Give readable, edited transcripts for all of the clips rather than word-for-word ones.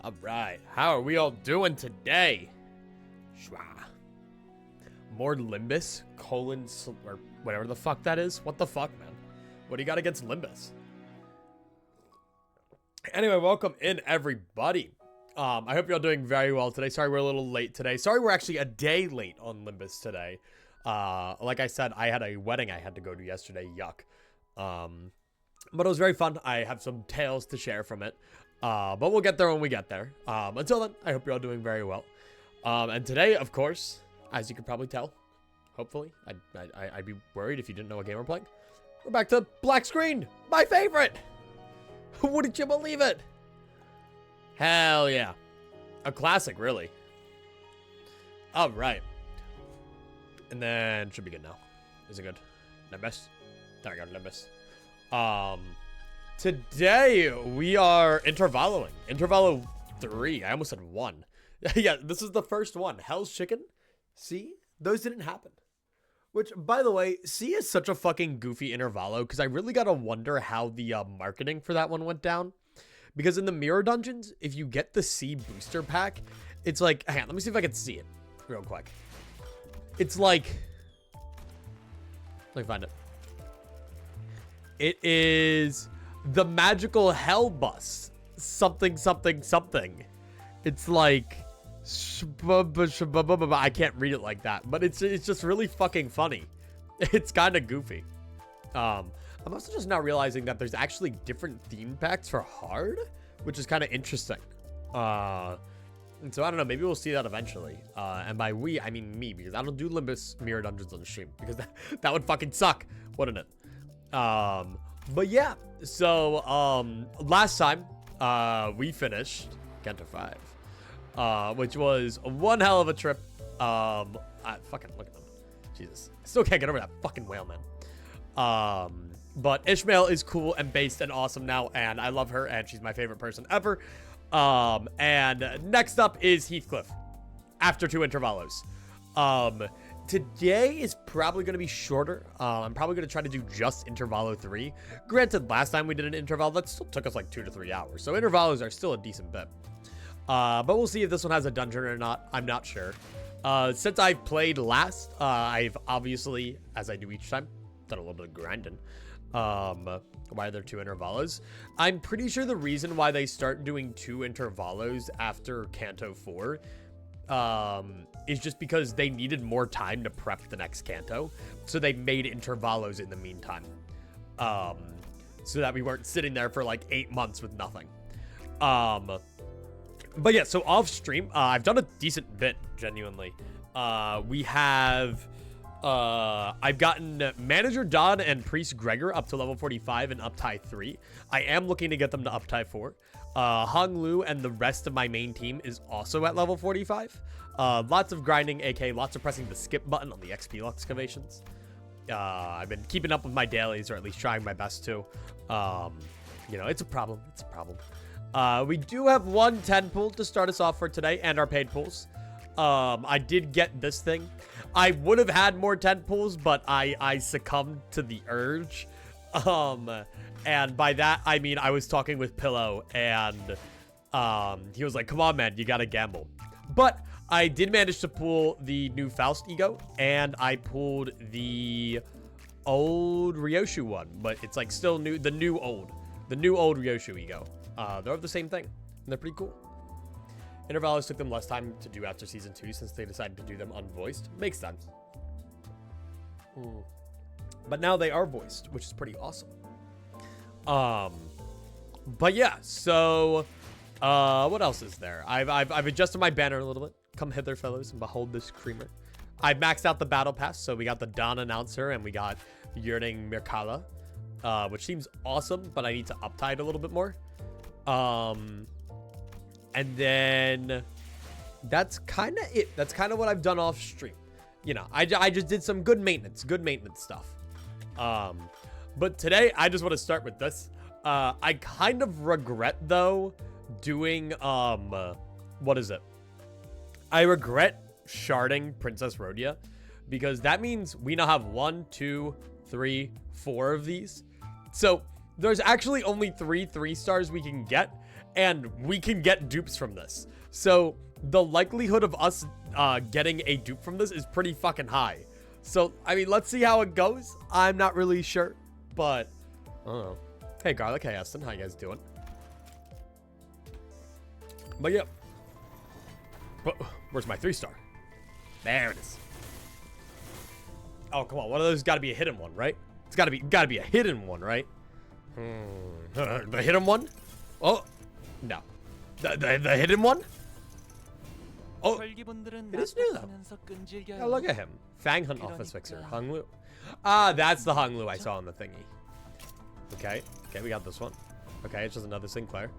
All right, how are we all doing today? Shwa. More Limbus, or whatever the fuck that is. What the fuck, man? What do you got against Limbus? Anyway, welcome in, everybody. I hope you're all doing very well today. Sorry we're a little late today. Sorry we're actually a day late on Limbus today. Like I said, I had a wedding I had to go to yesterday. Yuck. But it was very fun. I have some tales to share from it. But we'll get there when we get there. Until then, I hope you're all doing very well. And today, of course, as you could probably tell, hopefully, I'd be worried if you didn't know what game we're playing. We're back to black screen, my favorite. Wouldn't you believe it? Hell yeah. A classic, really. All right. And then, should be good now. Is it good? Limbus? There we go, Limbus. Today, we are Intervaloing. Intervalo 3. I almost said 1. Yeah, this is the first one. Hell's Chicken. See? Those didn't happen. Which, by the way, C is such a fucking goofy Intervalo, because I really gotta wonder how the marketing for that one went down. Because in the Mirror Dungeons, if you get the C booster pack, it's like... Hang on, let me see if I can see it real quick. It's like... Let me find it. It is the magical hell bus. Something, something, something. It's like... I can't read it like that, but it's just really fucking funny. It's kind of goofy. I'm also just now realizing that there's actually different theme packs for hard, which is kind of interesting. And so I don't know, maybe we'll see that eventually. And by we, I mean me, because I don't do Limbus Mirror Dungeons on the stream, because that would fucking suck, wouldn't it? But yeah, so last time we finished Canto 5, which was one hell of a trip. Fucking look at them, Jesus, I still can't get over that fucking whale, man. But Ishmael is cool and based and awesome now, and I love her, and she's my favorite person ever. And next up is Heathcliff after 2 intervalos. Today is probably going to be shorter. I'm probably going to try to do just Intervalo 3. Granted, last time we did an interval, that still took us like 2 to 3 hours. So intervalos are still a decent bit. But we'll see if this one has a dungeon or not. I'm not sure. Since I've played last, I've obviously, as I do each time, done a little bit of grinding. Why there 2 intervalos. I'm pretty sure the reason why they start doing 2 intervalos after Canto 4 is just because they needed more time to prep the next Canto, so they made intervalos in the meantime, so that we weren't sitting there for like 8 months with nothing. But yeah, so off stream, I've done a decent bit, genuinely. We have I've gotten Manager Don and Priest Gregor up to level 45 and Uptie 3. I am looking to get them to Uptie 4. Hung Lu and the rest of my main team is also at level 45. Lots of grinding, aka lots of pressing the skip button on the XP excavations. I've been keeping up with my dailies, or at least trying my best to. You know, it's a problem. It's a problem. We do have 1 10 pool to start us off for today, and our paid pools. I did get this thing. I would have had more 10 pools, but I succumbed to the urge. And by that, I mean, I was talking with Pillow, and he was like, come on, man, you gotta gamble. But I did manage to pull the new Faust Ego, and I pulled the old Ryoshu one, but it's like still new, the new old Ryoshu Ego. They're the same thing, and they're pretty cool. Intervalos took them less time to do after Season 2 since they decided to do them unvoiced. Makes sense. But now they are voiced, which is pretty awesome. But yeah, so what else is there? I've adjusted my banner a little bit. Come hither, fellows, and behold this creamer. I maxed out the battle pass, so we got the Dawn Announcer and we got Yearning Mirkala, which seems awesome, but I need to uptie it a little bit more. And then that's kind of it. That's kind of what I've done off stream. You know, I just did some good maintenance stuff. But today I just want to start with this. I kind of regret though doing, what is it? I regret sharding Princess Rhodia because that means we now have 1, 2, 3, 4 of these. So there's actually only 3 3-stars we can get. and we can get dupes from this. So the likelihood of us getting a dupe from this is pretty fucking high. So, I mean, let's see how it goes. I'm not really sure, but I don't know. Hey, Garlic. Hey, Eston. How you guys doing? But yeah. But where's my 3-star? There it is. Oh, come on. One of those got to be a hidden one, right? It's got to be a hidden one, right? The hidden one? Oh, no. The hidden one? Oh, it is new, though. Yeah, look at him. Fang Hunt Office Fixer. Hung Lu. Ah, that's the Hung Lu I saw on the thingy. Okay. Okay, we got this one. Okay, it's just another Sinclair.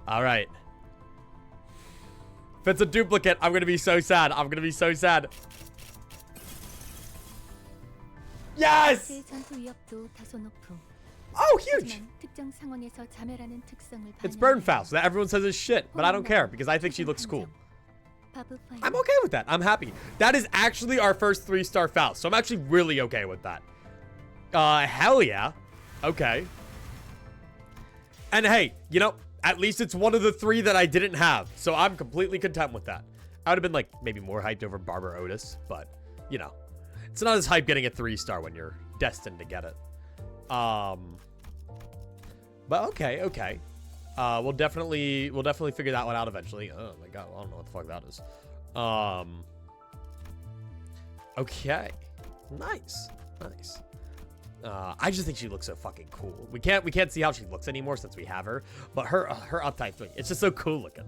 All right. If it's a duplicate, I'm going to be so sad. I'm going to be so sad. Yes! Oh, huge! It's Burnfowl, so that everyone says it's shit, but I don't care because I think she looks cool. I'm okay with that. I'm happy. That is actually our first 3-star foul, so I'm actually really okay with that. Hell yeah. Okay. And hey, you know, at least it's one of the 3 that I didn't have, so I'm completely content with that. I would have been like maybe more hyped over Barber Otis, but you know, it's not as hype getting a 3-star when you're destined to get it. But okay, okay. We'll definitely figure that one out eventually. Oh my god, I don't know what the fuck that is. Okay. Nice. Nice. I just think she looks so fucking cool. We can't see how she looks anymore since we have her, but her uptype thing, it's just so cool looking.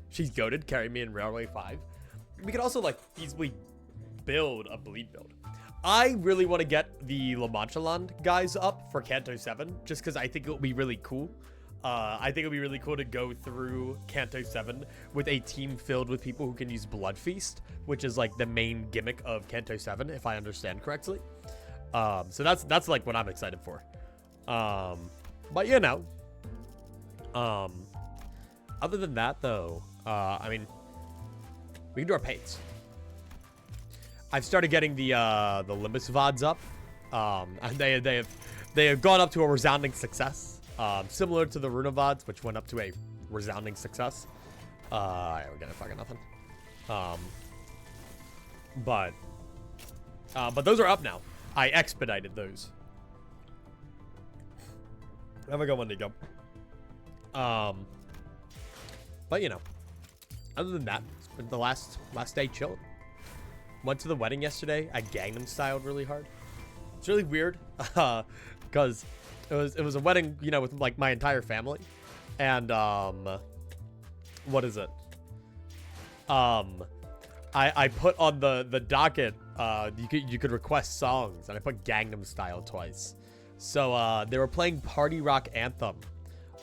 She's goated, carry me in Railway 5. We could also like feasibly build a bleed build. I really want to get the La Mancha Land guys up for Canto 7, just because I think it will be really cool. I think it would be really cool to go through Canto 7 with a team filled with people who can use Blood Feast, which is like the main gimmick of Canto 7, if I understand correctly. So that's like what I'm excited for. But you know, other than that though, I mean, we can do our paints. I've started getting the Limbus VODs up. And they have gone up to a resounding success. Similar to the Runa VODs, which went up to a resounding success. We're getting fucking nothing. But those are up now. I expedited those. Have a good one, Nico. But you know, other than that, it's been the last day chilling. Went to the wedding yesterday. I Gangnam styled really hard. It's really weird, because it was a wedding, you know, with like my entire family, and what is it? I put on the docket, you could request songs, and I put Gangnam Style twice. So they were playing Party Rock Anthem,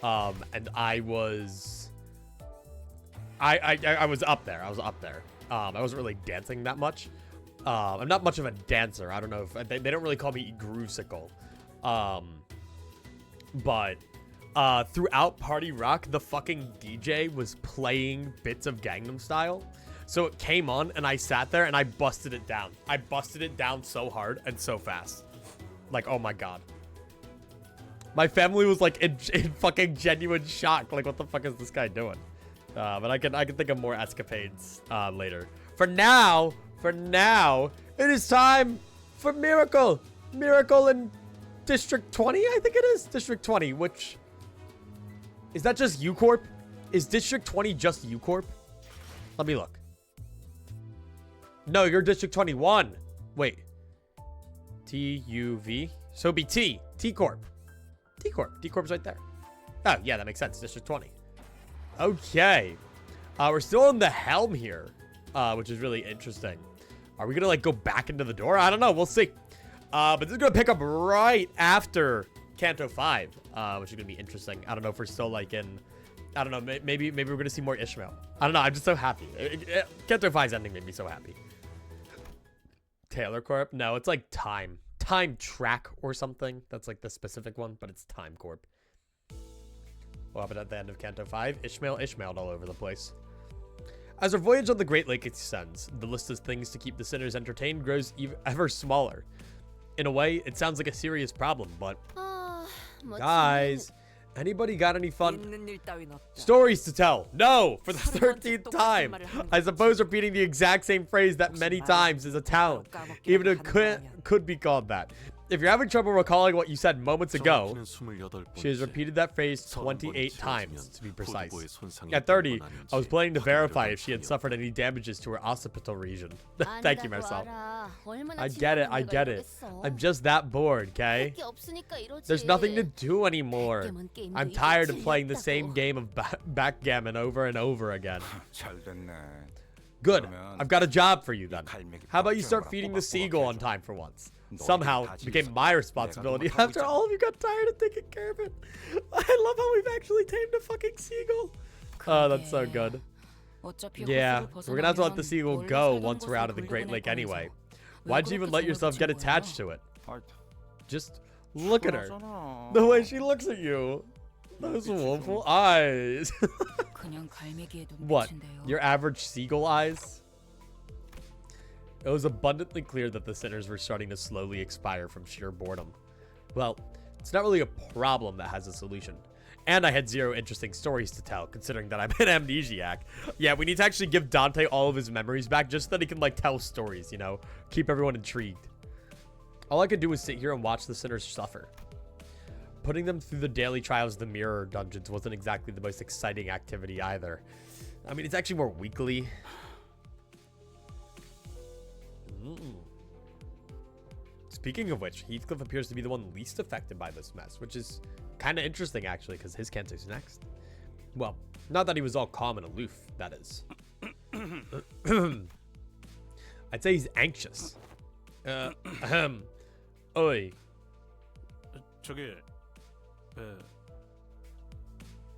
and I was up there. I was up there. I wasn't really dancing that much. I'm not much of a dancer. I don't know if they don't really call me groovesicle. But throughout Party Rock, the fucking DJ was playing bits of Gangnam Style. So it came on and I sat there and I busted it down. I busted it down so hard and so fast. Like, oh my god. My family was like in fucking genuine shock. Like, what the fuck is this guy doing? But I can think of more escapades later. For now, it is time for Miracle. Miracle in District 20, I think it is. District 20, which... Is that just U-Corp? Is District 20 just U-Corp? Let me look. No, you're District 21. Wait. T-U-V? So it'd be T. T-Corp. T-Corp. T-Corp's right there. Oh, yeah, that makes sense. District 20. Okay. We're still in the helm here, which is really interesting. Are we gonna like go back into the door? I don't know. We'll see. But this is gonna pick up right after Canto 5, which is gonna be interesting. I don't know if we're still like in. I don't know. Maybe we're gonna see more Ishmael. I don't know. I'm just so happy. Canto 5's ending made me so happy. Taylor Corp? No, it's like Time Track or something. That's like the specific one, but it's Time Corp. What happened at the end of Canto 5? Ishmaeled all over the place. As our voyage on the Great Lake extends, the list of things to keep the sinners entertained grows ever smaller. In a way, it sounds like a serious problem, but... guys, Anybody got any fun stories to tell? No, for the 13th time. I suppose repeating the exact same phrase that many times is a talent, even if it could be called that. If you're having trouble recalling what you said moments ago, she has repeated that phrase 28 times, to be precise. At 30, I was planning to verify if she had suffered any damages to her occipital region. Thank you, Marcel. I get it, I get it. I'm just that bored, okay? There's nothing to do anymore. I'm tired of playing the same game of backgammon over and over again. Good. I've got a job for you then. How about you start feeding the seagull on time for once? Somehow it became my responsibility after all of you got tired of taking care of it. I love how we've actually tamed a fucking seagull. Oh, that's so good. Yeah, we're gonna have to let the seagull go once we're out of the Great Lake anyway. Why'd you even let yourself get attached to it? Just look at her. The way she looks at you. Those woeful eyes. What? Your average seagull eyes? It was abundantly clear that the sinners were starting to slowly expire from sheer boredom. Well, it's not really a problem that has a solution. And I had zero interesting stories to tell, considering that I'm an amnesiac. Yeah, we need to actually give Dante all of his memories back just so that he can, like, tell stories, you know? Keep everyone intrigued. All I could do was sit here and watch the sinners suffer. Putting them through the daily trials of the mirror dungeons wasn't exactly the most exciting activity either. I mean, it's actually more weekly. Speaking of which, Heathcliff appears to be the one least affected by this mess, which is kind of interesting, actually, because his Canto's next. Well, not that he was all calm and aloof, that is. I'd say he's anxious. Oi.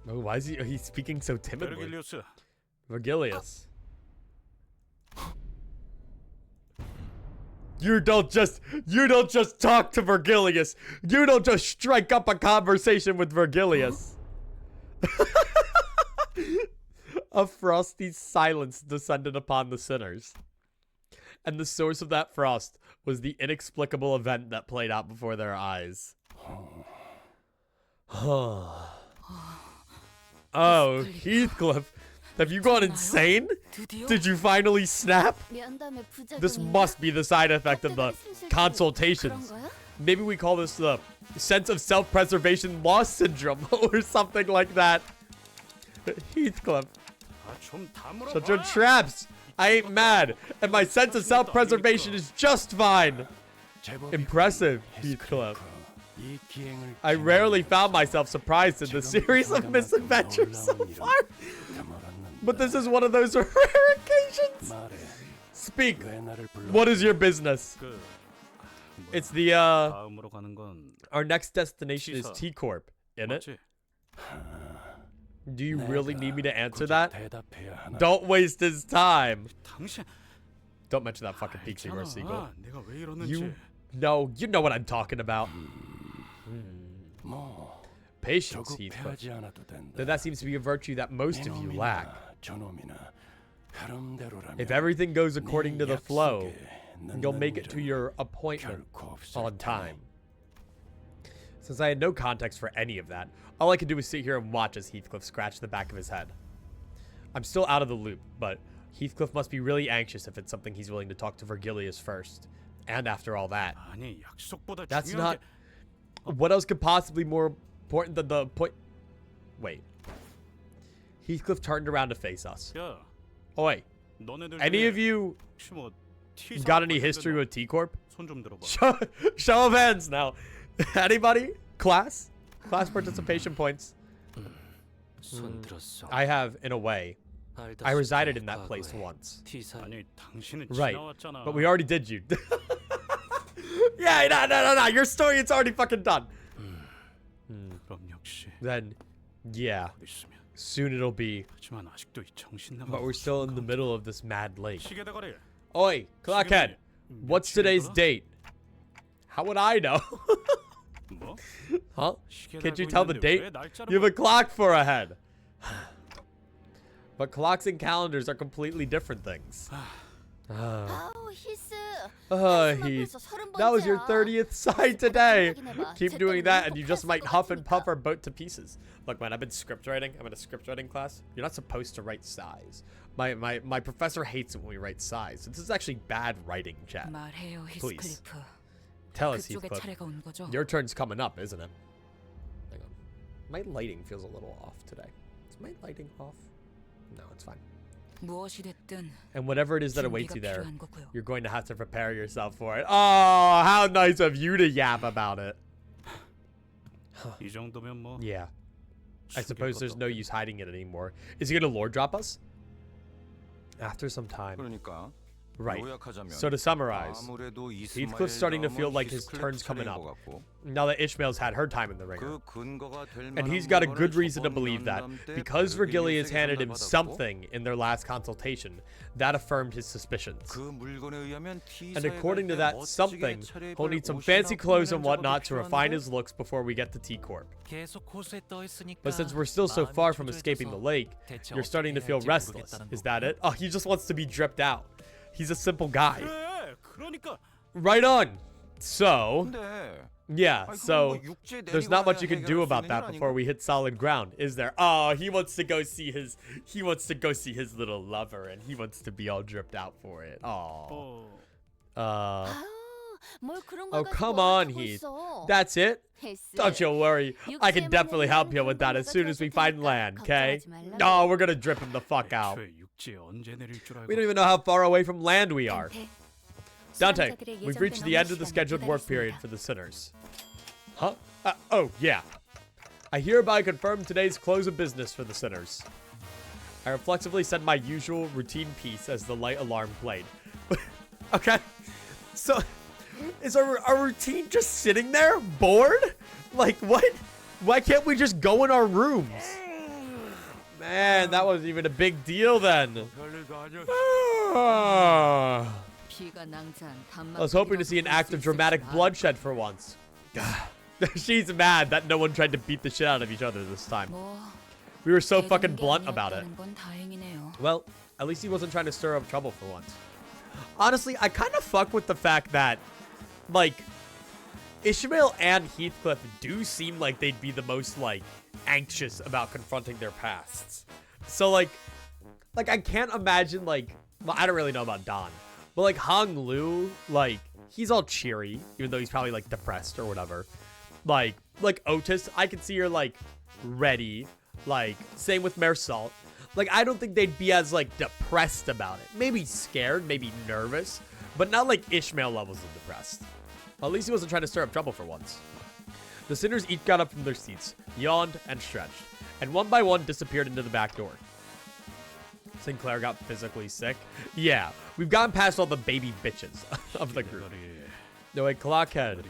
Oh, why is he's speaking so timidly? Vergilius. You don't just talk to Vergilius. You don't just strike up a conversation with Vergilius. A frosty silence descended upon the sinners. And the source of that frost was the inexplicable event that played out before their eyes. Oh, Heathcliff. Have you gone insane? Did you finally snap? This must be the side effect of the consultations. Maybe we call this the sense of self-preservation loss syndrome or something like that. Heathcliff. Shut your traps. I ain't mad. And my sense of self-preservation is just fine. Impressive, Heathcliff. I rarely found myself surprised in the series of misadventures so far. But this is one of those rare occasions. Speak. What is your business? It's the, our next destination is T-Corp, innit? Do you really need me to answer that? Don't waste his time. Don't mention that fucking Pixie Roar Seagull. You know what I'm talking about. Patience, Heathcliff. Though that seems to be a virtue that most of you lack. If everything goes according to the flow, you'll make it to your appointment on time. Since I had no context for any of that, all I could do was sit here and watch as Heathcliff scratched the back of his head. I'm still out of the loop, but Heathcliff must be really anxious if it's something he's willing to talk to Vergilius first. And after all that. That's not... What else could possibly be more important than the point... Wait. Heathcliff turned around to face us. Oi. Any of you got any history with T-Corp? Show of hands now. Anybody? Class? Class participation points. I have, in a way. I resided in that place once. Right. But we already did you. Yeah, no. Your story, it's already fucking done. Then, yeah. Soon it'll be. But we're still in the middle of this mad lake. Oi, clockhead. What's today's date? How would I know? Huh? Can't you tell the date? You have a clock for a head. But clocks and calendars are completely different things. Heath, that was your 30th sign today. Keep doing that and you just might huff and puff our boat to pieces. Look, man, I've been script writing. I'm in a script writing class. You're not supposed to write size. My professor hates it when we write size. This is actually bad writing, chat. Please. Tell us, Heathcliff. Your turn's coming up, isn't it? Hang on. My lighting feels a little off today. Is my lighting off? No, it's fine. And whatever it is that awaits you there, you're going to have to prepare yourself for it. Oh, how nice of you to yap about it. Yeah. I suppose there's no use hiding it anymore. Is he going to lore drop us? After some time. Right. So to summarize, Heathcliff's starting to feel like his turn's coming up, now that Ishmael's had her time in the ringer. And he's got a good reason to believe that, because Vergilius handed him something in their last consultation, that affirmed his suspicions. And according to that something, he'll need some fancy clothes and whatnot to refine his looks before we get to T-Corp. But since we're still so far from escaping the lake, you're starting to feel restless. Is that it? Oh, he just wants to be dripped out. He's a simple guy. Right on. So, yeah, so there's not much you can do about that before we hit solid ground, is there? Oh, he wants to go see his little lover, and he wants to be all dripped out for it. Oh. Oh, come on, Heath. That's it? Don't you worry. I can definitely help you with that as soon as we find land, okay? No, we're gonna drip him the fuck out. We don't even know how far away from land we are. Dante, we've reached the end of the scheduled work period for the sinners. Huh? Oh, yeah. I hereby confirm today's close of business for the sinners. I reflexively said my usual routine piece as the light alarm played. Okay. So, is our routine just sitting there, bored? Like, what? Why can't we just go in our rooms? Man, that wasn't even a big deal then. I was hoping to see an act of dramatic bloodshed for once. She's mad that no one tried to beat the shit out of each other this time. We were so fucking blunt about it. Well, at least he wasn't trying to stir up trouble for once. Honestly, I kind of fuck with the fact that, like, Ishmael and Heathcliff do seem like they'd be the most, like, anxious about confronting their pasts. So, like I can't imagine, like, well, I don't really know about Don, but, like, Hong Lu, like, he's all cheery, even though he's probably, like, depressed or whatever. Like Otis, I can see her, like, ready. Like, same with Marisol. Like, I don't think they'd be as, like, depressed about it. Maybe scared, maybe nervous, but not, like, Ishmael levels of depressed. Well, at least he wasn't trying to stir up trouble for once. The sinners each got up from their seats, yawned, and stretched, and one by one disappeared into the back door. Sinclair got physically sick. Yeah, we've gotten past all the baby bitches of the group. No, wait, Clockhead.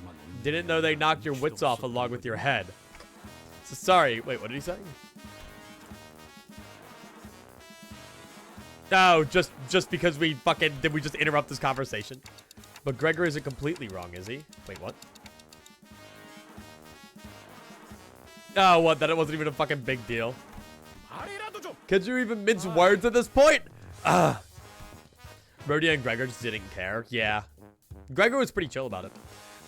Didn't know they knocked your wits off along with your head. So sorry, wait, what did he say? No, just because we fucking, did we just interrupt this conversation? But Gregor isn't completely wrong, is he? Wait, what? Oh, what? That it wasn't even a fucking big deal. Could you even mince words at this point? Brody and Gregor just didn't care. Yeah. Gregor was pretty chill about it.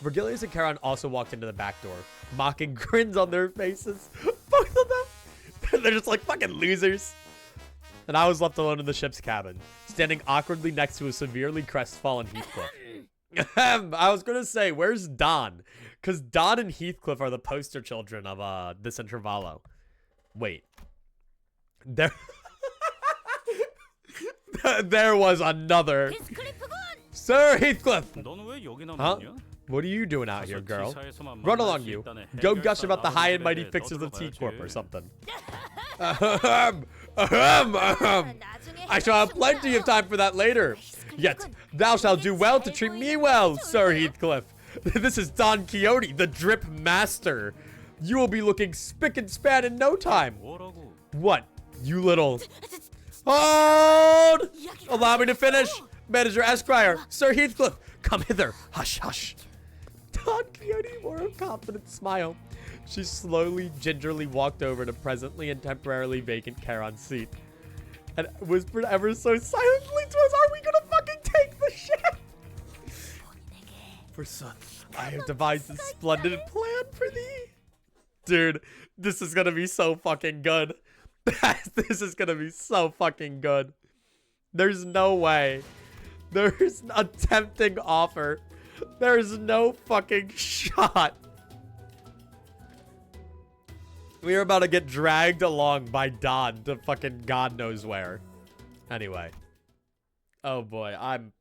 Vergilius and Charon also walked into the back door, mocking grins on their faces. Both of them. They're just like fucking losers. And I was left alone in the ship's cabin, standing awkwardly next to a severely crestfallen Heathcliff. I was gonna say, where's Don? Because Don and Heathcliff are the poster children of this Intervalo. Wait. There... there was another. Sir Heathcliff! Huh? What are you doing out here, girl? Run along, you. Go gush about the high and mighty fixes of T-Corp or something. I shall have plenty of time for that later. Yet, thou shalt do well to treat me well, Sir Heathcliff. This is Don Quixote, the drip master. You will be looking spick and span in no time. What, you little... Hold! Allow me to finish. Manager Esquire, Sir Heathcliff, come hither. Hush, hush. Don Quixote wore a confident smile. She slowly, gingerly walked over to presently and temporarily vacant Charon's seat and whispered ever so silently to us, are we gonna fucking take the ship? I have devised a splendid plan for thee. Dude, this is gonna be so fucking good. This is gonna be so fucking good. There's no way. There's a tempting offer. There's no fucking shot. We are about to get dragged along by Don to fucking God knows where. Anyway. Oh boy, I'm...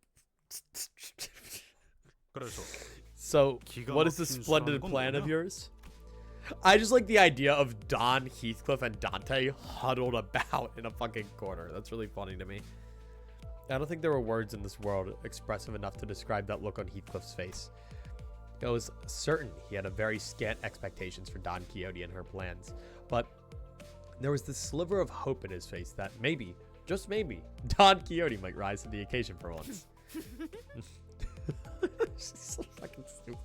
So, what is this splendid plan of yours? I just like the idea of Don, Heathcliff, and Dante huddled about in a fucking corner. That's really funny to me. I don't think there were words in this world expressive enough to describe that look on Heathcliff's face. It was certain he had a very scant expectations for Don Quixote and her plans, but there was this sliver of hope in his face that maybe, just maybe, Don Quixote might rise to the occasion for once. She's so fucking stupid.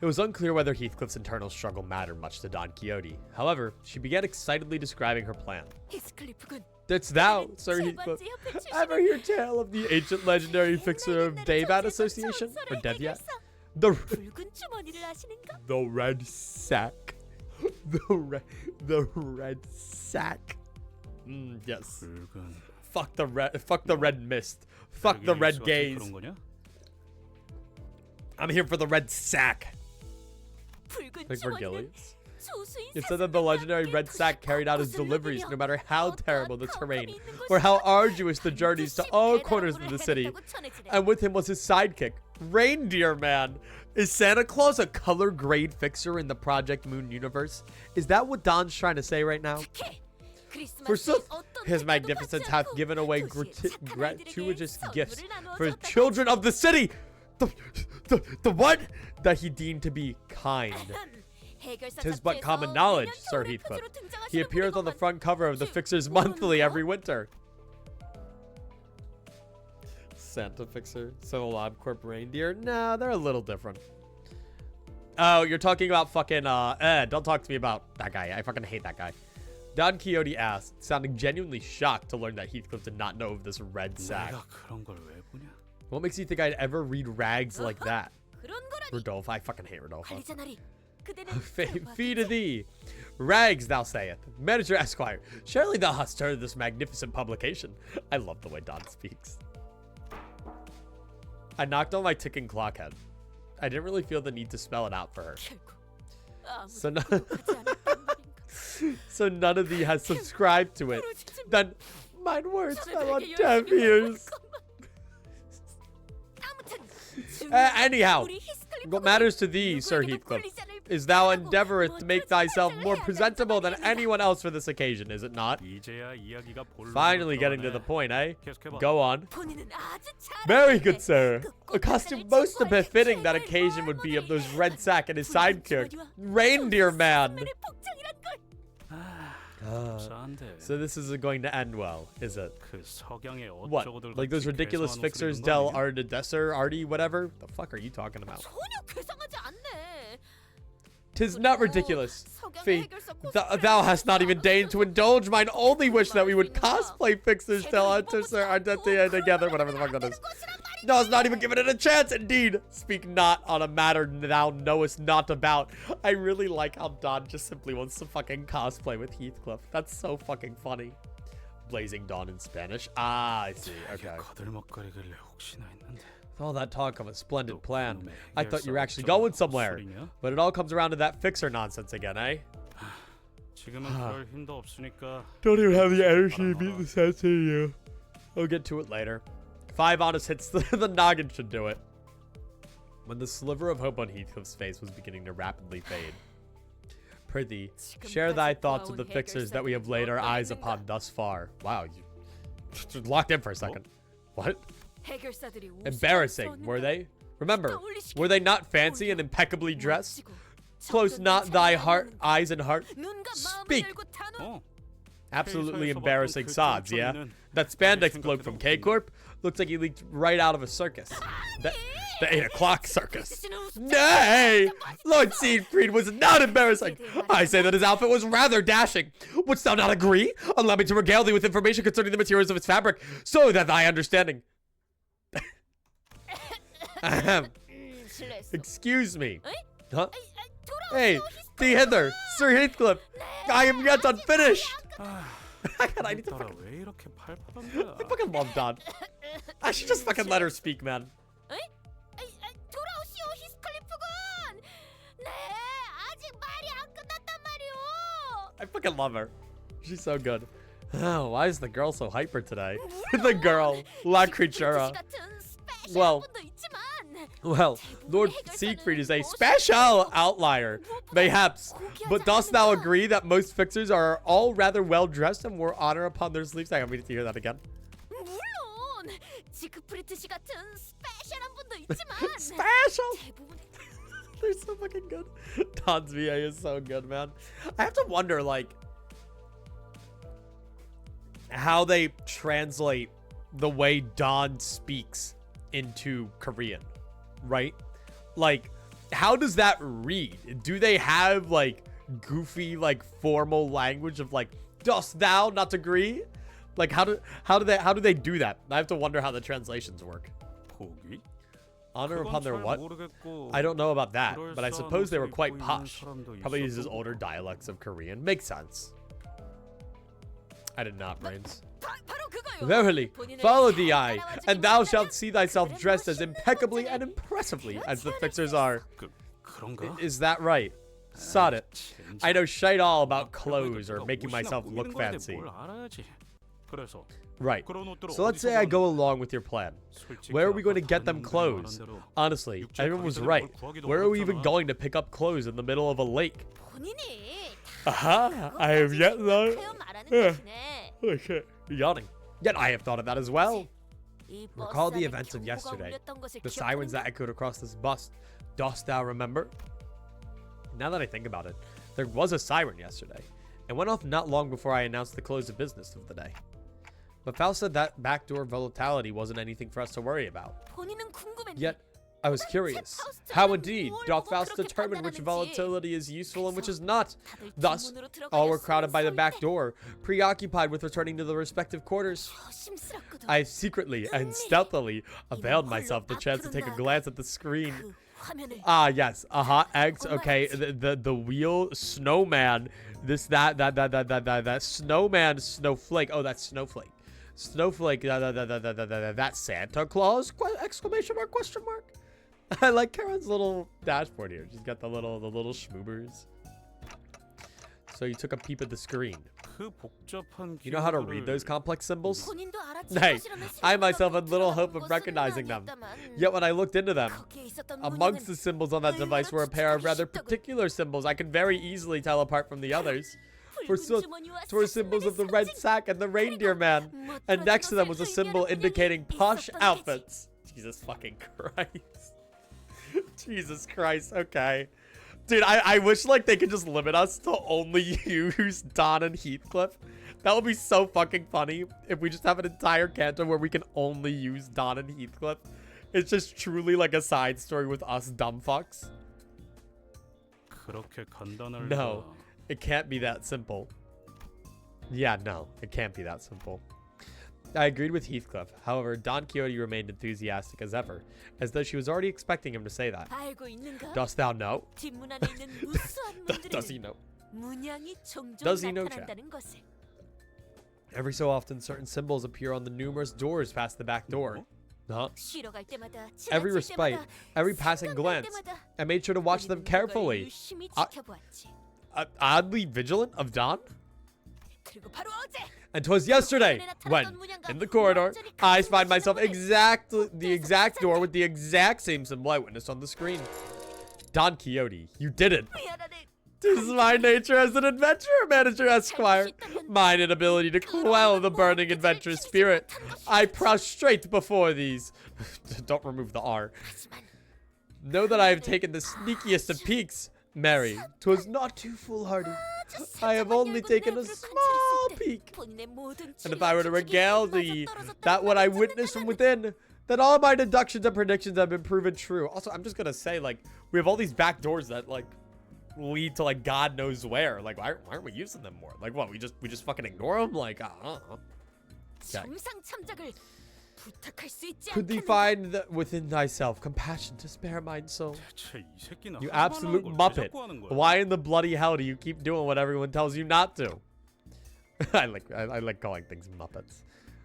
It was unclear whether Heathcliff's internal struggle mattered much to Don Quixote. However, she began excitedly describing her plan. Didst thou, Sir Heathcliff, ever hear tale of the ancient legendary fixer of Devat Association? Or Devyat? The red sack. The red sack. Yes. Fuck the red mist. Fuck the red gaze. I'm here for the red sack. Like Vergilius. It said that the legendary red sack carried out his deliveries no matter how terrible the terrain or how arduous the journeys to all corners of the city. And with him was his sidekick, Reindeer Man. Is Santa Claus a color grade fixer in the Project Moon universe? Is that what Don's trying to say right now? Forsooth, his magnificence hath given away gratuitous gifts for the children of the city. The what? That he deemed to be kind. 'Tis but common knowledge, Sir Heathcliff. He appears on the front cover of the Fixer's Monthly every winter. Santa Fixer, Civil LabCorp Reindeer? Nah, they're a little different. Oh, you're talking about fucking, don't talk to me about that guy. I fucking hate that guy. Don Quixote asked, sounding genuinely shocked to learn that Heathcliff did not know of this red sack. What makes you think I'd ever read rags like that? Rodolphe, I fucking hate Rodolphe. Fee to thee. Rags, thou sayest. Manager Esquire, surely thou hast heard of this magnificent publication. I love the way Don speaks. I knocked on my ticking clock head. I didn't really feel the need to spell it out for her. So none of thee has subscribed to it. Then mine words fell on deaf ears. Anyhow, what matters to thee, Sir Heathcliff, is thou endeavorest to make thyself more presentable than anyone else for this occasion, is it not? Finally getting to the point, eh? Go on. Very good, sir. A costume most befitting that occasion would be of those red sack and his sidekick, Reindeer Man. So this isn't going to end well, is it? What? Like those ridiculous fixers del Ardedesser, Artie, whatever? The fuck are you talking about? 'Tis not ridiculous. Fee, thou hast not even deigned to indulge mine only wish that we would cosplay fixers del Ardedesser together, whatever the fuck that is. Thou hast not even given it a chance, indeed. Speak not on a matter thou knowest not about. I really like how Don just simply wants to fucking cosplay with Heathcliff. That's so fucking funny. Blazing Dawn in Spanish. Ah, I see. Okay. All that talk of a splendid plan. I thought you were actually going somewhere. But it all comes around to that fixer nonsense again, eh? Don't even have the energy to beat the sense to you. I'll get to it later. 5 honest hits the noggin should do it. When the sliver of hope on Heathcliff's face was beginning to rapidly fade. Prithee, share thy thoughts of the fixers that we have laid our eyes upon thus far. Wow, you locked in for a second. What? Embarrassing, were they? Remember, were they not fancy and impeccably dressed? Close not thy eyes and heart. Speak! Absolutely embarrassing sods, yeah? That spandex bloke from K-Corp looks like he leaked right out of a circus. The 8 o'clock circus. Nay! Lord Siegfried was not embarrassing. I say that his outfit was rather dashing. Wouldst thou not agree? Allow me to regale thee with information concerning the materials of its fabric, so that thy understanding... Excuse me. Huh? Hey, the hither, Sir Heathcliff. I am yet unfinished. I need to I fucking love Don. I should just fucking let her speak, man. I fucking love her. She's so good. Oh, why is the girl so hyper today? The girl, La Creatura. Well, Lord Siegfried is a special outlier, mayhaps. But dost thou agree that most fixers are all rather well dressed and wear honor upon their sleeves? I want me to hear that again. Special. They're so fucking good. Don's VA is so good, man. I have to wonder, like, how they translate the way Don speaks into Korean, right? Like, how does that read? Do they have, like, goofy, like, formal language of, like, dost thou not agree? Like, how do they do that? I have to wonder how the translations work. Honor upon their what? I don't know about that, but I suppose they were quite posh. Probably uses older dialects of Korean. Makes sense. I did not, Brains. Verily, follow the eye, and thou shalt see thyself dressed as impeccably and impressively as the fixers are. Is that right? Sod it. I know shite all about clothes or making myself look fancy. Right. So let's say I go along with your plan. Where are we going to get them clothes? Honestly, everyone was right. Where are we even going to pick up clothes in the middle of a lake? Aha! I have yet thought. Okay. Yawning. Yet I have thought of that as well. Recall the events of yesterday. The sirens that echoed across this bust. Dost thou remember? Now that I think about it, there was a siren yesterday. It went off not long before I announced the close of business of the day. But Faust said that backdoor volatility wasn't anything for us to worry about. Yet, I was curious. How indeed doth Faust determine which volatility is useful and which is not? Thus, all were crowded by the back door, preoccupied with returning to their respective quarters. I secretly and stealthily availed myself the chance to take a glance at the screen. Ah, yes. Eggs. Okay. The wheel. Snowman. That snowman. Snowflake. Oh, that's Snowflake. Snowflake. That's Santa Claus? Exclamation mark? Question mark? I like Karen's little dashboard here. She's got the little schmoobers. So you took a peep at the screen. You know how to read those complex symbols? Hey, I myself had little hope of recognizing them. Yet when I looked into them, amongst the symbols on that device were a pair of rather particular symbols I could very easily tell apart from the others. For such were symbols of the red sack and the reindeer man, and next to them was a symbol indicating posh outfits. Jesus fucking Christ. Jesus Christ, okay. Dude, I wish, like, they could just limit us to only use Don and Heathcliff. That would be so fucking funny if we just have an entire Canto where we can only use Don and Heathcliff. It's just truly like a side story with us dumb fucks. No, it can't be that simple. Yeah, no, it can't be that simple. I agreed with Heathcliff. However, Don Quixote remained enthusiastic as ever, as though she was already expecting him to say that. Dost thou know? Does he know? Does he know, Chad? Every so often, certain symbols appear on the numerous doors past the back door. Huh? Every respite, every passing glance, I made sure to watch them carefully. Oddly vigilant of Don? And 'twas yesterday when, in the corridor, I spied myself the exact door with the exact same symbol I witnessed on the screen. Don Quixote, you did it. 'Tis my nature as an adventurer, Manager Esquire. Mine inability to quell the burning adventurous spirit. I prostrate before these. Don't remove the R. Know that I have taken the sneakiest of peeks. Mary, 'twas not too foolhardy. I have only taken a small peek. And if I were to regale thee that what I witnessed from within, then all my deductions and predictions have been proven true. Also, I'm just gonna say, like, we have all these back doors that, like, lead to, like, God knows where. Like, why aren't we using them more? Like, what, we just fucking ignore them? Like, I don't know. Okay. Could thee find within thyself compassion to spare mine soul? You absolute muppet. Why in the bloody hell do you keep doing what everyone tells you not to? I like calling things muppets.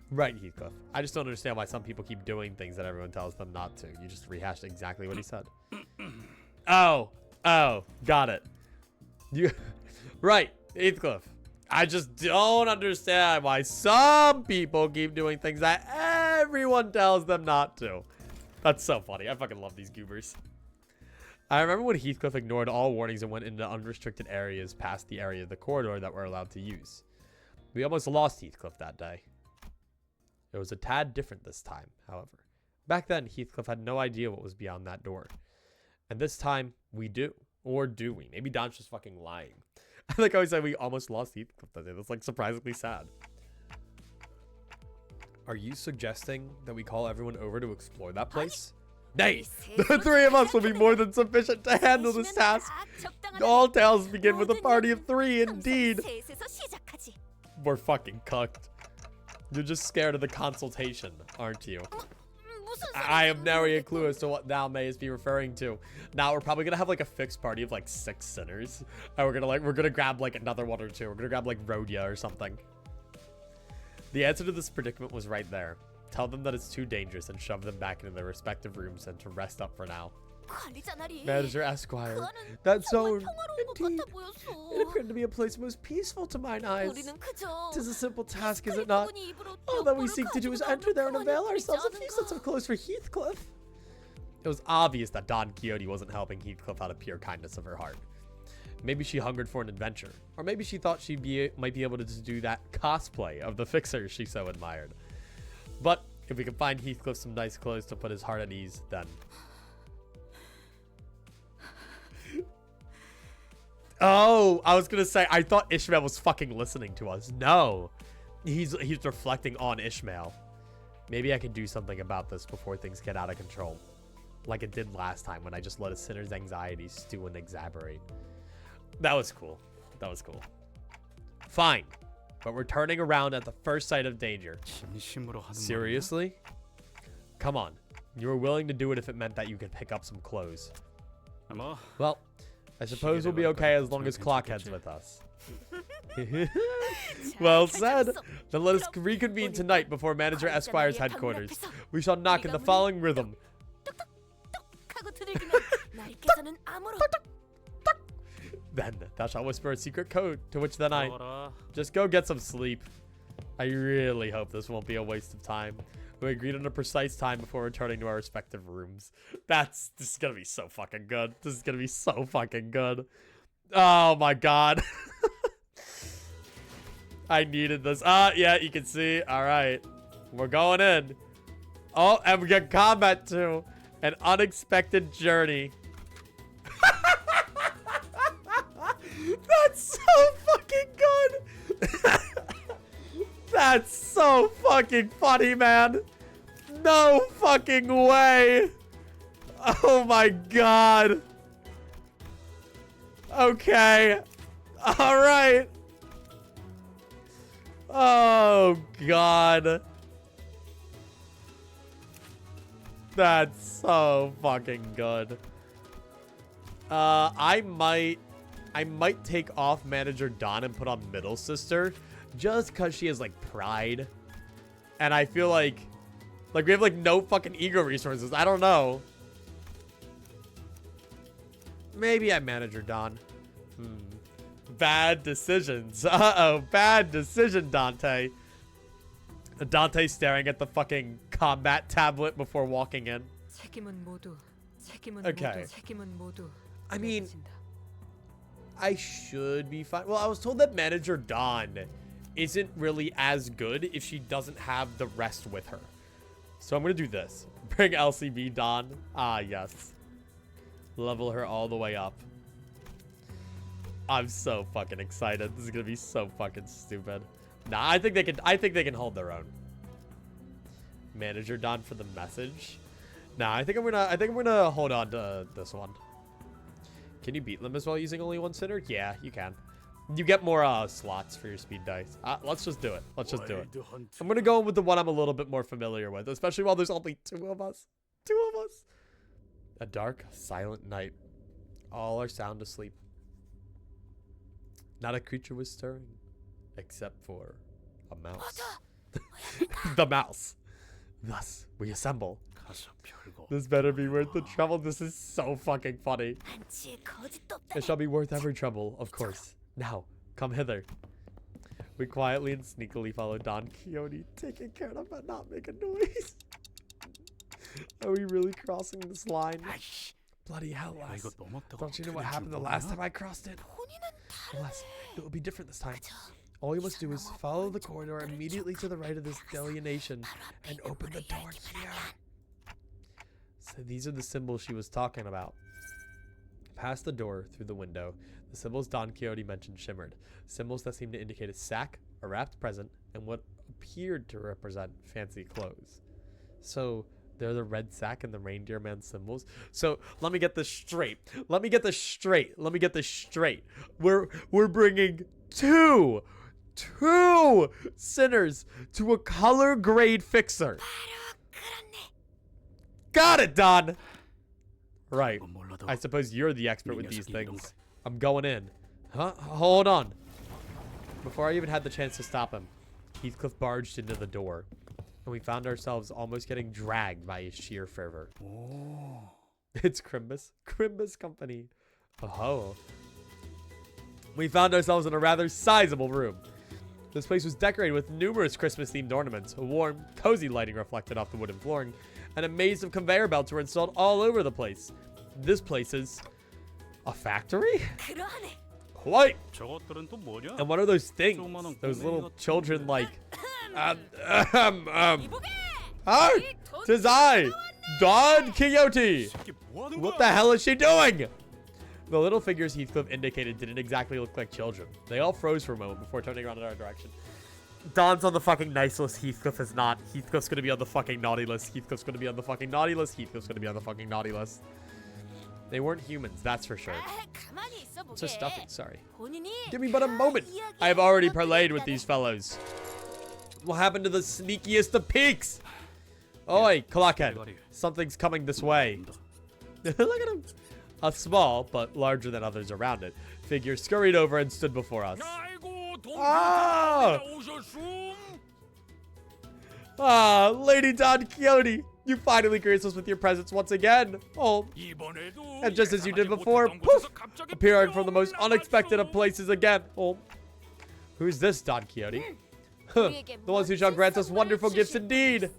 Right, Heathcliff. I just don't understand why some people keep doing things that everyone tells them not to. You just rehashed exactly what he said. Oh, got it. Right, Heathcliff. I just don't understand why some people keep doing things that everyone tells them not to. That's so funny. I fucking love these goobers. I remember when Heathcliff ignored all warnings and went into unrestricted areas past the area of the corridor that we're allowed to use. We almost lost Heathcliff that day. It was a tad different this time, however. Back then, Heathcliff had no idea what was beyond that door. And this time, we do. Or do we? Maybe Don's just fucking lying. I like how he said we almost lost Heathcliff that day. That's like surprisingly sad. Are you suggesting that we call everyone over to explore that place? Nay! The three of us will be more than sufficient to handle this task. All tales begin with a party of three, indeed. We're fucking cucked. You're just scared of the consultation, aren't you? I have nary a clue as to what thou mayest be referring to. Now we're probably gonna have like a fixed party of like 6 sinners, and we're gonna grab like another one or two. We're gonna grab like Rhodia or something. The answer to this predicament was right there. Tell them that it's too dangerous and shove them back into their respective rooms and to rest up for now. Manager Esquire, that zone, indeed, it appeared to be a place most peaceful to mine eyes. 'Tis a simple task, is it not? All that we seek to do is enter there and avail ourselves of a few sets of clothes for Heathcliff. It was obvious that Don Quixote wasn't helping Heathcliff out of pure kindness of her heart. Maybe she hungered for an adventure, or maybe she thought she might be able to just do that cosplay of the fixer she so admired. But if we can find Heathcliff some nice clothes to put his heart at ease, then... Oh, I was gonna say, I thought Ishmael was fucking listening to us. No, he's reflecting on Ishmael. Maybe I can do something about this before things get out of control, like it did last time when I just let a sinner's anxieties stew and exasperate. That was cool. That was cool. Fine, but we're turning around at the first sight of danger. Seriously? Come on, you were willing to do it if it meant that you could pick up some clothes. Well, I suppose we'll be okay as long as Clockhead's with us. Well said. Then let us reconvene tonight before Manager Esquire's headquarters. We shall knock in the following rhythm. Then thou shalt whisper a secret code, to which then I... Just go get some sleep. I really hope this won't be a waste of time. We agreed on a precise time before returning to our respective rooms. This is gonna be so fucking good. This is gonna be so fucking good. Oh my god. I needed this. Yeah, you can see. All right, we're going in. Oh, and we got combat too. An unexpected journey. That's so fucking good. That's so fucking funny, man. No fucking way. Oh my god. Okay. All right. Oh god. That's so fucking good. I might take off Manager Don and put on Middle Sister. Just because she has, like, pride. And I feel like we have, like, no fucking ego resources. I don't know. Maybe I'm Manager Don. Bad decisions. Uh-oh. Bad decision, Dante. Dante staring at the fucking combat tablet before walking in. Okay. I mean, I should be fine. Well, I was told that Manager Don isn't really as good if she doesn't have the rest with her. So I'm going to do this. Bring LCB Don. Ah, yes. Level her all the way up. I'm so fucking excited. This is going to be so fucking stupid. Nah, I think they can hold their own. Manager Don for the message. Nah, I think I'm gonna hold on to this one. Can you beat Limbus while using only one sinner? Yeah, you can. You get more slots for your speed dice. Let's just do it. Let's just do it. I'm gonna go in with the one I'm a little bit more familiar with, especially while there's only 2 of us. 2 of us. A dark, silent night. All are sound asleep. Not a creature was stirring, except for a mouse. The mouse. Thus, we assemble. This better be worth the trouble. This is so fucking funny. It shall be worth every trouble, of course. Now, come hither. We quietly and sneakily follow Don Quixote, taking care to not make a noise. Are we really crossing this line? Bloody hell, lass. Don't you know what happened the last time I crossed it? Alas, it will be different this time. All you must do is follow the corridor immediately to the right of this delineation and open the door here. So these are the symbols she was talking about. Past the door, through the window, the symbols Don Quixote mentioned shimmered. Symbols that seemed to indicate a sack, a wrapped present, and what appeared to represent fancy clothes. So they're the red sack and the reindeer man symbols. So let me get this straight. Let me get this straight. We're bringing two sinners to a color grade fixer. Got it, Don. Right. I suppose you're the expert with these things. I'm going in. Huh? Hold on. Before I even had the chance to stop him, Heathcliff barged into the door, and we found ourselves almost getting dragged by his sheer fervor. Oh. It's Limbus Company. Oh. We found ourselves in a rather sizable room. This place was decorated with numerous Christmas-themed ornaments. A warm, cozy lighting reflected off the wooden flooring, and a maze of conveyor belts were installed all over the place. This place is a factory? What? And what are those things? Those little children like... Hi! 'Tis I, Don Quixote! What the hell is she doing? The little figures Heathcliff indicated didn't exactly look like children. They all froze for a moment before turning around in our direction. Don's on the fucking nice list. Heathcliff is not. Heathcliff's gonna be on the fucking naughty list. Heathcliff's gonna be on the fucking naughty list. Heathcliff's gonna be on the fucking naughty list. They weren't humans, that's for sure. It's just stuffing, sorry. Give me but a moment. I have already parlayed with these fellows. What happened to the sneakiest of peaks? Oi, Clockhead. Something's coming this way. Look at him. A small, but larger than others around it, figure scurried over and stood before us. Ah, Lady Don Quixote, you finally graced us with your presence once again. Oh, and just as you did before, poof, appearing from the most unexpected of places again. Oh, who's this, Don Quixote? Huh, the ones who shall grant us wonderful gifts indeed.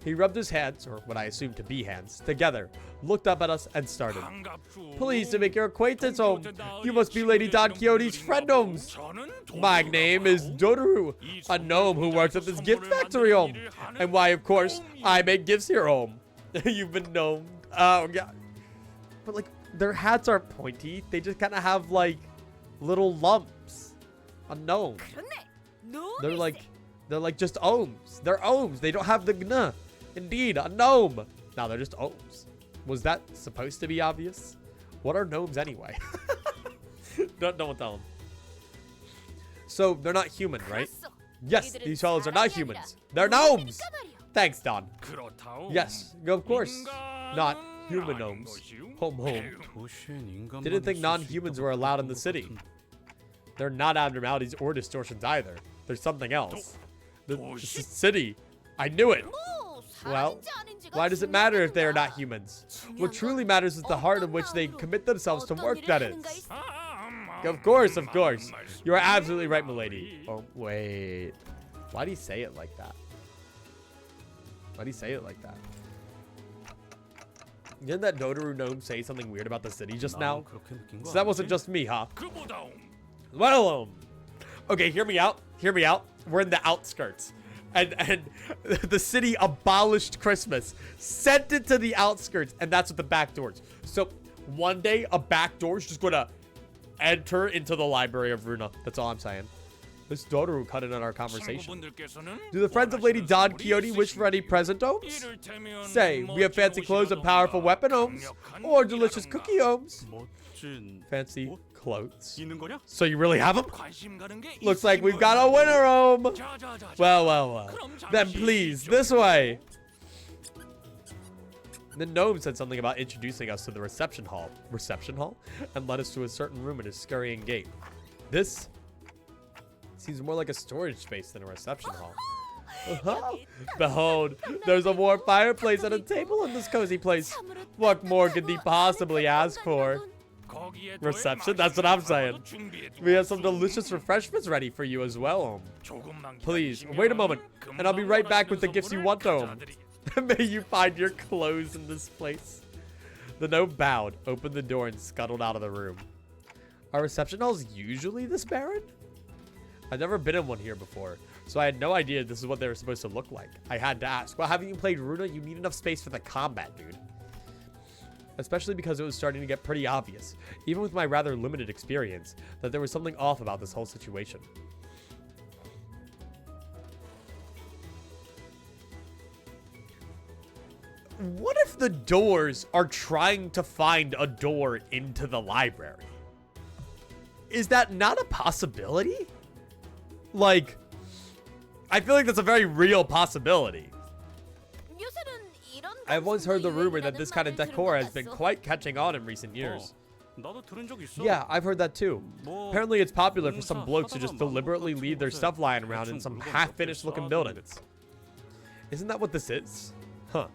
He rubbed his hands, or what I assume to be hands, together, looked up at us, and started. Pleased to make your acquaintance, Om. You must be Lady Don Quixote's friend, Ohms. My name is Dodoru, a gnome who works at this gift factory, Om. And why, of course, I make gifts here, Om. You've been gnomed. Oh, God. But, like, their hats aren't pointy. They just kind of have, like, little lumps. A gnome. They're like just ohms. They're ohms. They don't have the gna. Indeed, a gnome. No, they're just ohms. Was that supposed to be obvious? What are gnomes anyway? Don't tell them. So they're not human, right? Yes, these fellows are not humans. They're gnomes. Thanks, Don. Yes, of course. Not human gnomes. Home. Didn't think non-humans were allowed in the city. They're not abnormalities or distortions either. There's something else. The city. I knew it. Well, why does it matter if they are not humans? What truly matters is the heart in which they commit themselves to work, that is. Of course. You are absolutely right, milady. Oh, wait. Why do you say it like that? Didn't that Dodoru gnome say something weird about the city just now? So that wasn't just me, huh? Well, okay, hear me out. We're in the outskirts. And the city abolished Christmas, sent it to the outskirts, and that's what the back doors. So one day, a back door is just going to enter into the library of Runa. That's all I'm saying. This Dodoru cut in on our conversation. Do the friends of Lady Don Quixote wish for any present, Ohms? Say, we have fancy clothes and powerful weapon, Ohms. Or delicious cookie, Ohms. Fancy clothes. 있는 거냐? So you really have them? 관심 가는 게 Looks like 있으신 we've got 거야. a winner home. 자, 자, 자, 자. Well. 그럼 Then 잠시 please, 이쪽. this way. The gnome said something about introducing us to the reception hall. Reception hall? And led us to a certain room in a scurrying gate. This seems more like a storage space than a reception hall. Behold, there's a warm fireplace and a table in this cozy place. What more could thee possibly ask for? 거기에 Reception? That's what I'm saying. We have some delicious refreshments ready for you as well. 조금만 Please, 기다리시면 wait a moment, and I'll be right back with the 원하시는 gifts you 선물을 want home. 가져다드리- May you find your clothes in this place. The gnome bowed, opened the door, and scuttled out of the room. Are reception halls usually this barren? I've never been in one here before, so I had no idea this is what they were supposed to look like. I had to ask. Well, haven't you played Runa? You need enough space for the combat, dude. Especially because it was starting to get pretty obvious, even with my rather limited experience, that there was something off about this whole situation. What if the doors are trying to find a door into the library? Is that not a possibility? Like, I feel like that's a very real possibility. I've once heard the rumor that this kind of decor has been quite catching on in recent years. 나도 들은 적 있어. Yeah, I've heard that too. 뭐, Apparently it's popular for some 공사 blokes to 하다가 just 마음 deliberately 같은 leave their 곳에 stuff lying around in 대충 some 물건 half-finished 몇 개 looking 쌓아두는 buildings. 거지. Isn't that what this is? Huh.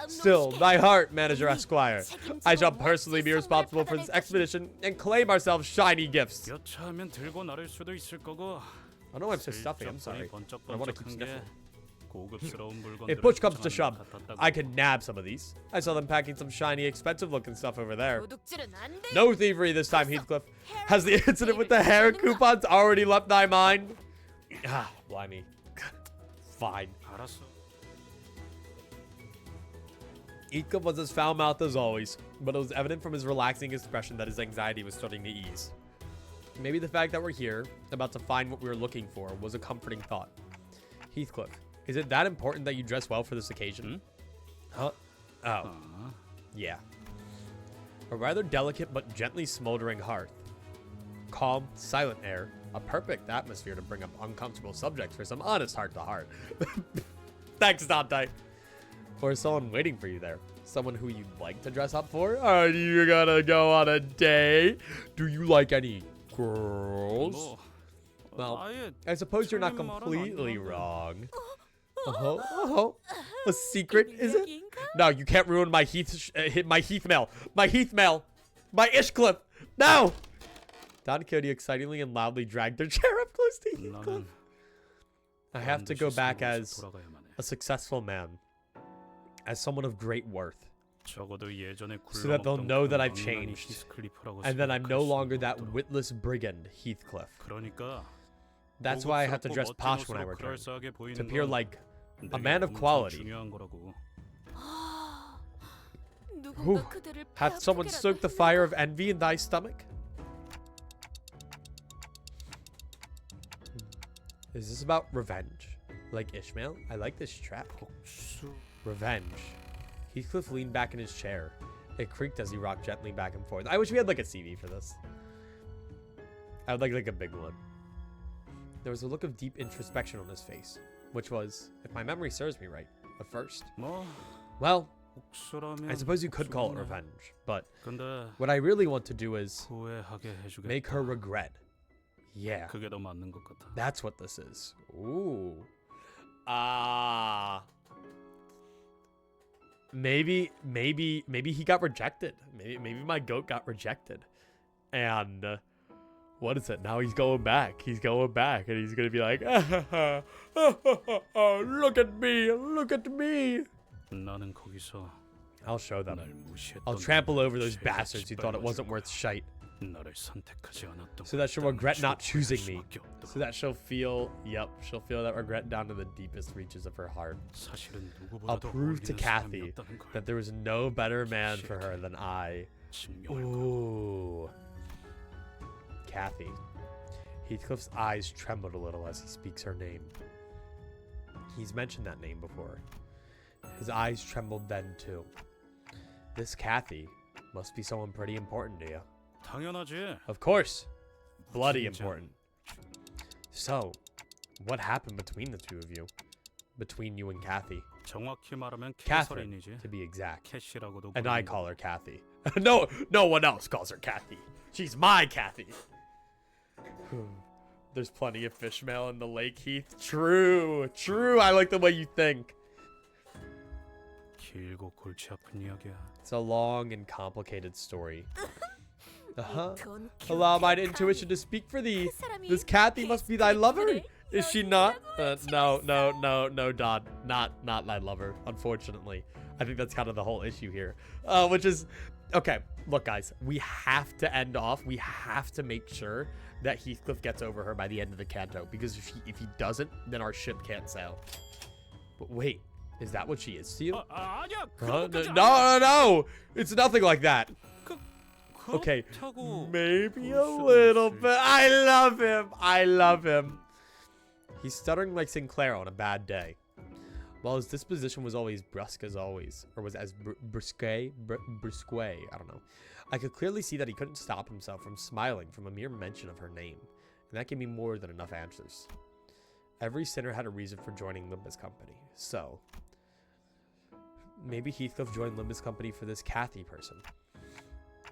Still, Still, my heart, Manager Esquire. I shall personally be responsible for this expedition and claim ourselves shiny gifts. 여차하면 들고 나를 수도 있을 거고. I know I'm so stuffy, I'm sorry. 슬쩍 I want to keep 번쩍번쩍한 게 sniffling. 고급스러운 물건들을 If push comes to 포장하는 shove, 것 같았다고. I can nab some of these. I saw them packing some shiny, expensive-looking stuff over there. No. No thievery this time, Heathcliff. Has the incident with the hair coupons already left thy mind? Ah, blimey. Fine. 알았어. Heathcliff was as foul-mouthed as always, but it was evident from his relaxing expression that his anxiety was starting to ease. Maybe the fact that we're here, about to find what we were looking for, was a comforting thought. Heathcliff, is it that important that you dress well for this occasion? Huh? Oh. Yeah. A rather delicate but gently smoldering hearth. Calm, silent air. A perfect atmosphere to bring up uncomfortable subjects for some honest heart-to-heart. Thanks, Dante. Or is someone waiting for you there? Someone who you'd like to dress up for? Are you gonna go on a date? Do you like any girls? 뭐, Well, 아예 I suppose you're not 틀린 말은 completely 아니던데. wrong. A secret, is it? No, you can't ruin my my Heath mail. My Heath mail. My Ishcliff. No! Don Quixote excitingly and loudly dragged their chair up close to Heathcliff. 나는 I have to go 반드시 back 성공해서 as 돌아가야만 해. a successful man. As someone of great worth. 적어도 예전에 So that they'll 굴러먹던 know 그 that I've 망나니 changed. 히스클리프라고 And that I'm no 생각할 수 longer that 없도록. witless brigand, Heathcliff. 그러니까 That's why I have to 고급스럽고 dress 멋진 posh when I 옷으로 return. 그럴싸하게 보이는 To appear 건 like a 내게 man of 엄청 quality. 중요한 거라고. Whew. Hath someone stoked the fire of envy in thy stomach? Is this about revenge? Like Ishmael? I like this track. 복수. Revenge. Heathcliff leaned back in his chair. It creaked as he rocked gently back and forth. I wish we had like a CV for this. I would like a big one. There was a look of deep introspection on his face, which was, if my memory serves me right, a first. 뭐 Well, 복수라면 I suppose you could call it 복수구나. revenge, but 근데 what I really want to do is 후회하게 해주겠다. make her regret. Yeah, 그게 더 맞는 것 같아. that's what this is. Ooh. Ah. Maybe he got rejected. Maybe my goat got rejected. And what is it? Now he's going back. He's going back and he's going to be like, look at me. Look at me. 나는 거기서 I'll show them. 날 무시했던 I'll trample over those 죄가 bastards who thought it wasn't 짓밟아서 worth shite. 나를 선택하지 않았던 So that she'll 걸 regret not 추억할 choosing me. 수밖에 없다. So that she'll feel that regret down to the deepest reaches of her heart. 사실은 I'll 누구보다도 prove to 어울리는 Kathy 사람이었다는 걸 that there was no better man for her than I. 증명할 거야. Ooh. Kathy. Heathcliff's eyes trembled a little as he speaks her name. He's mentioned that name before. His eyes trembled then too. This Kathy must be someone pretty important to you. 당연하지. Of course. Bloody 진짜. important. So, what happened between the two of you? Between you and Kathy? 정확히 말하면 Catherine, 캐서린이지. to be exact. 캐시라고도 And I 부르는 call her Kathy. No one else calls her Kathy. She's my Kathy. There's plenty of fish mail in the lake, Heath. True. I like the way you think. 길고 골치 아픈 이야기야. It's a long and complicated story. Uh-huh. 돈 Allow my 큐 intuition to speak for thee. 그 사람이 This Kathy must be thy lover. 그래? Is she not? No, Dodd. Not thy lover, unfortunately. I think that's kind of the whole issue here. Which is, okay, look guys, we have to end off. We have to make sure that Heathcliff gets over her by the end of the Canto. Because if he doesn't, then our ship can't sail. But wait, is that what she is to you? 아니야. No. It's nothing like that. Okay, maybe a little bit. I love him. He's stuttering like Sinclair on a bad day. While his disposition was always brusque as always, or was as brusque, I don't know. I could clearly see that he couldn't stop himself from smiling from a mere mention of her name, and that gave me more than enough answers. Every sinner had a reason for joining Limbus Company, so maybe Heathcliff joined Limbus Company for this Kathy person.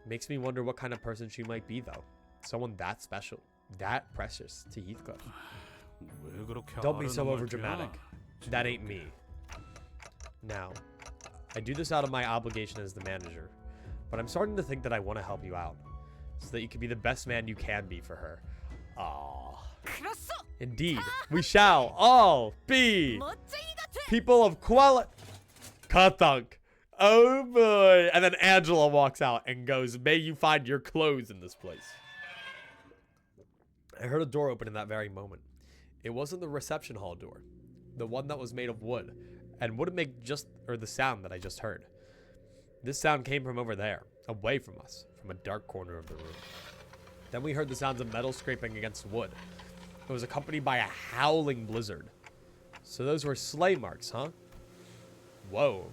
Makes me wonder what kind of person she might be, though. Someone that special, that precious to Heathcliff. Don't be so overdramatic. That ain't me. Now, I do this out of my obligation as the manager, but I'm starting to think that I want to help you out, so that you can be the best man you can be for her. Aww. Indeed, we shall all be people of quality. Kathunk. Oh boy. And then Angela walks out and goes, may you find your clothes in this place. I heard a door open in that very moment. It wasn't the reception hall door, the one that was made of wood, and wouldn't make the sound that I just heard. This sound came from over there, away from us, from a dark corner of the room. Then we heard the sounds of metal scraping against wood. It was accompanied by a howling blizzard. So those were sleigh marks, huh? Whoa.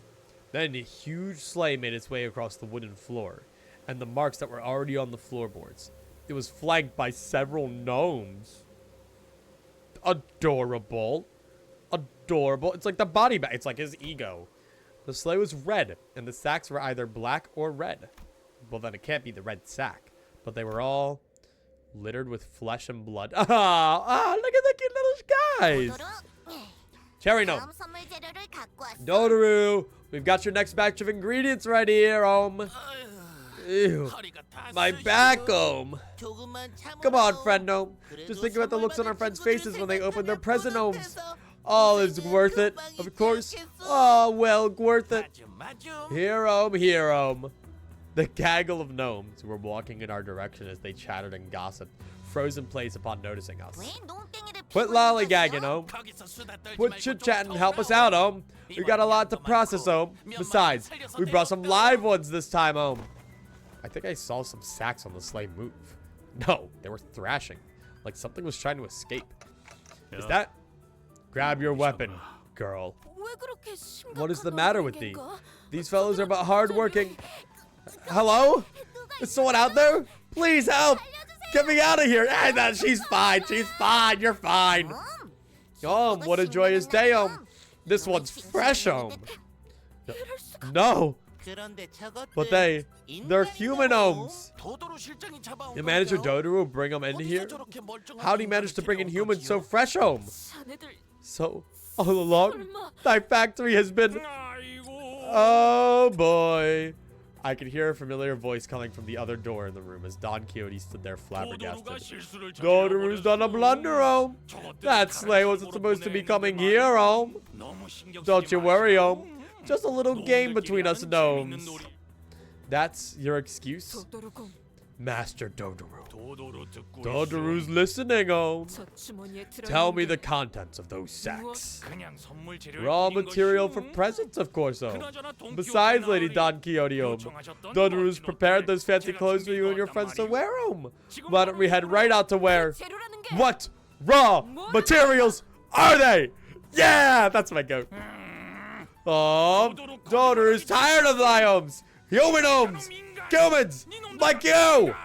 Then a huge sleigh made its way across the wooden floor, and the marks that were already on the floorboards. It was flanked by several gnomes. Adorable. It's like the body bag. It's like his ego. The sleigh was red, and the sacks were either black or red. Well, then it can't be the red sack. But they were all littered with flesh and blood. Look at the cute little guys. Cherry gnome. Dodoru, we've got your next batch of ingredients right here, Ew. My back, Come on, friend gnome. Just think about the looks on our friends' faces when they open their present gnomes. All is worth it, of course. Oh, well, worth it. Here, The gaggle of gnomes who were walking in our direction as they chattered and gossiped, froze in place upon noticing us. Quit lollygagging, Quit chit-chatting and help us out, We got a lot to process, Besides, we brought some live ones this time, I think I saw some sacks on the sleigh move. No, they were thrashing, like something was trying to escape. Is that? Grab your weapon, girl. What is the matter with thee? These fellows are but hardworking. Hello? Is someone out there? Please help! Get me out of here! Hey, she's fine. You're fine. What a joyous day, This one's fresh, No. But they're human gnomes. The manager Dodo will bring them into here? How do you manage to bring in humans so fresh, So, all along, thy factory has been... Oh, boy. I could hear a familiar voice coming from the other door in the room as Don Quixote stood there flabbergasted. Dodoru's done a blunder, That sleigh wasn't supposed to be coming here, Don't you worry, Just a little game between us gnomes. That's your excuse? Master Dodoru. Dodoru's listening, Tell me the contents of those sacks. Raw material for presents, of course, Besides, Lady Don Quixote, Dodoru's prepared those fancy clothes for you and your friends to wear, Why don't we head right out to where? What raw materials are they? Yeah, that's my goat. Dodoru's tired of thy Human humans like you.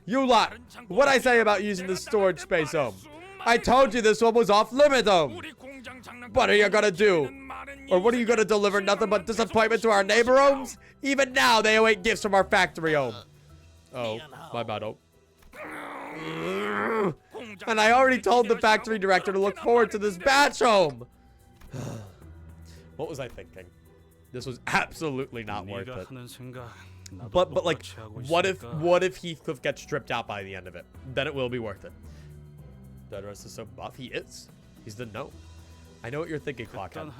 You lot, what'd I say about using the storage space home? I told you this one was off limit home. What are you gonna do? Or what are you gonna deliver nothing but disappointment to our neighbor homes? Even now, they await gifts from our factory home. Oh, my bad. Oh. And I already told the factory director to look forward to this batch home. What was I thinking? This was absolutely not worth it. But like, what if Heathcliff gets stripped out by the end of it? Then it will be worth it. The rest is so buff. He is. He's the gnome. I know what you're thinking, Clockhead.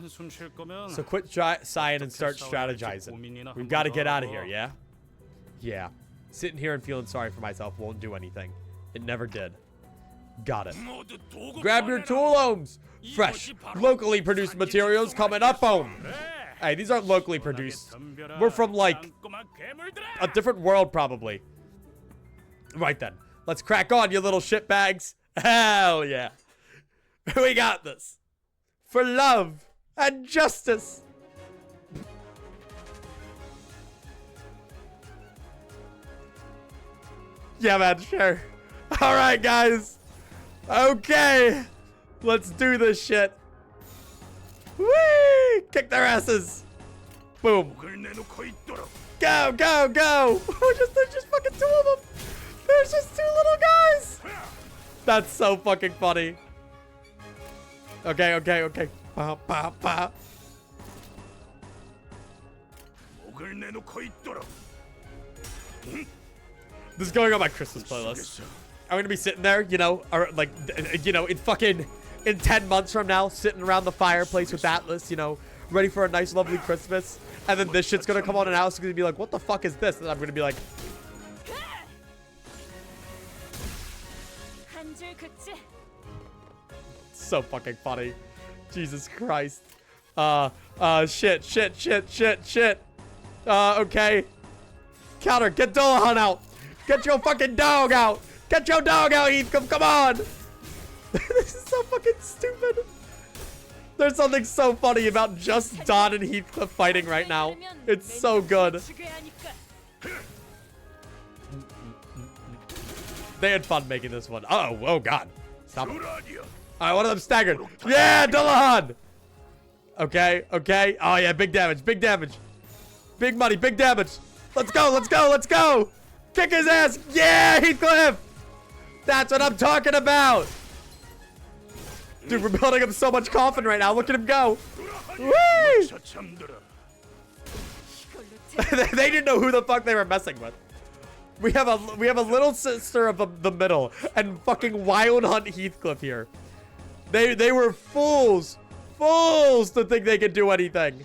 So quit sighing and start strategizing. We've got to get out of here, yeah? Yeah. Sitting here and feeling sorry for myself won't do anything. It never did. Got it. Grab your tool homes. Fresh, locally produced materials coming up home. Hey, these aren't locally produced. We're from, like, a different world, probably. Right then. Let's crack on, you little shitbags. Hell yeah. We got this. For love and justice. Yeah, man, sure. All right, guys. Okay. Let's do this shit. Whee! Kick their asses. Boom. Go, go, go. There's just fucking two of them. There's just two little guys. That's so fucking funny. Okay, okay, okay. Pow, pow, pow. This is going on my Christmas playlist. I'm gonna be sitting there, you know, or like, you know, in 10 months from now, sitting around the fireplace with Atlas, you know, ready for a nice, lovely Christmas. And then this shit's gonna come on and Alice is gonna be like, what the fuck is this? And I'm gonna be like, so fucking funny. Jesus Christ. Shit, shit, shit, shit, shit. Okay. Counter, get Dullahan out. Get your fucking dog out. Get your dog out, Heathcliff, come on. This is so fucking stupid. There's something so funny about just Don and Heathcliff fighting right now. It's so good. They had fun making this one. Uh-oh, oh god. Stop it. Alright, one of them staggered. Yeah, Dullahan! Okay, okay. Oh yeah, big damage, big damage. Big money, big damage. Let's go, let's go, let's go! Kick his ass! Yeah, Heathcliff! That's what I'm talking about! Dude, we're building up so much coffin right now. Look at him go. Whee! They didn't know who the fuck they were messing with. We have a little sister of the middle and fucking Wild Hunt Heathcliff here. They were fools to think they could do anything.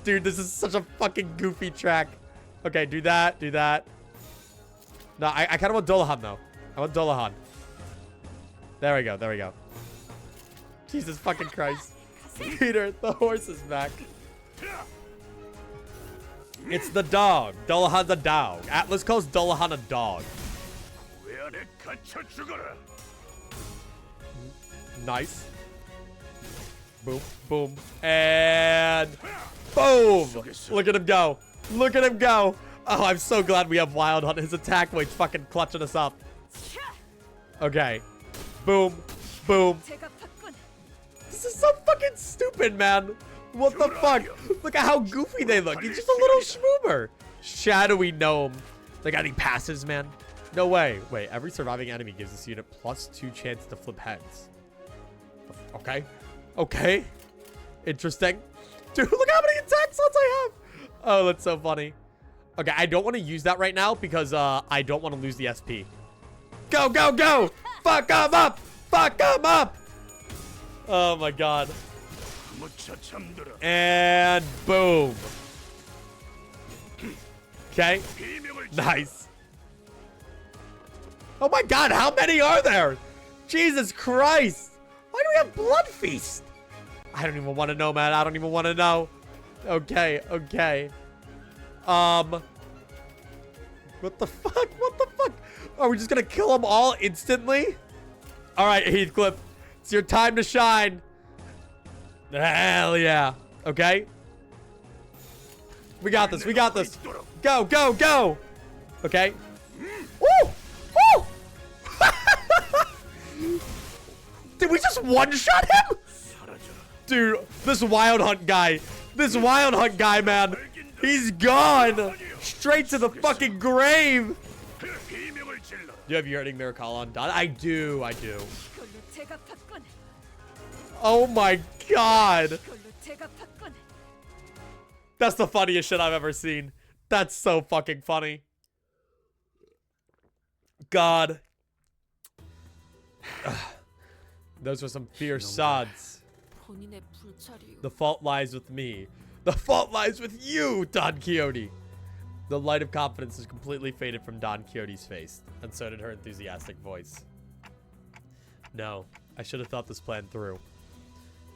Dude, this is such a fucking goofy track. Okay, do that, do that. No, I kind of want Dullahan though. I want Dullahan. There we go, there we go. Jesus fucking Christ. Peter, the horse is back. It's the dog. Dullahan's a dog. Atlas calls Dullahan a dog. Nice. Boom, boom, and boom. Look at him go. Look at him go. Oh, I'm so glad we have Wild Hunt. His attack weight's fucking clutching us up. Okay. Boom, boom. This is so fucking stupid, man. What the fuck? Look at how goofy they look. He's just a little schmoomer. Shadowy gnome. They got any passes, man? No way. Wait, every surviving enemy gives this unit +2 chance to flip heads. Okay. Okay. Interesting. Dude, look how many attack slots I have. Oh, that's so funny. Okay, I don't want to use that right now because I don't want to lose the SP. Go, go, go. Fuck him up. Fuck him up. Oh, my God. And boom. Okay. Nice. Oh, my God. How many are there? Jesus Christ. Why do we have Blood Feast? I don't even want to know, man. I don't even want to know. Okay, okay. What the fuck? What the fuck? Are we just gonna kill them all instantly? All right, Heathcliff. It's your time to shine. Hell yeah. Okay. We got this. We got this. Go, go, go. Okay. Woo! Woo! Did we just one-shot him? Dude, this Wild Hunt guy. This Wild Hunt guy, man. He's gone. Straight to the fucking grave. Do you have your earning miracle on Don? I do. I do. Oh my god. That's the funniest shit I've ever seen. That's so fucking funny. God. Those were some fierce sods. The fault lies with me. The fault lies with you, Don Quixote. The light of confidence has completely faded from Don Quixote's face, and so did her enthusiastic voice. No, I should have thought this plan through.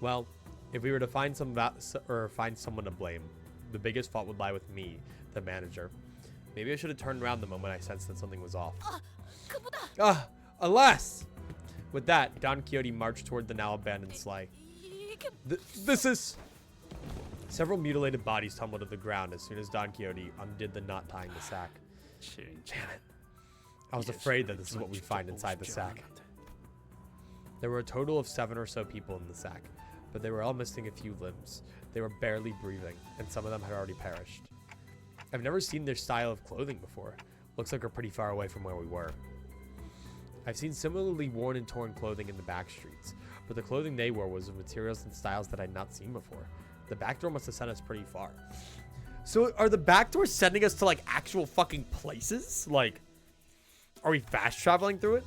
Well, if we were to find someone to blame, the biggest fault would lie with me, the manager. Maybe I should have turned around the moment I sensed that something was off. Alas! With that, Don Quixote marched toward the now abandoned sleigh. This is... Several mutilated bodies tumbled to the ground as soon as Don Quixote undid the knot tying the sack. Damn it. I was afraid that this is what we find inside the sack. There were a total of 7 or so people in the sack, but they were all missing a few limbs. They were barely breathing, and some of them had already perished. I've never seen their style of clothing before. Looks like we're pretty far away from where we were. I've seen similarly worn and torn clothing in the back streets, but the clothing they wore was of materials and styles that I'd not seen before. The backdoor must have sent us pretty far. So are the backdoors sending us to like actual fucking places? Like, are we fast traveling through it?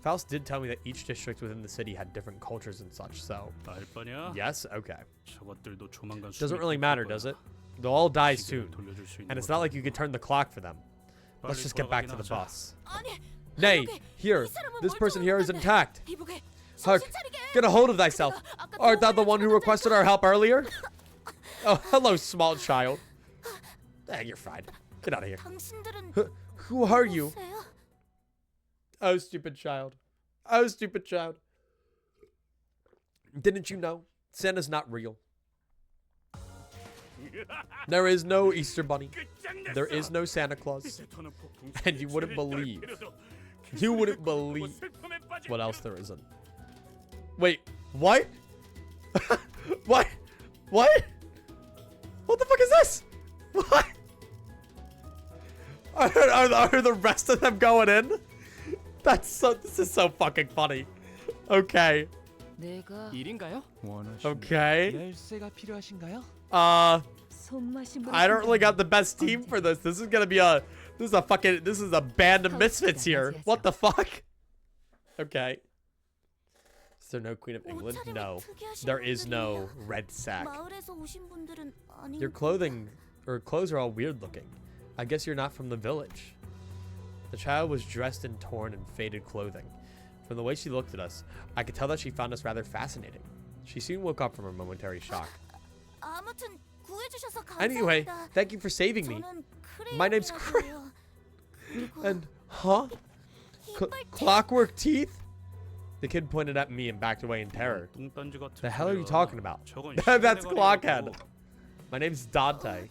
Faust did tell me that each district within the city had different cultures and such, so... Yes? Okay. Doesn't really matter, does it? They'll all die soon. And it's not like you could turn the clock for them. Let's just get back to the bus. Nay, here. This person here is intact. Hark, get a hold of thyself. Art thou the one who requested our help earlier? Oh, hello, small child. You're fine. Get out of here. Who are you? Oh, stupid child. Oh, stupid child. Didn't you know? Santa's not real. There is no Easter Bunny. There is no Santa Claus. And you wouldn't believe. You wouldn't believe what else there isn't. Wait, what? What? What? What the fuck is this? What? Are the rest of them going in? This is so fucking funny. Okay. Okay. I don't really got the best team for this. This is a band of misfits here. What the fuck? Okay. Is there no Queen of England? No. There is no red sack. Your clothes are all weird looking. I guess you're not from the village. The child was dressed in torn and faded clothing. From the way she looked at us, I could tell that she found us rather fascinating. She soon woke up from her momentary shock. Anyway, thank you for saving me. My name's Chris. And, huh? Clockwork teeth? The kid pointed at me and backed away in terror. The hell are you talking about? That's Clockhead. My name's Dante.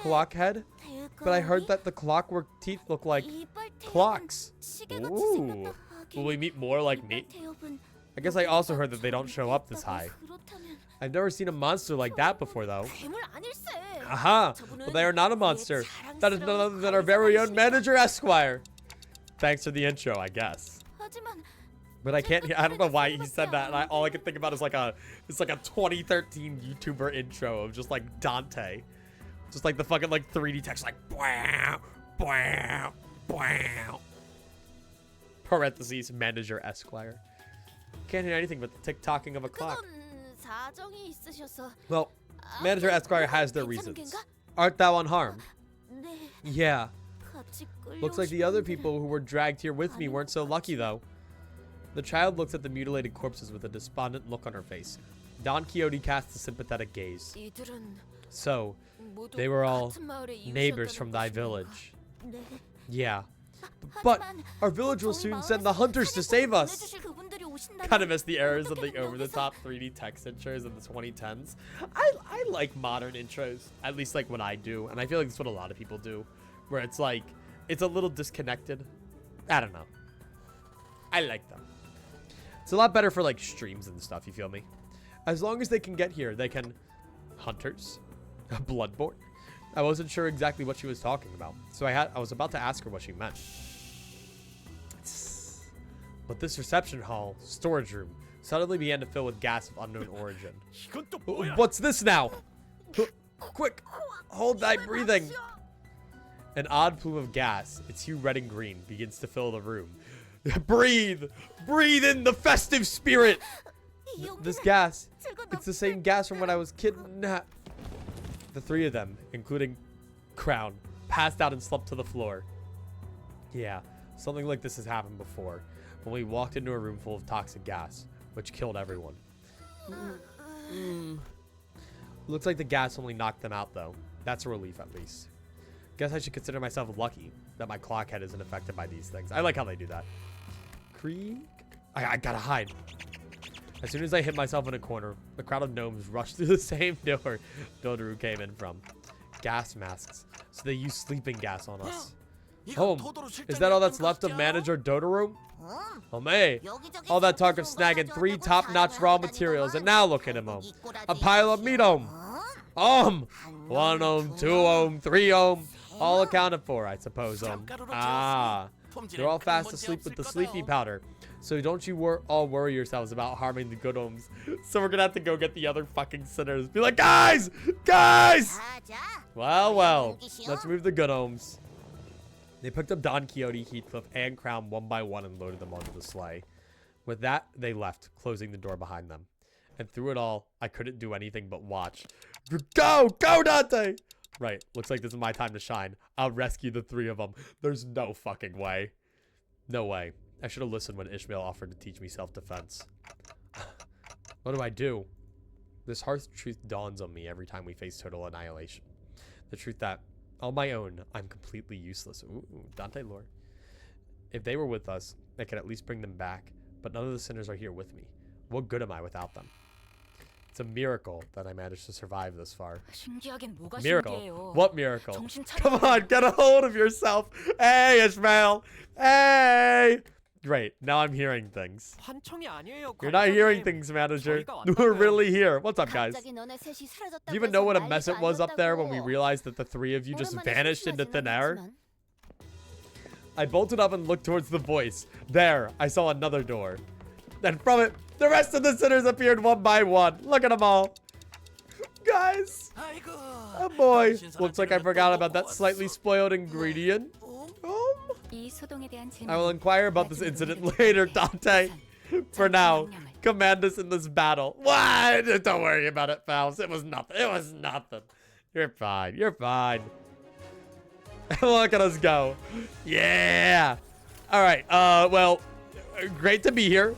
Clockhead? But I heard that the clockwork teeth look like clocks. Ooh. Will we meet more like me? I guess I also heard that they don't show up this high. I've never seen a monster like that before, though. Aha! Well, they are not a monster. That is none other than our very own manager, Esquire. Thanks for the intro, I guess. But I don't know why he said that. And all I can think about is it's like a 2013 YouTuber intro of just like Dante. Just like the fucking like 3D text like bwah, bwah, bwah. Parentheses, manager Esquire. Can't hear anything but the tick-tocking of a clock. Well, manager Esquire has their reasons. Art thou unharmed? Yeah. Looks like the other people who were dragged here with me weren't so lucky though. The child looks at the mutilated corpses with a despondent look on her face. Don Quixote casts a sympathetic gaze. So, they were all neighbors from thy village. Yeah. But our village will soon send the hunters to save us. Kind of miss the errors of the over-the-top 3D text intros in the 2010s. I like modern intros, at least like what I do, and I feel like it's what a lot of people do where it's like, it's a little disconnected. I don't know. I like them. It's a lot better for like streams and stuff, you feel me? As long as they can get here, they can... Hunters? Bloodborne? I wasn't sure exactly what she was talking about, so I was about to ask her what she meant. But this reception hall, storage room, suddenly began to fill with gas of unknown origin. What's this now? Quick, hold thy breathing. An odd plume of gas, its hue red and green, begins to fill the room. Breathe! Breathe in the festive spirit! This gas, it's the same gas from when I was kidnapped. The three of them, including Crown, passed out and slumped to the floor. Yeah, something like this has happened before, when we walked into a room full of toxic gas, which killed everyone. Looks like the gas only knocked them out, though. That's a relief, at least. Guess I should consider myself lucky that my clock head isn't affected by these things. I like how they do that. Creak. I gotta hide. As soon as I hit myself in a corner, the crowd of gnomes rushed through the same door Dodoru came in from. Gas masks. So they use sleeping gas on us. Home. Is that all that's left of Manager Dodoru? Oh, May. All that talk of snagging 3 top-notch raw materials, and now look at him, a pile of meat, 1 ohm, 2 ohm, 3 ohm. All accounted for, I suppose, Ah. You're all fast asleep with the sleepy powder. So don't you all worry yourselves about harming the good ohms. So we're gonna have to go get the other fucking sinners. Be like, guys! Guys! Well. Let's move the good ohms. They picked up Don Quixote, Heathcliff, and Crown one by one and loaded them onto the sleigh. With that, they left, closing the door behind them. And through it all, I couldn't do anything but watch. Go! Go, Dante! Right, looks like this is my time to shine. I'll rescue the 3 of them. There's no fucking way. No way. I should have listened when Ishmael offered to teach me self-defense. What do I do? This harsh truth dawns on me every time we face total annihilation. The truth that, on my own, I'm completely useless. Ooh, Dante lore. If they were with us, I could at least bring them back, but none of the sinners are here with me. What good am I without them? It's a miracle that I managed to survive this far. Miracle? What miracle? Come on, get a hold of yourself. Hey, Ishmael. Hey. Great, now I'm hearing things. You're not hearing things, manager. We're really here. What's up, guys? Do you even know what a mess it was up there when we realized that the 3 of you just vanished into thin air? I bolted up and looked towards the voice. There, I saw another door. Then from it, the rest of the sinners appeared one by one. Look at them all. Guys. Oh boy. Looks like I forgot about that slightly spoiled ingredient. I will inquire about this incident later, Dante. For now, command us in this battle. What? Don't worry about it, pals. It was nothing. It was nothing. You're fine. You're fine. Look at us go. Yeah. All right. Well, great to be here.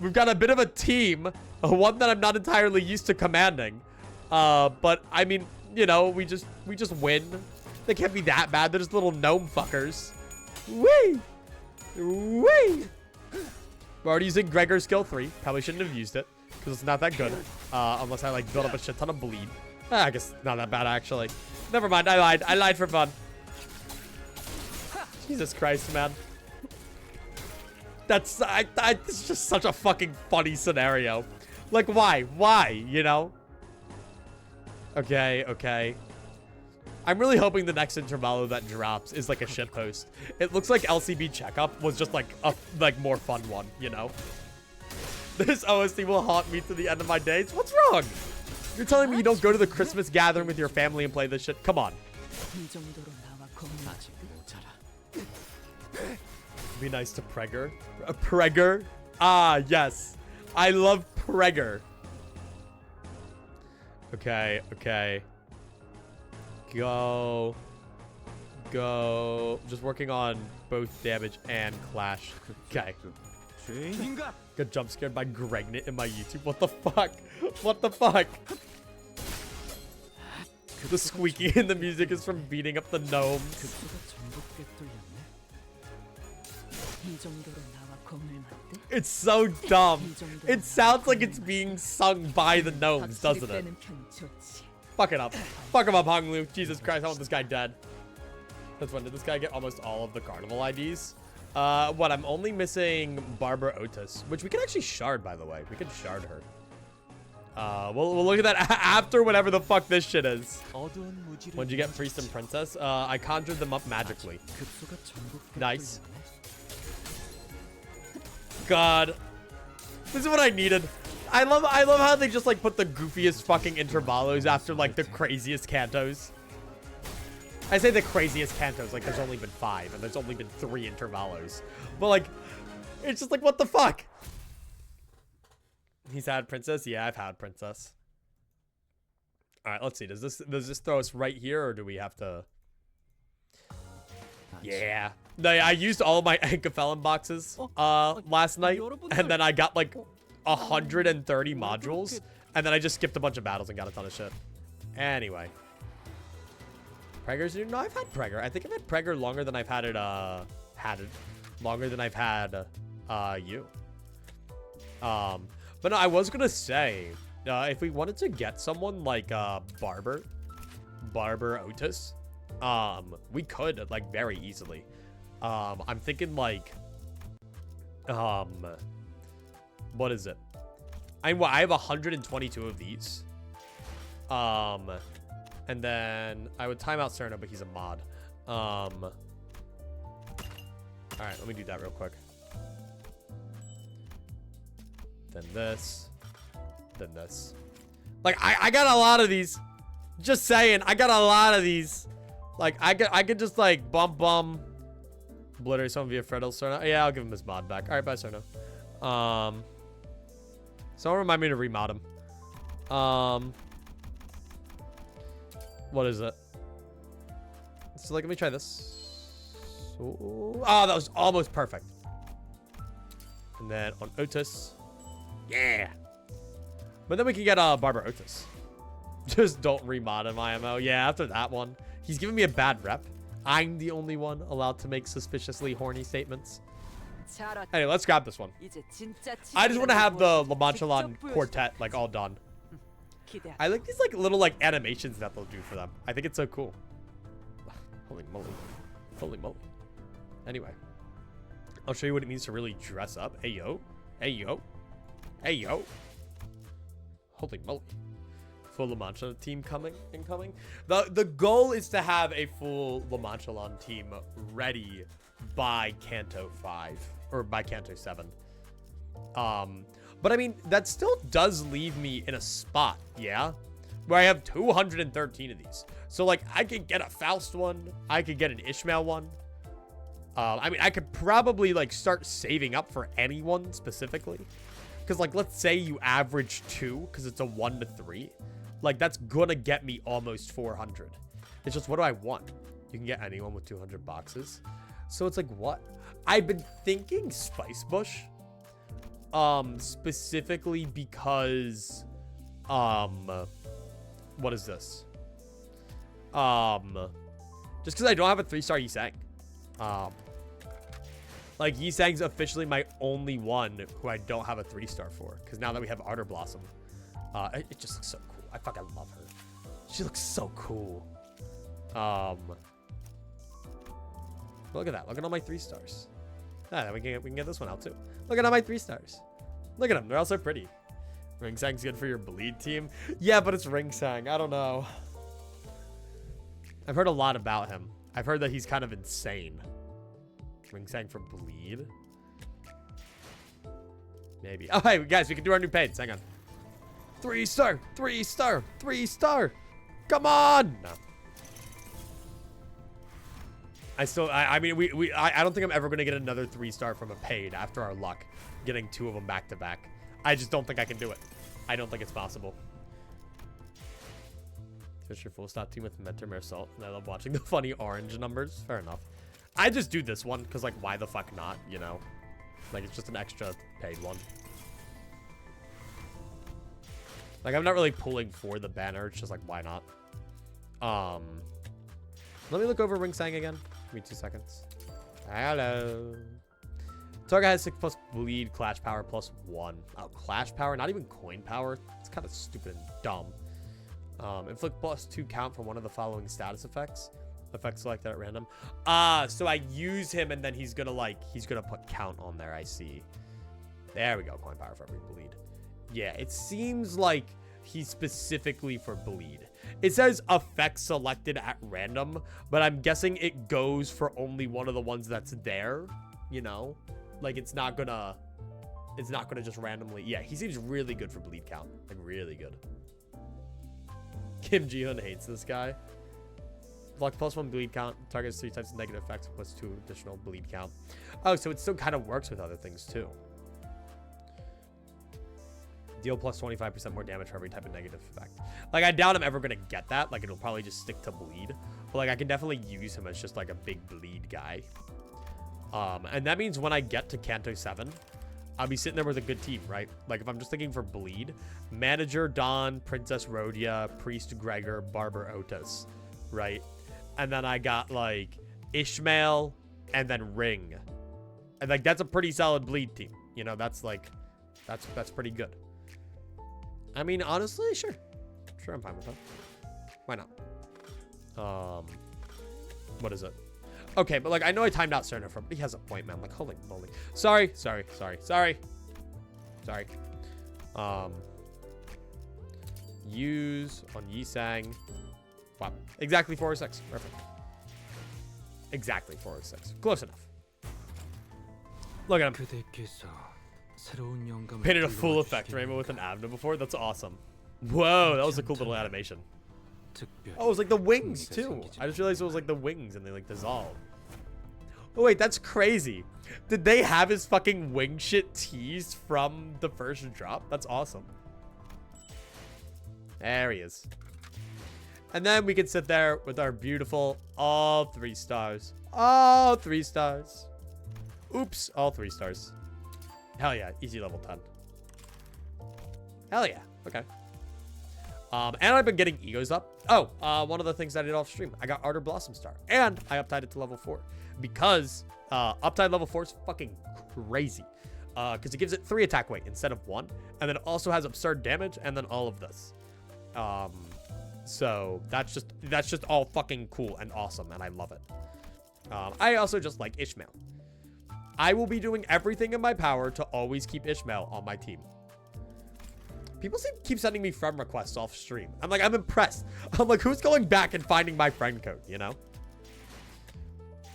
We've got a bit of a team. One that I'm not entirely used to commanding. But I mean, you know, we just win. They can't be that bad. They're just little gnome fuckers. Whee! Whee! We're already using Gregor's skill 3. Probably shouldn't have used it, because it's not that good. Unless I, like, build up a shit ton of bleed. I guess not that bad, actually. Never mind. I lied. I lied for fun. Jesus Christ, man. That's... it's just such a fucking funny scenario. Like, why? Why, you know? Okay, okay. I'm really hoping the next Intervalo that drops is like a shitpost. It looks like LCB Checkup was just like a more fun one, you know? This OST will haunt me to the end of my days. What's wrong? You're telling me you don't go to the Christmas gathering with your family and play this shit? Come on. Be nice to Pregger. Pregger? Ah, yes. I love Pregger. Okay, okay. Go. Just working on both damage and clash. Okay. Got jump scared by Gregnet in my YouTube. What the fuck? What the fuck? The squeaking in the music is from beating up the gnomes. It's so dumb. It sounds like it's being sung by the gnomes, doesn't it? Fuck it up. Fuck him up, Honglu. Jesus Christ, I want this guy dead. That's when did this guy get almost all of the carnival IDs? What? I'm only missing Barbara Otis, which we can actually shard, by the way. We can shard her. We'll look at that after whatever the fuck this shit is. When'd you get priest and princess? I conjured them up magically. Nice. God, this is what I needed. I love how they just like put the goofiest fucking Intervalos after like the craziest Cantos. I say the craziest Cantos, like there's only been 5 and there's only been 3 Intervalos. But like, it's just like, what the fuck? He's had princess? Yeah, I've had princess. All right, let's see. Does this throw us right here or do we have to? Yeah. No, I used all of my Ankafelon boxes last night and then I got like 130 modules and then I just skipped a bunch of battles and got a ton of shit. Anyway. Pregger's new? No, I've had Pregger. I think I've had Pregger longer than I've had it, longer than I've had, you. But no, I was gonna say, if we wanted to get someone like, Barbara Otis, we could, like, very easily. I'm thinking, like, what is it? I have 122 of these. And then I would time out Cerno, but he's a mod. All right, let me do that real quick. Then this. Then this. Like, I got a lot of these. Just saying, I got a lot of these. Like, I could just, like, bum. Obliterate someone via Fredel Cerno. Yeah, I'll give him his mod back. All right, bye, Cerno. Someone remind me to remod him. What is it? So, like, let me try this. Ooh. Oh, that was almost perfect. And then on Otis. Yeah. But then we can get Barbara Otis. Just don't remod him, IMO. Yeah, after that one. He's giving me a bad rep. I'm the only one allowed to make suspiciously horny statements. Anyway, let's grab this one. I just want to have the La Manchalon quartet, like, all done. I like these, like, little, like, animations that they'll do for them. I think it's so cool. Holy moly. Holy moly. Anyway. I'll show you what it means to really dress up. Hey, yo. Hey, yo. Hey, yo. Holy moly. Full La Mancha team incoming. The goal is to have a full La Manchalon team ready by Canto 5. Or by Canto 7. But I mean, that still does leave me in a spot, yeah? Where I have 213 of these. So, like, I could get a Faust one. I could get an Ishmael one. I mean, I could probably, like, start saving up for anyone specifically. Because, like, let's say you average 2, because it's a 1 to 3. Like, that's gonna get me almost 400. It's just, what do I want? You can get anyone with 200 boxes. So it's like, what? I've been thinking Spice Bush. Specifically because, what is this? Just because I don't have a 3-star Yisang. Like, Yisang's officially my only one who I don't have a 3-star for. Because now that we have Ardor Blossom, it just looks so cool. I fucking love her. She looks so cool. Look at that. Look at all my 3-stars. Ah, we can get this one out too. Look at all my 3-stars. Look at them. They're all so pretty. Ringsang's good for your bleed team. Yeah, but it's Ringsang. I don't know. I've heard a lot about him. I've heard that he's kind of insane. Ringsang for bleed? Maybe. Oh, hey, guys, we can do our new paids. Hang on. 3-star. 3-star. 3-star. Come on. No. I mean, I don't think I'm ever going to get another 3-star from a paid after our luck. Getting 2 of them back to back. I just don't think I can do it. I don't think it's possible. Switch your full stop team with Mentor Marisol. And I love watching the funny orange numbers. Fair enough. I just do this one because, like, why the fuck not, you know? Like, it's just an extra paid one. Like, I'm not really pulling for the banner. It's just like, why not? Let me look over Ringsang again. Give me 2 seconds. Hello. Target has 6+ bleed, clash power +1. Oh, clash power, not even coin power. It's kind of stupid and dumb. Inflict +2 count from one of the following status effects. Effect selected at random. So I use him and then he's gonna put count on there. I see. There we go. Coin power for every bleed. Yeah, it seems like he's specifically for bleed. It says effect selected at random, but I'm guessing it goes for only one of the ones that's there, you know? Like it's not gonna just randomly. Yeah, he seems really good for bleed count. Like really good. Kim Ji-hoon hates this guy. Block +1 bleed count. Targets 3 types of negative effects plus 2 additional bleed count. Oh, so it still kind of works with other things too. Deal plus 25% more damage for every type of negative effect. Like, I doubt I'm ever going to get that. Like, it'll probably just stick to bleed. But, like, I can definitely use him as just, like, a big bleed guy. And that means when I get to Canto 7, I'll be sitting there with a good team, right? Like, if I'm just looking for bleed, Manager, Dawn, Princess Rhodia, Priest Gregor, Barber Otis, right? And then I got, like, Ishmael and then Ring. And, like, that's a pretty solid bleed team. You know, that's, like, that's pretty good. I mean, honestly, sure. Sure, I'm fine with that. Why not? What is it? Okay, but, like, I know I timed out Cerner from, but he has a point, man. Like, holy moly. Sorry. Use on Yisang. Wow. Exactly 406. Perfect. Exactly 406. Close enough. Look at him. Painted a full effect rainbow with an abdomen before. That's awesome. Whoa, that was a cool little animation. Oh, it was like the wings too. I just realized it was like the wings and they like dissolve. Oh wait, that's crazy. Did they have his fucking wing shit teased from the first drop? That's awesome. There he is. And then we can sit there with our beautiful all 3 stars. All 3 stars. Oops, all 3 stars. Hell yeah, easy level 10. Hell yeah, okay. And I've been getting egos up. Oh, one of the things I did off stream, I got Ardor Blossom Star, and I uptied it to level 4 because uptied level 4 is fucking crazy. Because it gives it 3 attack weight instead of 1, and then it also has absurd damage, and then all of this. So that's just all fucking cool and awesome, and I love it. I also just like Ishmael. I will be doing everything in my power to always keep Ishmael on my team. People keep sending me friend requests off stream. I'm like, I'm impressed. I'm like, who's going back and finding my friend code, you know?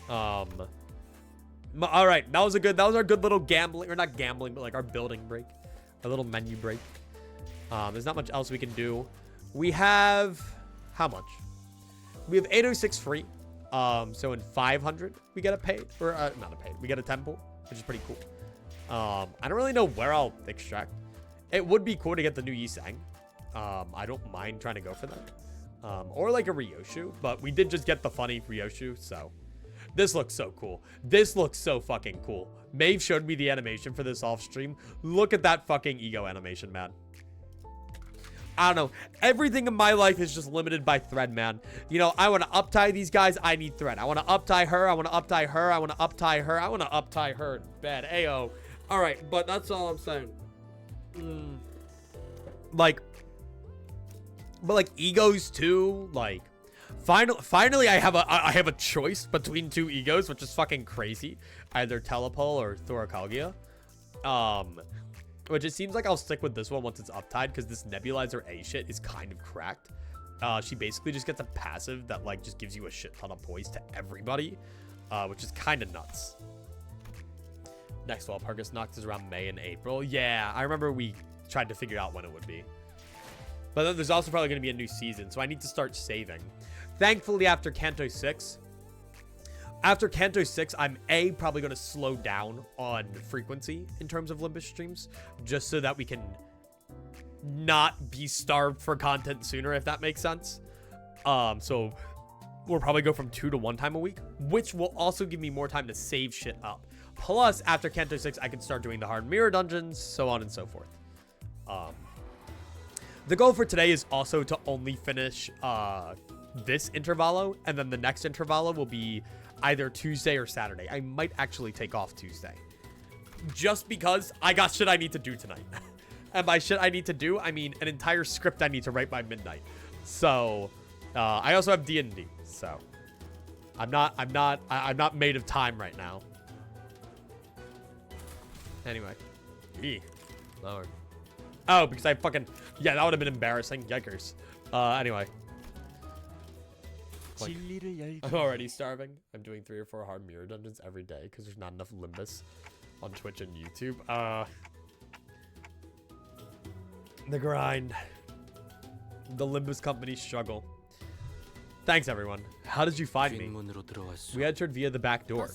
All right, that was our good little gambling, or not gambling, but like our building break, our little menu break. There's not much else we can do. We have, how much? We have 806 free. So in 500, we get a paid, or not a paid, we get a temple, which is pretty cool. I don't really know where I'll extract. It would be cool to get the new Yisang. I don't mind trying to go for that. Or like a Ryoshu, but we did just get the funny Ryoshu, so. This looks so cool. This looks so fucking cool. Maeve showed me the animation for this off stream. Look at that fucking ego animation, man. I don't know. Everything in my life is just limited by thread, man. You know, I want to uptie these guys. I need thread. I want to uptie her. I want to uptie her. I want to uptie her. I want to uptie her in bed. Ayo. All right, but that's all I'm saying. But like egos too. Like, finally, I have a choice between 2 egos, which is fucking crazy. Either Telepole or Thorakalgia. Which it seems like I'll stick with this one once it's uptied, because this Nebulizer A shit is kind of cracked. She basically just gets a passive that like just gives you a shit ton of poise to everybody, which is kind of nuts. Next Wild Parkus Noct is around May and April. Yeah, I remember we tried to figure out when it would be. But then there's also probably going to be a new season, so I need to start saving. Thankfully, after Canto 6, I'm probably going to slow down on frequency in terms of Limbus streams, just so that we can not be starved for content sooner, if that makes sense. So we'll probably go from 2 to 1 time a week, which will also give me more time to save shit up. Plus, after Canto 6, I can start doing the hard mirror dungeons, so on and so forth. The goal for today is also to only finish this Intervalo, and then the next Intervalo will be either Tuesday or Saturday. I might actually take off Tuesday, just because I got shit I need to do tonight. And by shit I need to do, I mean an entire script I need to write by midnight. So I also have D&D, so I'm not made of time right now. Anyway. Lower. Oh, because I fucking... Yeah, that would have been embarrassing. Yikers. Anyway. Like, I'm already starving. I'm doing 3 or 4 hard mirror dungeons every day because there's not enough Limbus on Twitch and YouTube. The grind. The Limbus Company struggle. Thanks, everyone. How did you find me? We entered via the back door.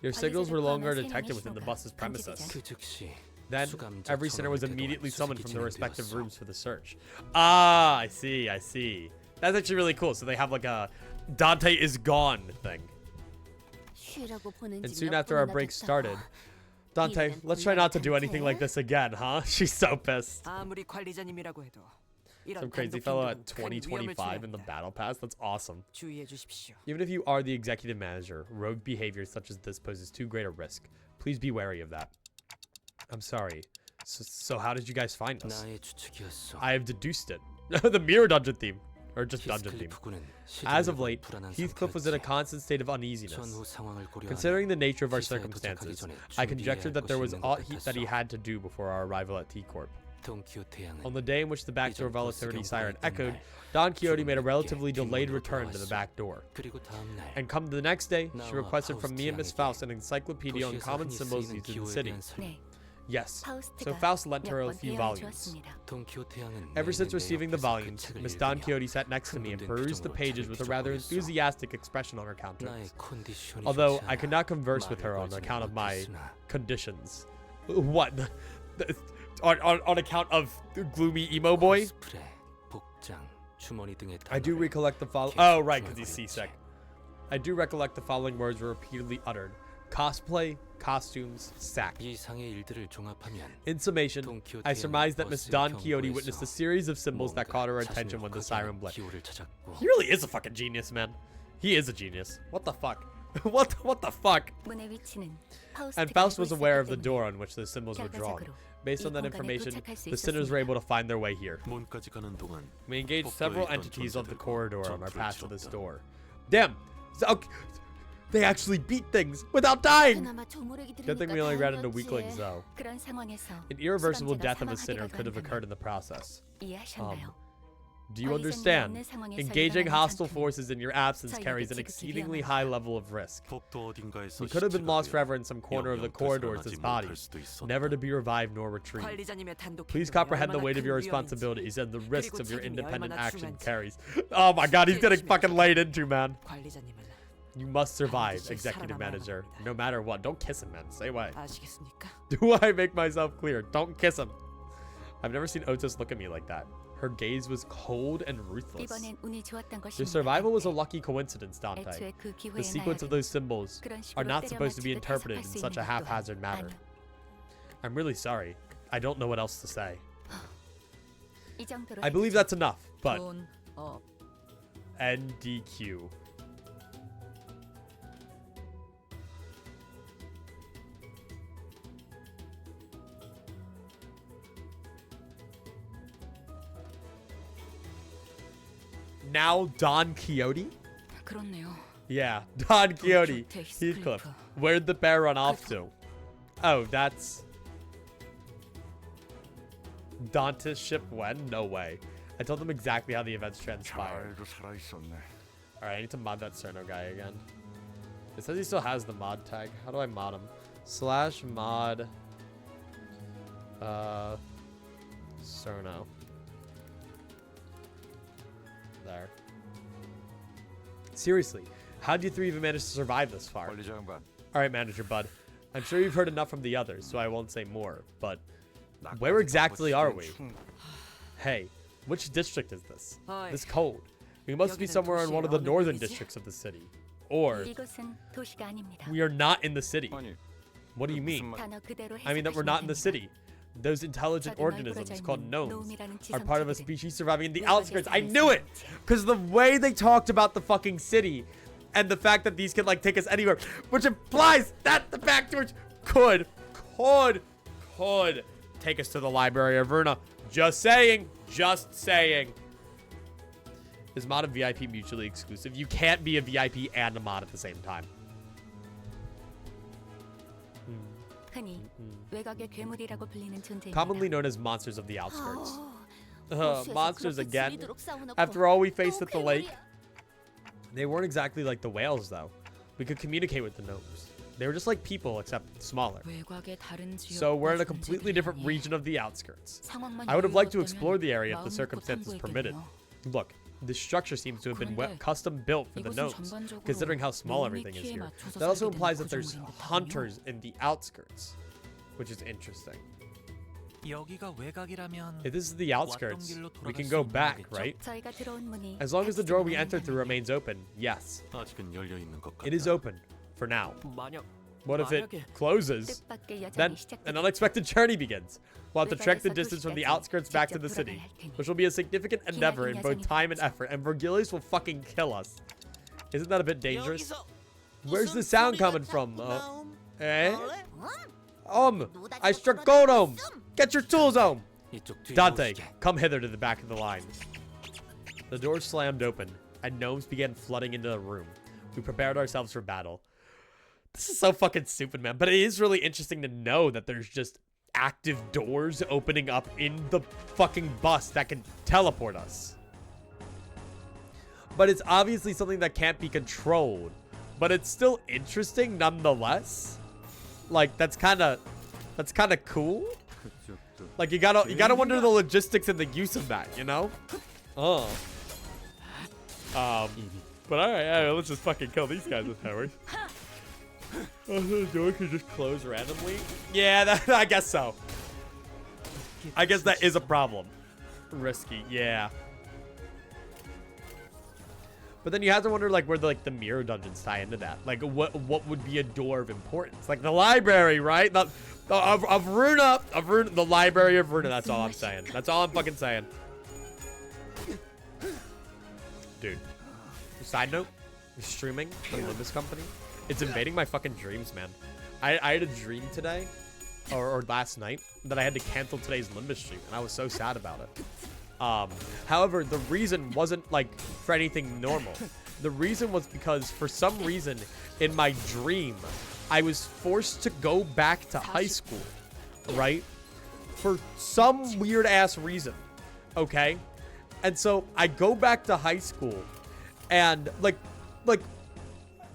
Your signals were no longer detected within the bus's premises. Then, every sinner was immediately summoned from their respective rooms for the search. Ah, I see, I see. That's actually really cool. So they have like a Dante is gone thing. And soon after our break started, Dante, let's try not to do anything like this again, huh? She's so pissed. Some crazy fellow at 2025 in the battle pass. That's awesome. Even if you are the executive manager, rogue behavior such as this poses too great a risk. Please be wary of that. I'm sorry. So how did you guys find us? I have deduced it. The mirror dungeon theme. Or just dungeon theme. As of late, Heathcliff was in a constant state of uneasiness. Considering the nature of our circumstances, I conjectured that there was aught that he had to do before our arrival at T-Corp. On the day in which the backdoor volatility siren echoed, Don Quixote made a relatively delayed return to the back door. And come the next day, she requested from me and Miss Faust an encyclopedia on common symbols used in the city. Yes, so Faust lent her a few volumes. Ever since receiving the volumes, Miss Don Quixote sat next to me and perused the pages with a rather enthusiastic expression on her countenance. Although I could not converse with her on account of my conditions. What? On account of gloomy emo boy? I do recollect the following. Oh, right, because he's seasick. I do recollect the following words were repeatedly uttered: cosplay, costumes, sack. In summation, I surmised that Miss Don Quixote witnessed a series of symbols that caught her attention when the siren blinked. He really is a fucking genius, man. He is a genius. What the fuck? What the fuck? And Faust was aware of the door on which the symbols were drawn. Based on that information, the sinners were able to find their way here. We engaged several entities on the corridor on our path to this door. Damn! They actually beat things without dying! Good thing we only ran into weaklings, though. An irreversible death of a sinner could have occurred in the process. Do you understand? Engaging hostile forces in your absence carries an exceedingly high level of risk. We could have been lost forever in some corner of the corridors as bodies, never to be revived nor retrieved. Please comprehend the weight of your responsibilities and the risks of your independent action carries. Oh my god, he's getting fucking laid into, man. You must survive, executive manager, no matter what. Don't kiss him, man. Stay away. Do I make myself clear? Don't kiss him. I've never seen Otis look at me like that. Her gaze was cold and ruthless. Your survival was a lucky coincidence, Dante. The sequence of those symbols are not supposed to be interpreted in such a haphazard manner. I'm really sorry. I don't know what else to say. I believe that's enough, but... NDQ. Now Don Quixote? Yeah, Don Quixote. Heathcliff. Where'd the bear run off to? Oh, that's... Dante's ship when? No way. I told them exactly how the events transpired. Alright, I need to mod that Cerno guy again. It says he still has the mod tag. How do I mod him? /mod... Cerno. There. Seriously, how did you three even manage to survive this far? Alright, Manager Bud. I'm sure you've heard enough from the others, so I won't say more, but where exactly are we? Hey, which district is this? This code. We must be somewhere in one of the northern districts of the city. Or, we are not in the city. What do you mean? I mean that we're not in the city. Those intelligent organisms called gnomes are part of a species surviving in the outskirts. I knew it! Because the way they talked about the fucking city and the fact that these can like take us anywhere, which implies that the backdoors could take us to the library of Verna. Just saying. Is mod and VIP mutually exclusive? You can't be a VIP and a mod at the same time. 흔히 외곽의 괴물이라고 불리는 존재입니다. Commonly known as monsters of the outskirts. Monsters again. 둘이도록 싸워놓고 After all we faced 또 at the lake. 괴물이야. They weren't exactly like the whales, though. We could communicate with the gnomes. They were just like people, except smaller. 외곽의 다른 So we're in a 지역과 completely different 존재들을 region of the outskirts. 상황만 I would have liked to 여유롭다면 explore the area if the 마음 circumstances 놓고 permitted. 탐구했겠네요. Look, this structure seems to have been 그런데 custom built for the 이곳은 gnomes, 전반적으로 considering how small 놈의 everything is 키에 here. 맞춰서 That also 설계된 implies that there's 구조물인 듯하군요. hunters in the outskirts, which is interesting. 여기가 외곽이라면 If this is the outskirts, 길로 we 돌아갈 can 수 go 있는 back, 거겠죠? right? 저희가 들어온 문이 As long as the door we 닫히지는 entered through 않는다면 remains open, yes. 아직은 열려 있는 것 같다. It is open, for now. 만약 What if it 만약에 closes? 뜻밖의 Then 여정이 시작됩니다. an unexpected journey begins. We'll have to trek the 외곽에서 distance from the 도시까지 outskirts back to the 직접 city, 돌아가야 할 테니. which will be a significant endeavor in both time and effort, and Vergilius will fucking kill us. Isn't that a bit dangerous? Where's the sound coming from? Eh? I struck Godom! Get your tools home! 이쪽 뒤로 Dante, 오시게. come hither to the back of the line. The door slammed open, and gnomes began flooding into the room. We prepared ourselves for battle. This is so fucking stupid, man. But it is really interesting to know that there's just active doors opening up in the fucking bus that can teleport us. But it's obviously something that can't be controlled. But it's still interesting nonetheless. Like, that's kind of cool. Like, you gotta wonder the logistics and the use of that, you know? But alright, let's just fucking kill these guys with hammers. The door could just close randomly? Yeah, I guess so. I guess that is a problem. Risky, yeah. But then you have to wonder, like, where the mirror dungeons tie into that. Like, what would be a door of importance? Like the library, right? Of Runa, the library of Runa. That's all I'm saying. That's all I'm fucking saying. Dude. Side note, streaming the Limbus Company. It's invading my fucking dreams, man. I had a dream today, or last night, that I had to cancel today's Limbus stream, and I was so sad about it. However, the reason wasn't like for anything normal. The reason was because for some reason in my dream, I was forced to go back to high school, right? For some weird ass reason, okay? And so I go back to high school, and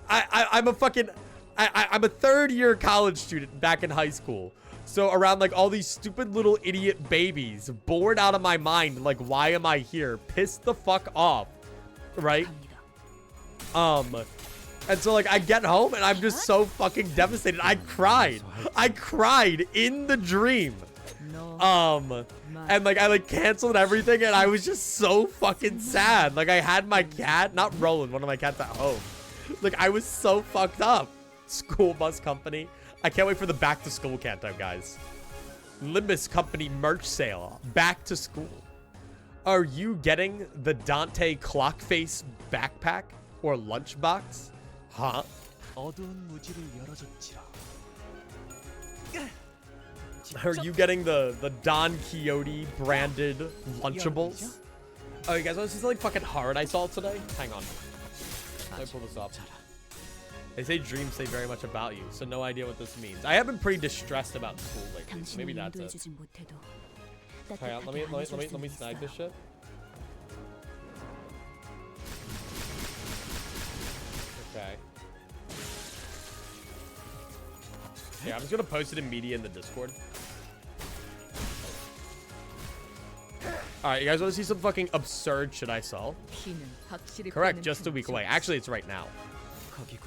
I'm a third year college student back in high school. So around like all these stupid little idiot babies, bored out of my mind, like, why am I here? Pissed the fuck off, right? And so like I get home and I'm just so fucking devastated. I cried in the dream. And like I canceled everything and I was just so fucking sad. Like I had my cat, not Roland, one of my cats at home. Like I was so fucked up. School bus company. I can't wait for the back to school Canto, guys. Limbus Company merch sale. Back to school. Are you getting the Dante Clockface backpack or lunchbox? Huh? 어두운 무지를 열어줬지라. Are you getting the Don Quixote branded Lunchables? Oh, you guys want to see something fucking hard I saw today? Hang on. Let me pull this up. They say dreams say very much about you, so no idea what this means. I have been pretty distressed about school lately. So maybe that's it. Hang on, let me snag this shit. Okay. Yeah, I'm just gonna post it in media in the Discord. Alright, you guys wanna see some fucking absurd shit I saw? Correct, just a week away. Actually, it's right now.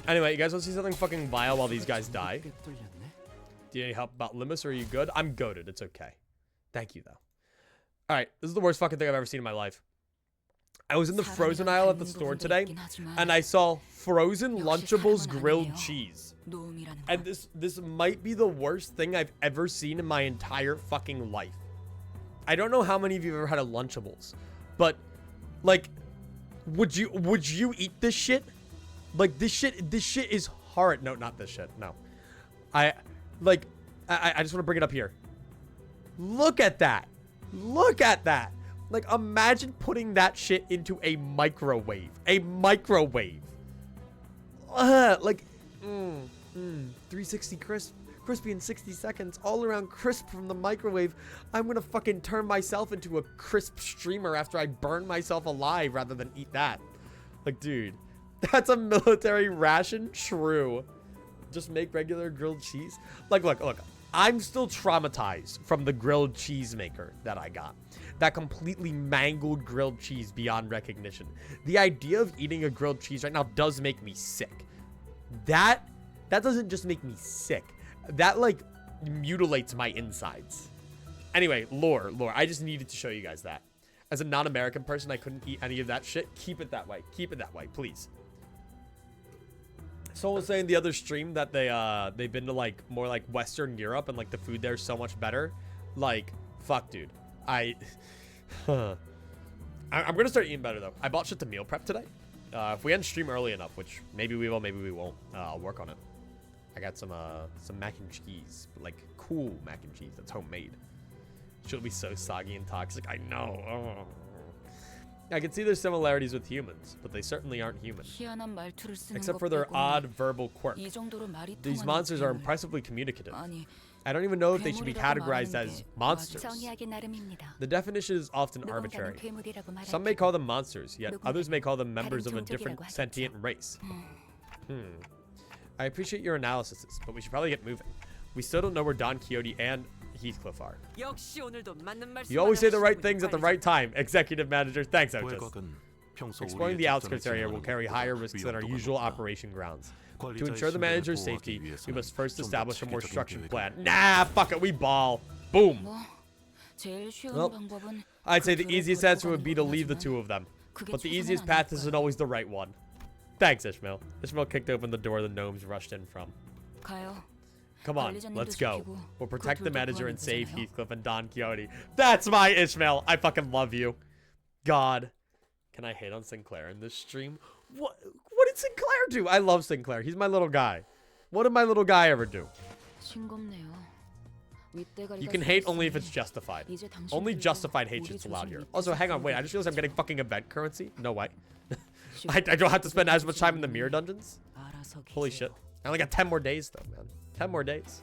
Anyway, you guys want to see something fucking vile while these guys die? Do you need help about Limbus, or are you good? I'm goated. It's okay. Thank you, though. Alright, this is the worst fucking thing I've ever seen in my life. I was in the frozen aisle at the store today, and I saw frozen Lunchables grilled cheese. And this might be the worst thing I've ever seen in my entire fucking life. I don't know how many of you have ever had a Lunchables, but, like, would you eat this shit? Like, this shit is hard. No, not this shit. No. I just want to bring it up here. Look at that. Look at that. Like, imagine putting that shit into a microwave. A microwave. Like, 360 crispy in 60 seconds, all around crisp from the microwave. I'm gonna fucking turn myself into a crisp streamer after I burn myself alive rather than eat that. Like, dude, that's a military ration? True. Just make regular grilled cheese? Like, look. I'm still traumatized from the grilled cheese maker that I got. That completely mangled grilled cheese beyond recognition. The idea of eating a grilled cheese right now does make me sick. That doesn't just make me sick. That, like, mutilates my insides. Anyway, lore. I just needed to show you guys that. As a non-American person, I couldn't eat any of that shit. Keep it that way. Keep it that way, please. Someone was saying the other stream that they've been to, like, more like Western Europe and, like, the food there is so much better. Like, fuck, dude. I'm gonna start eating better, though. I bought shit to meal prep today. If we end stream early enough, which maybe we will, maybe we won't, I'll work on it. I got some mac and cheese, but, like, cool mac and cheese that's homemade. She'll be so soggy and toxic. I know. Oh. I can see there's similarities with humans, but they certainly aren't human. Except for their odd verbal quirk. These monsters are impressively communicative. I don't even know if they should be categorized as monsters. The definition is often arbitrary. Some may call them monsters, yet others may call them members of a different sentient race. I appreciate your analysis, but we should probably get moving. We still don't know where Don Quixote and Heathcliff are. You always say the right things at the right time, Executive Manager. Thanks, Ouchus. Exploring the outskirts area will carry higher risks than our usual operation grounds. To ensure the manager's safety, we must first establish a more structured plan. Nah, fuck it, we ball. Boom. Well, I'd say the easiest answer would be to leave the two of them. But the easiest path isn't always the right one. Thanks, Ishmael. Ishmael kicked open the door the gnomes rushed in from. Come on, let's go. We'll protect the manager and save Heathcliff and Don Quixote. That's my Ishmael. I fucking love you. God. Can I hate on Sinclair in this stream? What did Sinclair do? I love Sinclair. He's my little guy. What did my little guy ever do? You can hate only if it's justified. Only justified hatred's allowed here. Also, hang on, wait. I just realized I'm getting fucking event currency. No way. I don't have to spend as much time in the mirror dungeons. Holy shit. I only got 10 more days, though, man. 10 more days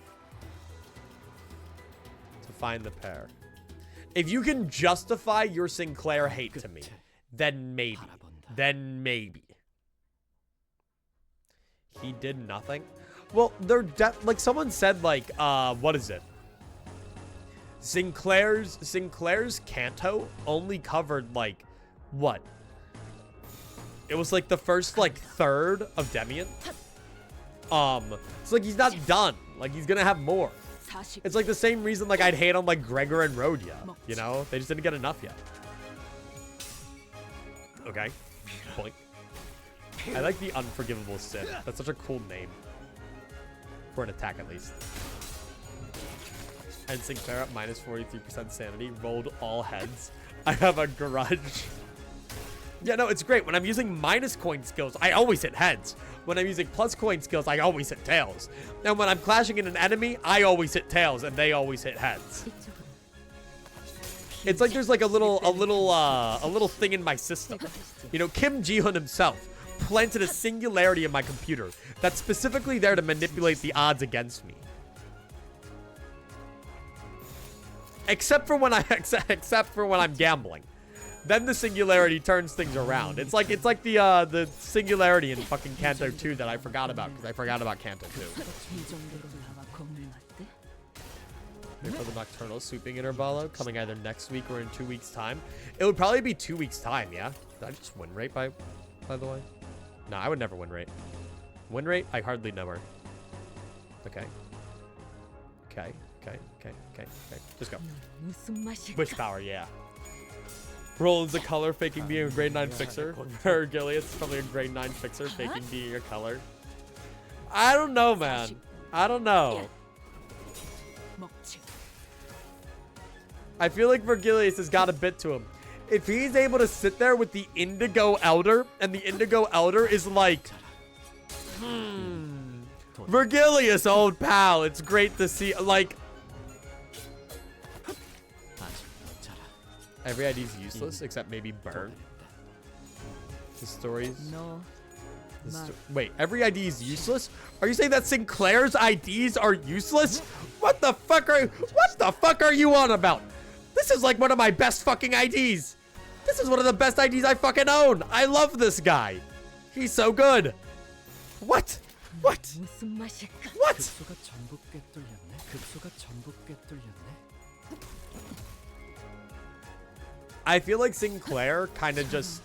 to find the pair. If you can justify your Sinclair hate to me, then maybe. Then maybe. He did nothing? Well, they're like someone said, like, what is it? Sinclair's Canto only covered, like, what? It was like the first, like, third of Demian. It's like he's not done. Like, he's gonna have more. It's like the same reason, like, I'd hate on, like, Gregor and Rhodia. You know? They just didn't get enough yet. Okay. Point. I like the Unforgivable Sin. That's such a cool name. For an attack, at least. And Sinclair at minus 43% sanity. Rolled all heads. I have a grudge. Yeah, no, it's great. When I'm using minus coin skills, I always hit heads. When I'm using plus coin skills, I always hit tails. And when I'm clashing in an enemy, I always hit tails, and they always hit heads. It's like there's like a little thing in my system. You know, Kim Ji-hoon himself planted a singularity in my computer that's specifically there to manipulate the odds against me. Except for when I'm gambling. Then the singularity turns things around. It's like the singularity in fucking Canto 2 that I forgot about because I forgot about Canto 2. Wait for the Nocturnal Sweeping Intervalo coming either next week or in 2 weeks' time. It would probably be 2 weeks' time, yeah? Did I just win rate by the way? No, I would never win rate. Win rate? I hardly know her. Okay. Okay. Just go. Wish power, yeah. Roland's a color, faking being a grade 9 fixer. Vergilius is probably a grade 9 fixer, faking being a color. I don't know, man. I don't know. I feel like Vergilius has got a bit to him. If he's able to sit there with the Indigo Elder, and the Indigo Elder is like, Vergilius, old pal, it's great to see, like, Every ID is useless except maybe burn. The stories. 너 Wait, every ID is useless? Are you saying that Sinclair's IDs are useless? What the fuck are you on about? This is like one of my best fucking IDs. This is one of the best IDs I fucking own. I love this guy. He's so good. What? What? 무슨 맛일까? What? 급소가 전부 꿰뚫렸네. 급소가 전부 꿰뚫렸네. I feel like Sinclair kind of just...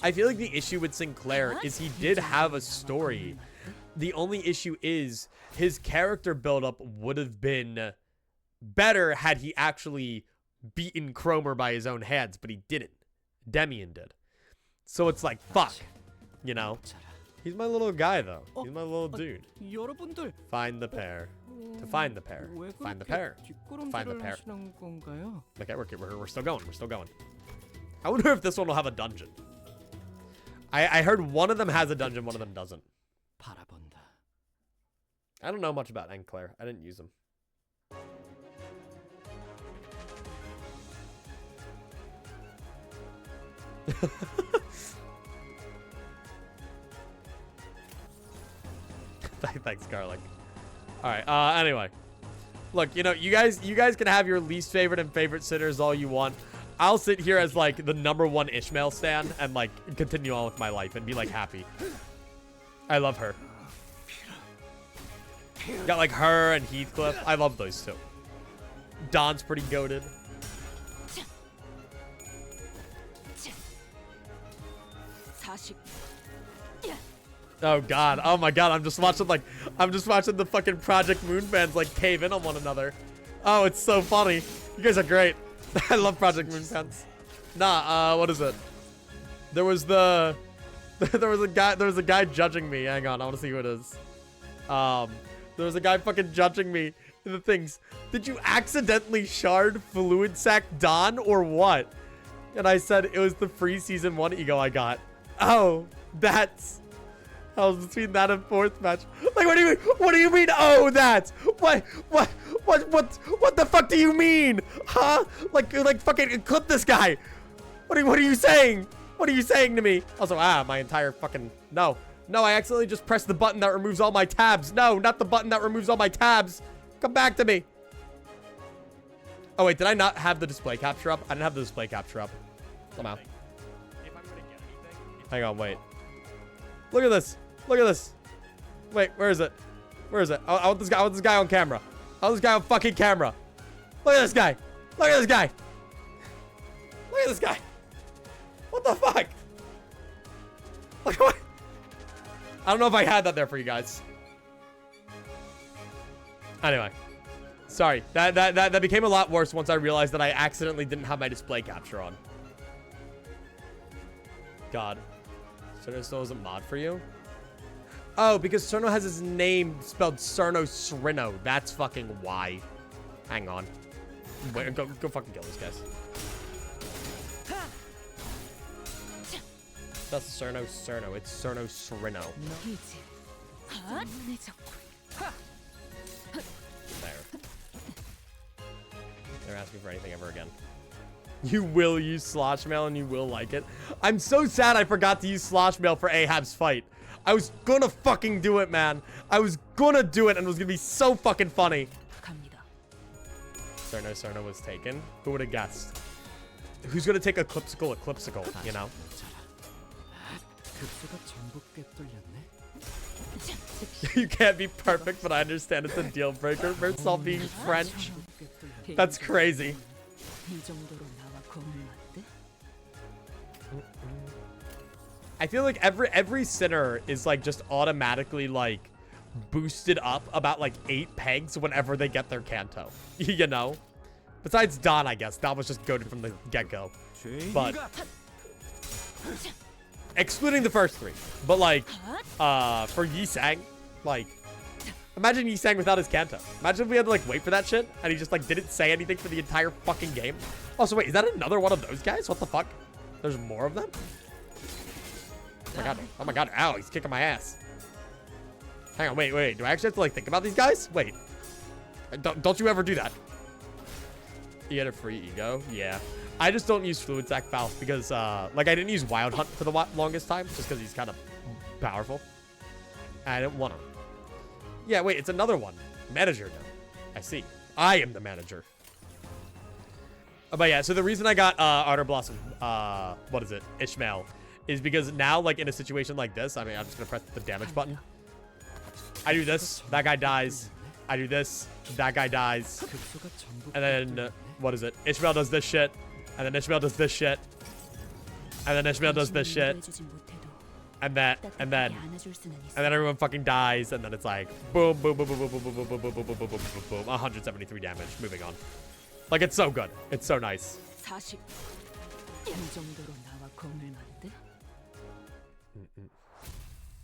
I feel like the issue with Sinclair is he did have a story. The only issue is his character buildup would have been better had he actually beaten Cromer by his own hands, but he didn't. Demian did. So it's like, fuck. You know? He's my little guy, though. He's my little dude. 여러분들 Find the pair. To find the pair. 왜 Find the 그렇게 pair. Find the 뒷걸음질을 pair. 하시는 건가요? Okay, we're still going. We're still going. I wonder if this one will have a dungeon. I heard one of them has a dungeon, one of them doesn't. 바라본다. I don't know much about Enclair. I didn't use them. Thanks, Garlic. All right. Anyway, look, you know, you guys can have your least favorite and favorite sitters all you want. I'll sit here as like the #1 Ishmael stan and like continue on with my life and be like happy. I love her. Got like her and Heathcliff. I love those two. Don's pretty goated. Oh god. Oh my god. I'm just watching the fucking Project Moon fans like cave in on one another. Oh, it's so funny. You guys are great. I love Project Moon fans. Nah, what is it? There was a guy judging me. Hang on, I want to see who it is. There was a guy fucking judging me in the things. Did you accidentally shard Fluid Sack Don or what? And I said it was the free season 1 ego I got. Oh, I was between that and 4th match. Like, what do you mean? What do you mean? Oh, that's what the fuck do you mean? Huh? Like fucking clip this guy. What are you saying? What are you saying to me? Also, my entire fucking no. I accidentally just pressed the button that removes all my tabs. No, not the button that removes all my tabs. Come back to me. Oh wait, did I not have the display capture up? I didn't have the display capture up. Somehow. Hang on, wait. Look at this. Look at this. Wait, where is it? Where is it? I want this guy. I want this guy on camera. I want this guy on fucking camera. Look at this guy. Look at this guy. Look at this guy. What the fuck? Like what? I don't know if I had that there for you guys. Anyway. Sorry. That became a lot worse once I realized that I accidentally didn't have my display capture on. God. Cerno still isn't mod for you? Oh, because Cerno has his name spelled Cerno Srino. That's fucking why. Hang on. Wait, go fucking kill these guys. That's Cerno. It's Cerno Srino. There. Never ask me for anything ever again. You will use Slosh Mail and you will like it. I'm so sad I forgot to use Slosh Mail for Ahab's fight. I was gonna fucking do it, man. I was gonna do it and it was gonna be so fucking funny. Cerno was taken. Who would have guessed? Who's gonna take Eclipsical, you know? You can't be perfect, but I understand it's a deal breaker versus all being French. That's crazy. I feel like every sinner is like just automatically like boosted up about like 8 pegs whenever they get their Canto. You know? Besides Don, I guess. Don was just goated from the get-go. But excluding the first 3. But like for Yisang, like imagine Yisang without his Canto. Imagine if we had to like wait for that shit and he just like didn't say anything for the entire fucking game. Also, wait, is that another one of those guys? What the fuck? There's more of them? Oh my god. Oh my god. Ow, he's kicking my ass. Hang on, wait. Do I actually have to like think about these guys? Wait. Don't you ever do that. You get a free ego. Yeah. I just don't use Fluid Sack Faust because, like, I didn't use Wild Hunt for the longest time just because he's kind of powerful. I didn't want him. Yeah, wait, it's another one. Manager now. I see. I am the manager. But yeah, so the reason I got Ardor Blossom, what is it, Ishmael, is because now, like, in a situation like this, I mean, I'm just going to press the damage button. I do this, that guy dies. I do this, that guy dies. And then, what is it? Ishmael does this shit. And then Ishmael does this shit. And then Ishmael does this shit. And then everyone fucking dies, and then it's like boom, boom, boom, boom, boom, boom, boom, boom, boom, boom, boom, boom, boom, boom, boom, 173 damage. Moving on. Like, it's so good. It's so nice.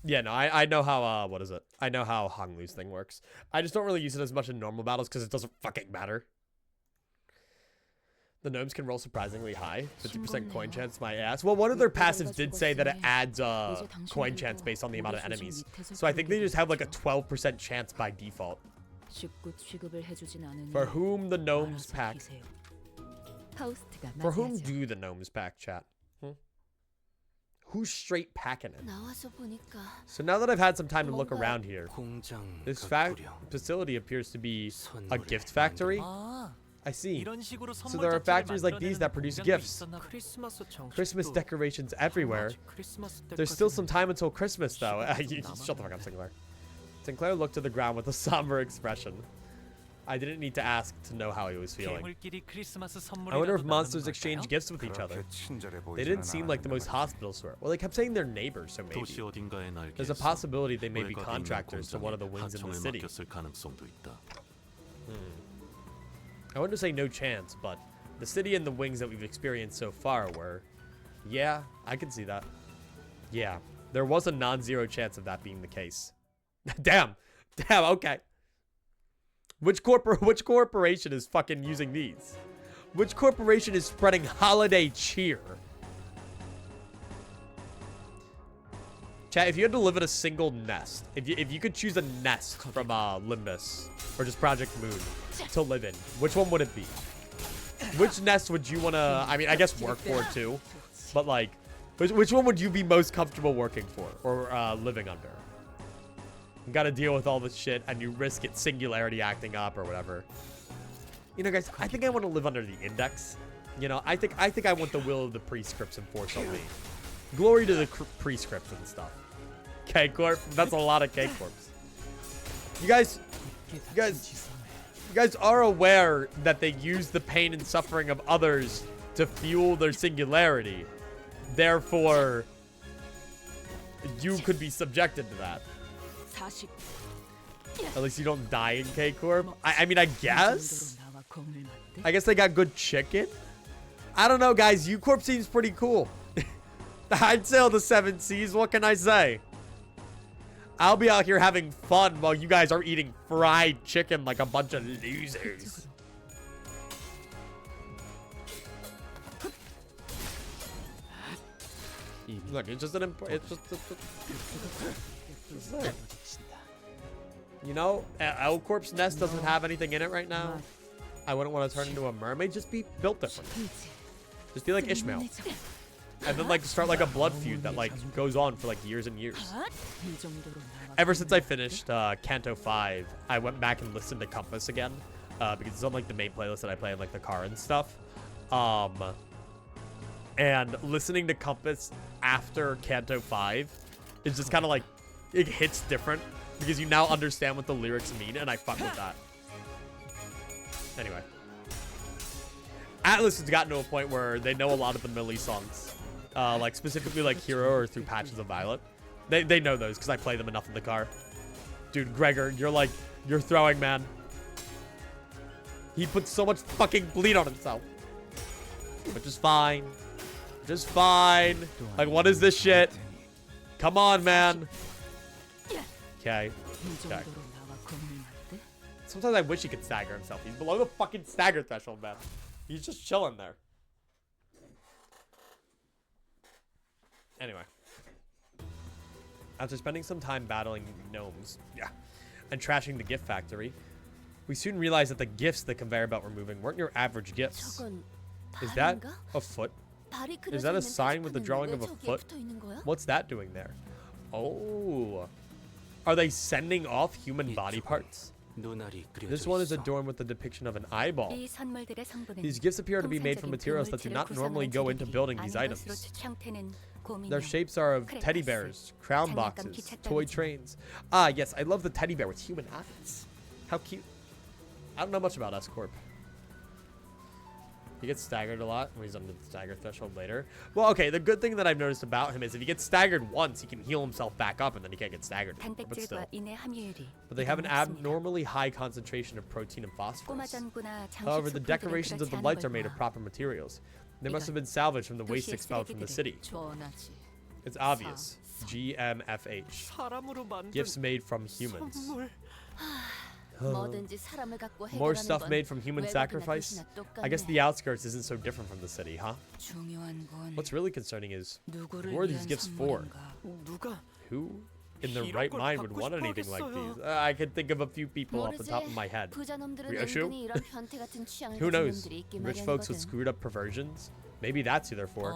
Yeah, no, I know how what is it? I know how Hong Lu's thing works. I just don't really use it as much in normal battles because it doesn't fucking matter. The gnomes can roll surprisingly high. 50% coin chance, my ass. Well, one of their passives did say that it adds coin chance based on the amount of enemies. So I think they just have like a 12% chance by default. For whom the gnomes pack? For whom do the gnomes pack, chat? Who's straight packing it? So now that I've had some time to look around here, this facility appears to be a gift factory. I see. So there are factories like these that produce gifts. Christmas decorations everywhere. There's still some time until Christmas, though. Shut the fuck up, Sinclair. Sinclair looked to the ground with a somber expression. I didn't need to ask to know how he was feeling. I wonder if monsters exchange gifts with each other. They didn't seem like the most hospitable sort. Well, they kept saying they're neighbors, so maybe. There's a possibility they may be contractors to one of the wings in the city. I wouldn't say no chance, but the city and the wings that we've experienced so far were... Yeah, I can see that. Yeah, there was a non-zero chance of that being the case. Damn, okay. Which corporation is fucking using these? Which corporation is spreading holiday cheer? Chat, if you had to live in a single nest, if you could choose a nest from Limbus or just Project Moon to live in, which one would it be? Which nest would you want to, I mean, I guess work for too, but like, which one would you be most comfortable working for or living under? You gotta deal with all this shit and you risk it singularity acting up or whatever. You know, guys, I think I want to live under the Index. You know, I think I want the will of the prescripts enforced on me. Glory to the prescripts and stuff. K-Corp, that's a lot of K-Corps. You guys are aware that they use the pain and suffering of others to fuel their singularity. Therefore, you could be subjected to that. At least you don't die in K-Corp. I mean, I guess they got good chicken. I don't know, guys. U-Corp seems pretty cool. I'd sail the 7 seas. What can I say? I'll be out here having fun while you guys are eating fried chicken like a bunch of losers. Look, it's just an you know, L-Corp's nest doesn't have anything in it right now. I wouldn't want to turn into a mermaid. Just be built different. Just be like Ishmael. And then, like, start, like, a blood feud that, like, goes on for, like, years and years. Ever since I finished Canto 5, I went back and listened to Compass again. Because it's on, like, the main playlist that I play in, like, the car and stuff. And listening to Compass after Canto 5 is just kind of, like, it hits different. Because you now understand what the lyrics mean, and I fuck with that. Anyway. Atlas has gotten to a point where they know a lot of the Millie songs. Like, specifically, like, Hero or through Patches of Violet. They know those, because I play them enough in the car. Dude, Gregor, you're throwing, man. He puts so much fucking bleed on himself. Which is fine. Just fine. Like, what is this shit? Come on, man. Okay. Sometimes I wish he could stagger himself. He's below the fucking stagger threshold, man. He's just chilling there. Anyway. After spending some time battling gnomes, and trashing the gift factory, We soon realized that the gifts the conveyor belt were moving weren't your average gifts. 저건 Is that 다른가? a foot? 발이 Is 그려져 that a 있는 sign with the 표지판은 drawing 왜 of a 저기에 foot? 붙어 있는 거야? What's that doing there? Oh. Are they sending off human body parts? 눈알이 그려져 This one is 있어. adorned with the depiction of an eyeball. 이 선물들의 성분은 These gifts appear to be made from 통상적인 materials that do 동물체를 not normally 구성하는 go into 재료들이 building 아닌 these 것으로 items. 형태는 곰인형, Their shapes are of teddy bears, crown boxes, toy trains. Ah, yes, I love the teddy bear with human eyes. How cute. I don't know much about S-Corp. He gets staggered a lot when he's under the stagger threshold later. Well, okay, the good thing that I've noticed about him is if he gets staggered once, he can heal himself back up and then he can't get staggered anymore, but still. 단백질과 인의 함유율이 But they have an 높습니다. abnormally high concentration of protein and 꼬마 phosphorus. 전구나 장식 However, the 소품들은 decorations of 그렇지 the 않은 lights 걸 are made of 보아. proper materials. They must have been salvaged from the waste 도시의 expelled from the city. 쓰레기들을 주워나지. It's obvious. GMFH. 사람으로 만든 Gifts made from humans. 선물. 뭐든지 사람을 갖고 More 해결하는 stuff 건 made from human 외곽이나 sacrifice? 도시나 I guess 똑같네. the outskirts isn't so different from the city, huh? 중요한 건 What's really concerning is 누구를 who are these 위한 gifts for? 선물인가? 누가 Who in their 이런 right 걸 mind would 받고 want anything like 싶어 these? I can think of a few people off the top of 모르지. my head. 부자놈들은 Ryoshu? 은근히 이런 변태 같은 취향을 Who 가진 knows? 놈들이 있기 Rich folks with 마련이거든. screwed up perversions? Maybe that's who they're for.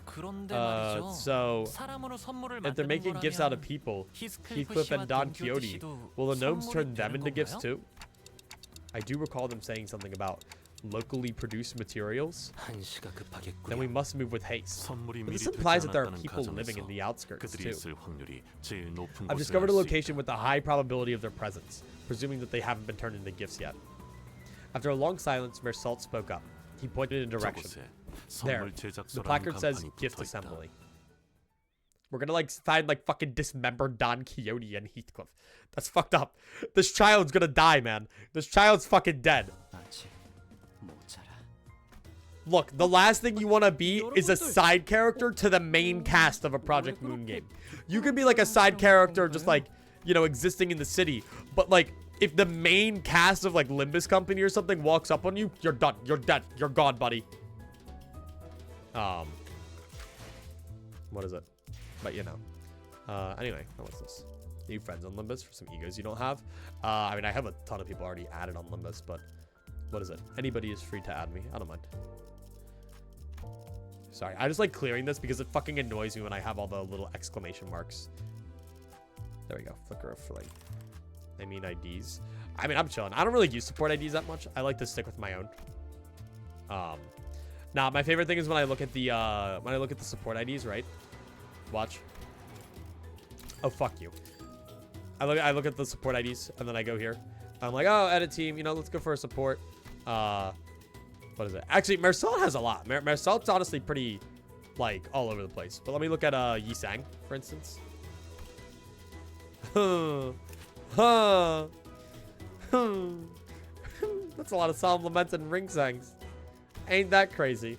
그런데 말이죠. So 사람으로 선물을 if they're 만드는 making gifts out of 거라면 people, 히스클리프 Heathcliff 씨와 and Don 돈 Quixote, 교환도 will the gnomes 선물이 turn them 되는 into gifts 건가요? too? I do recall them saying something about locally produced materials. 한시가 급하겠구나. Then we must move with haste. 선물이 But 미리 this implies that there are 되지 people 않았다는 living in the 가정에서 outskirts 그들이 too. 있을 확률이 제일 높은 I've 곳을 discovered a 알 수 location 있다. with a high probability of their presence, presuming that they haven't been turned into gifts yet. After a long silence, Mersault spoke up. He pointed in a direction. 저곳에 There, 선물 the 제작소라는 placard says 간판이 gift 붙어 있다. assembly. We're gonna like find like fucking dismembered Don Quixote and Heathcliff. That's fucked up. This child's gonna die, man. This child's fucking dead. 아직 모자라. Look, the last thing you want to be is a side character to the main cast of a Project Moon game. You can be like a side character just like, you know, existing in the city. But like, if the main cast of like Limbus Company or something walks up on you, you're done. You're dead. You're gone, buddy. What is it? But you know. Anyway, what's this? New friends on Limbus for some egos you don't have. I mean, I have a ton of people already added on Limbus, but what is it? Anybody is free to add me. I don't mind. Sorry, I just like clearing this because it fucking annoys me when I have all the little exclamation marks. There we go. Flicker for like, I mean IDs. I mean, I'm chilling. I don't really use support IDs that much. I like to stick with my own. Nah, my favorite thing is when I look at the support IDs, right? Watch. Oh, fuck you. I look at the support IDs and then I go here. I'm like, oh, edit team, you know, let's go for a support. What is it? Actually, Mersault has a lot. Mersault's honestly pretty, like, all over the place. But let me look at Yisang, for instance. That's a lot of solemn laments and ring sangs. Ain't that crazy?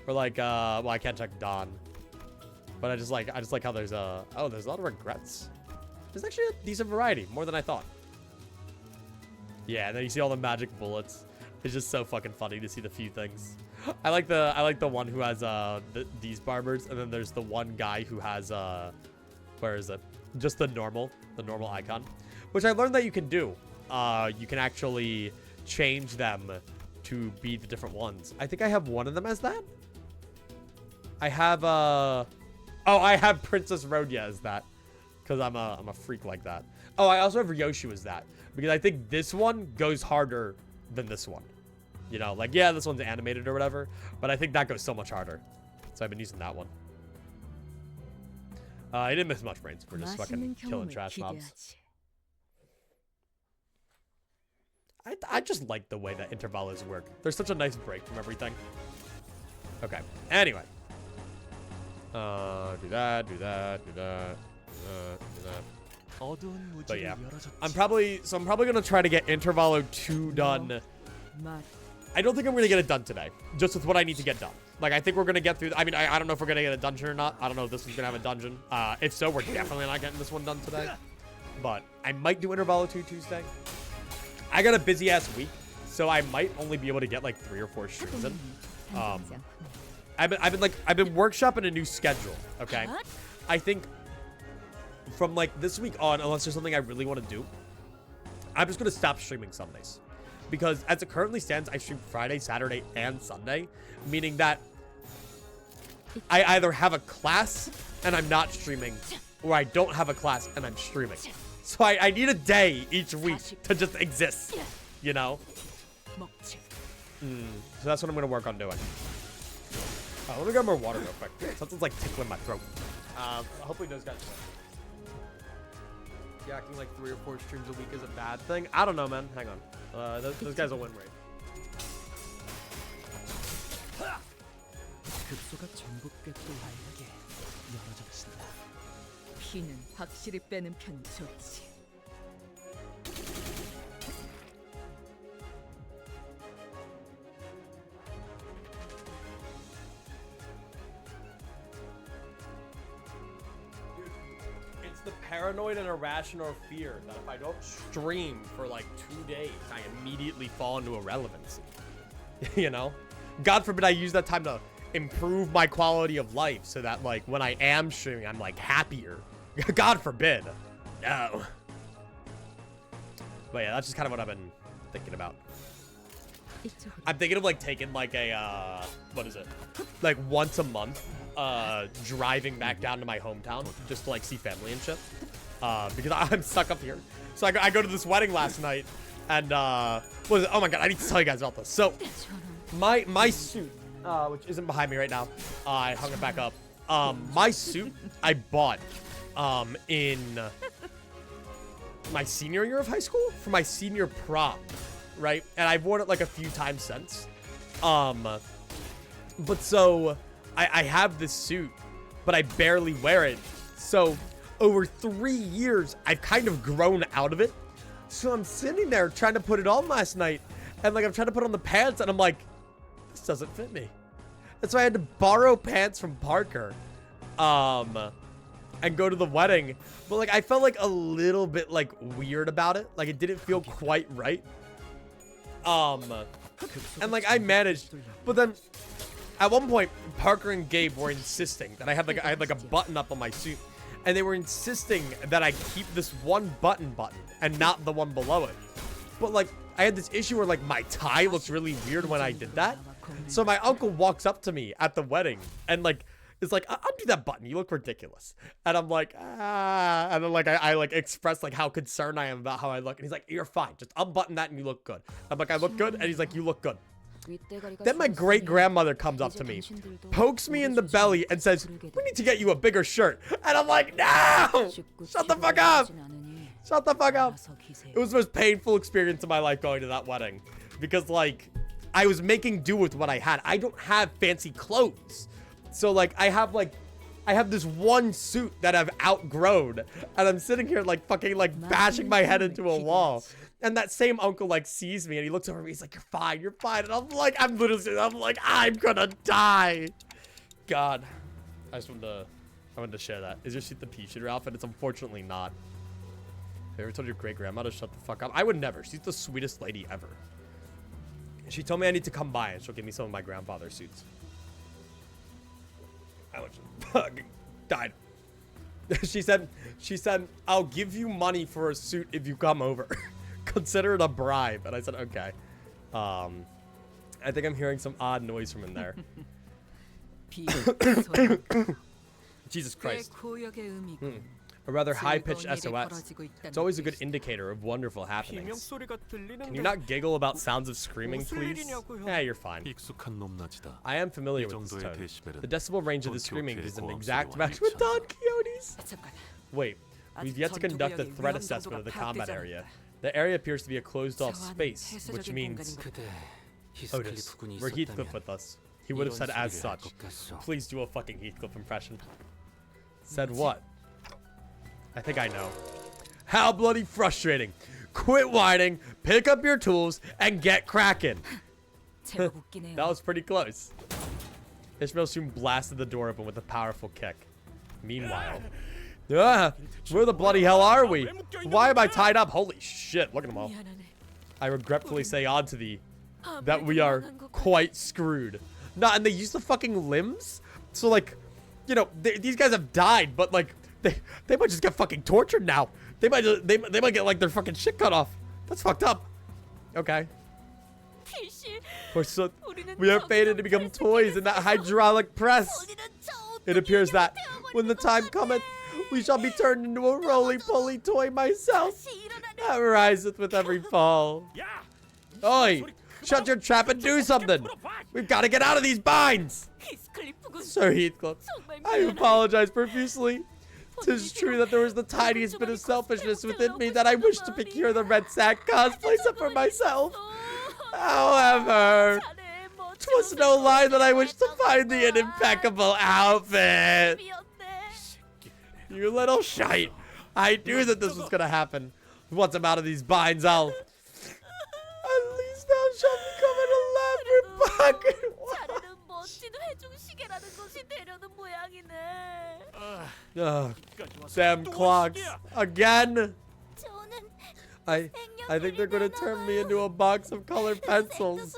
Or like, well, I can't check Dawn. But I just like how there's oh, there's a lot of regrets. There's actually a decent variety, more than I thought. Yeah, and then you see all the magic bullets. It's just so fucking funny to see the few things. I like the one who has these barbers, and then there's the one guy who has where is it? Just the normal icon, which I learned that you can do. You can actually change them to be the different ones. I think I have one of them as that. I have oh, I have Princess Rhodia as that because I'm a freak like that. Oh, I also have Ryoshu as that because I think this one goes harder than this one. You know, like, yeah, this one's animated or whatever, but I think that goes so much harder. So I've been using that one. I didn't miss much brains. We're just fucking killing trash mobs. I just like the way that intervalos work. There's such a nice break from everything. Okay. Anyway. Do that. But yeah, I'm probably gonna try to get Intervalo 2 done. I don't think I'm gonna get it done today, just with what I need to get done. Like, I think we're gonna get through. I mean, I don't know if we're gonna get a dungeon or not. I don't know if this one's gonna have a dungeon. If so, we're definitely not getting this one done today. But I might do Intervalo 2 Tuesday. I got a busy ass week, so I might only be able to get like 3 or 4 streams in. I've been workshopping a new schedule. Okay, I think from like this week on, unless there's something I really want to do, I'm just gonna stop streaming Sundays. because as it currently stands, I stream Friday, Saturday, and Sunday, meaning that I either have a class and I'm not streaming, or I don't have a class and I'm streaming. So I need a day each week to just exist, you know? So that's what I'm gonna work on doing. Oh, let me grab more water real quick. Something's like tickling my throat. Hopefully those guys win. Yeah, acting like 3 or 4 streams a week is a bad thing. I don't know, man. Hang on. Those guys will win rate. 급소가 전부 꿰뚫리게 열어져 있습니다. 피는 확실히 빼는 편이 좋지. It's the paranoid and irrational fear that if I don't stream for like 2 days, I immediately fall into irrelevancy. You know? God forbid I use that time to improve my quality of life so that like when I am streaming, I'm like happier. God forbid. No. But yeah, that's just kind of what I've been thinking about. I'm thinking of like taking like a, what is it? Like once a month, driving back down to my hometown just to like see family and shit. Because I'm stuck up here. So I go to this wedding last night and, what is it? Oh my God, I need to tell you guys about this. So my suit, which isn't behind me right now, I hung it back up. My suit I bought, in my senior year of high school for my senior prom. Right? And I've worn it like a few times since. But so I have this suit, but I barely wear it. So over 3 years, I've kind of grown out of it. So I'm sitting there trying to put it on last night, and like I'm trying to put on the pants, and I'm like, this doesn't fit me. And so I had to borrow pants from Parker, and go to the wedding. But like I felt like a little bit like weird about it. Like it didn't feel quite right. And like I managed, but then at one point Parker and Gabe were insisting that I had like a button up on my suit, and they were insisting that I keep this one button and not the one below it. But like I had this issue where like my tie looks really weird when I did that. So my uncle walks up to me at the wedding and like it's like, undo that button, you look ridiculous. And I'm like, and then like I like express like how concerned I am about how I look, and he's like, you're fine, just unbutton that and you look good. I'm like, I look good? And he's like, you look good. Then my great grandmother comes up to me, pokes me in the belly and says, we need to get you a bigger shirt. And I'm like, no, shut the fuck up. Shut the fuck up. It was the most painful experience of my life going to that wedding, because like I was making do with what I had. I don't have fancy clothes. So like I have this one suit that I've outgrown, and I'm sitting here like fucking like bashing my head into a wall. And that same uncle like sees me and he looks over at me, he's like, you're fine, you're fine. And I'm like, I'm gonna die. God. I wanted to share that. Is your suit the pea shooter outfit? It's unfortunately not. Have you ever told your great grandma to shut the fuck up? I would never. She's the sweetest lady ever. She told me I need to come by and she'll give me some of my grandfather's suits. I almost fucking died. She said, I'll give you money for a suit if you come over. Consider it a bribe. And I said, okay. I think I'm hearing some odd noise from in there. Jesus Christ. A rather high-pitched SOS. It's always a good indicator of wonderful happenings. Can you not giggle about sounds of screaming, please? Yeah, you're fine. I am familiar with this tone. The decibel range of the screaming is an exact match with Don Quixote's. Wait, we've yet to conduct a threat assessment of the combat area. The area appears to be a closed-off space, which means... Otis, were Heathcliff with us? He would have said as such. Please do a fucking Heathcliff impression. Said what? I think I know. How bloody frustrating. Quit whining, pick up your tools, and get cracking. That was pretty close. Ishmael soon blasted the door open with a powerful kick. Meanwhile... where the bloody hell are we? Why am I tied up? Holy shit, look at them all. I regretfully say on to thee that we are quite screwed. Nah, and they use the fucking limbs? So like, you know, these guys have died, but like, they might just get fucking tortured now. They might get like their fucking shit cut off. That's fucked up. Okay. 필시. We're so, 우리는 we are fated to become toys in that hydraulic press. 우리는 저 It appears that when the time cometh, we shall be turned into a roly-poly toy myself. That riseth with every fall. Oi! Shut your trap and do something! We've got to get out of these binds! 히스클리프군. Sir Heathcliff, I apologize profusely. 'Tis true that there was the tiniest bit of selfishness within me that I wished to procure the red sack cosplay set for myself. However, 'twas no lie that I wished to find thee an impeccable outfit. You little shite. I knew that this was gonna happen. Once I'm out of these binds, I'll... At least thou shalt become an elaborate pocket. 자네는 멋진 회중시계라는 것이 되려는 모양이네. Ugh, damn clocks. Again? 저는 I think they're gonna turn me into a box of colored pencils.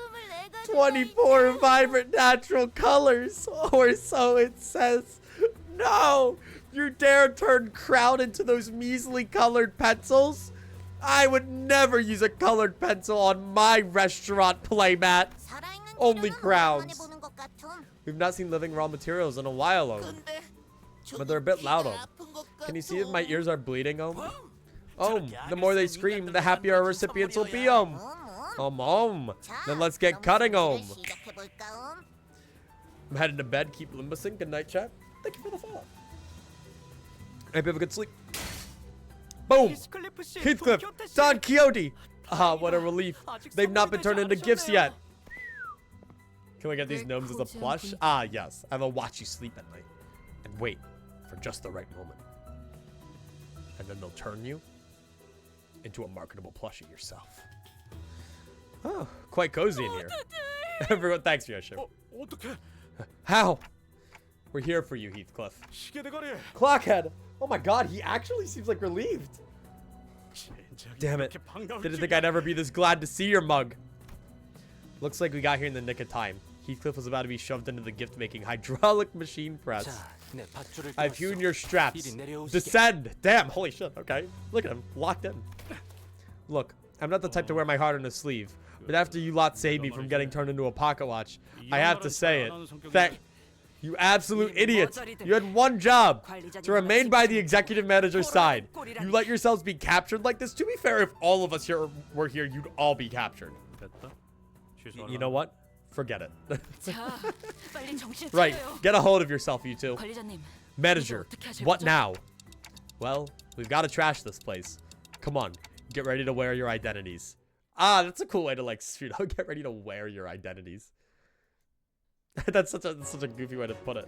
24 vibrant natural colors, or so it says. No! You dare turn Crown into those measly colored pencils? I would never use a colored pencil on my restaurant playmat. Only crowns. We've not seen living raw materials in a while, but they're a bit loud. Can you see if my ears are bleeding, the more they scream, the happier our recipients will be, Then let's get cutting, I'm heading to bed. Keep limbusing. Good night, chat. Thank you for the follow. I hope you have a good sleep. Boom! Heathcliff! Don Quixote! Ah, what a relief. They've not been turned into gifts yet. Can we get these gnomes as a plush? Ah, yes. I will watch you sleep at night. And wait for just the right moment. And then they'll turn you into a marketable plushie yourself. Oh, quite cozy in here. Everyone, thanks for your ship. How? We're here for you, Heathcliff. Clockhead! Oh my god, he actually seems like relieved. Damn it. Didn't think I'd ever be this glad to see your mug. Looks like we got here in the nick of time. Heathcliff was about to be shoved into the gift-making hydraulic machine press. I've hewn your straps. Descend! Damn, holy shit, okay. Look at him, locked in. Look, I'm not the type to wear my heart on a sleeve, but after you lot saved me from getting turned into a pocket watch, I have to say it. You absolute idiots! You had one job, to remain by the executive manager's side. You let yourselves be captured like this? To be fair, if all of us here were here, you'd all be captured. You know what? Forget it. Right, get a hold of yourself, you two. Manager, what now? Well, we've got to trash this place. Come on, get ready to wear your identities. Ah, that's a cool way to like, get ready to wear your identities. That's such a goofy way to put it.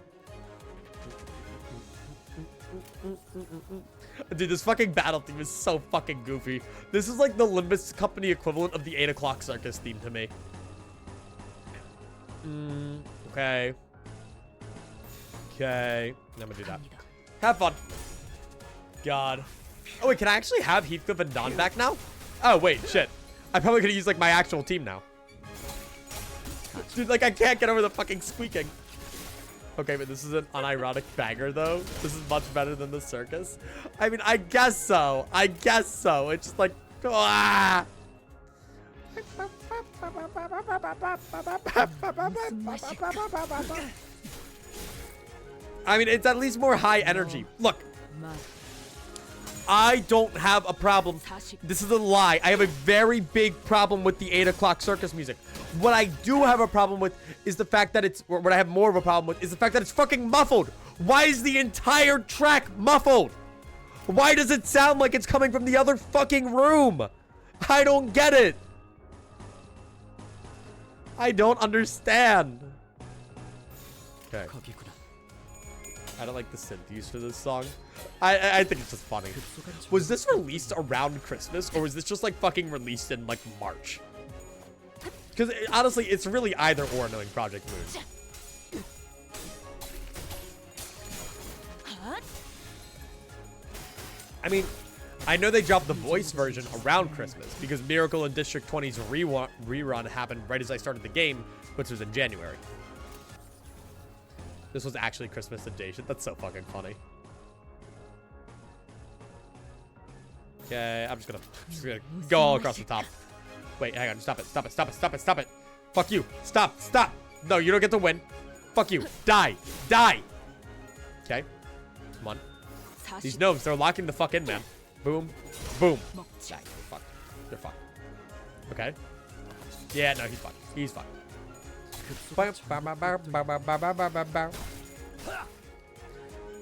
Dude, this fucking battle theme is so fucking goofy. This is like the Limbus Company equivalent of the 8 o'clock circus theme to me. Okay. Okay. I'm gonna do that. Have fun. God. Oh, wait, can I actually have Heathcliff and Don back now? Oh, wait, shit. I probably could use like my actual team now. Dude, like, I can't get over the fucking squeaking. Okay, but this is an unironic banger, though. This is much better than the circus. I mean, I guess so. I guess so. It's just like, ah! I mean, it's at least more high energy. Look. I don't have a problem. This is a lie. I have a very big problem with the 8 o'clock circus music. What I do have a problem with is the fact that it's, or what I have more of a problem with is the fact that it's fucking muffled. Why is the entire track muffled? Why does it sound like it's coming from the other fucking room? I don't get it. I don't understand. Okay. I don't like the synth used for this song. I think it's just funny. Was this released around Christmas, or was this just like fucking released in like March? Because honestly, it's really either or knowing Project Moon. I mean, I know they dropped the voice version around Christmas because Miracle in District 20's rerun happened right as I started the game, which was in January. This was actually Christmas adjacent. That's so fucking funny. Okay, I'm just gonna go all across the top. Wait, hang on. Stop it. Stop it. Stop it. Stop it. Stop it. Fuck you. Stop. Stop. No, you don't get to win. Fuck you. Die. Die. Okay. Come on. These gnomes, they're locking the fuck in, man. Boom. Boom. Die. You're fucked. You're fucked. Okay. Yeah, no, he's fucked. He's fucked.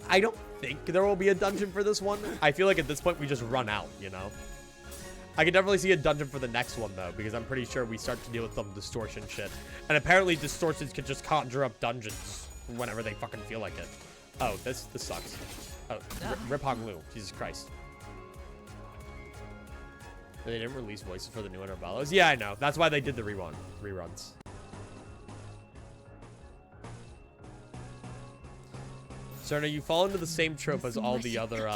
I don't think there will be a dungeon for this one. I feel like at this point we just run out, you know? I can definitely see a dungeon for the next one, though, because I'm pretty sure we start to deal with some distortion shit. And apparently distortions can just conjure up dungeons whenever they fucking feel like it. Oh, this sucks. Oh, Rip Hong Lu. Jesus Christ. They didn't release voices for the new Intervalos. Yeah, I know. That's why they did the reruns. Cerna, you fall into the same trope as all the other,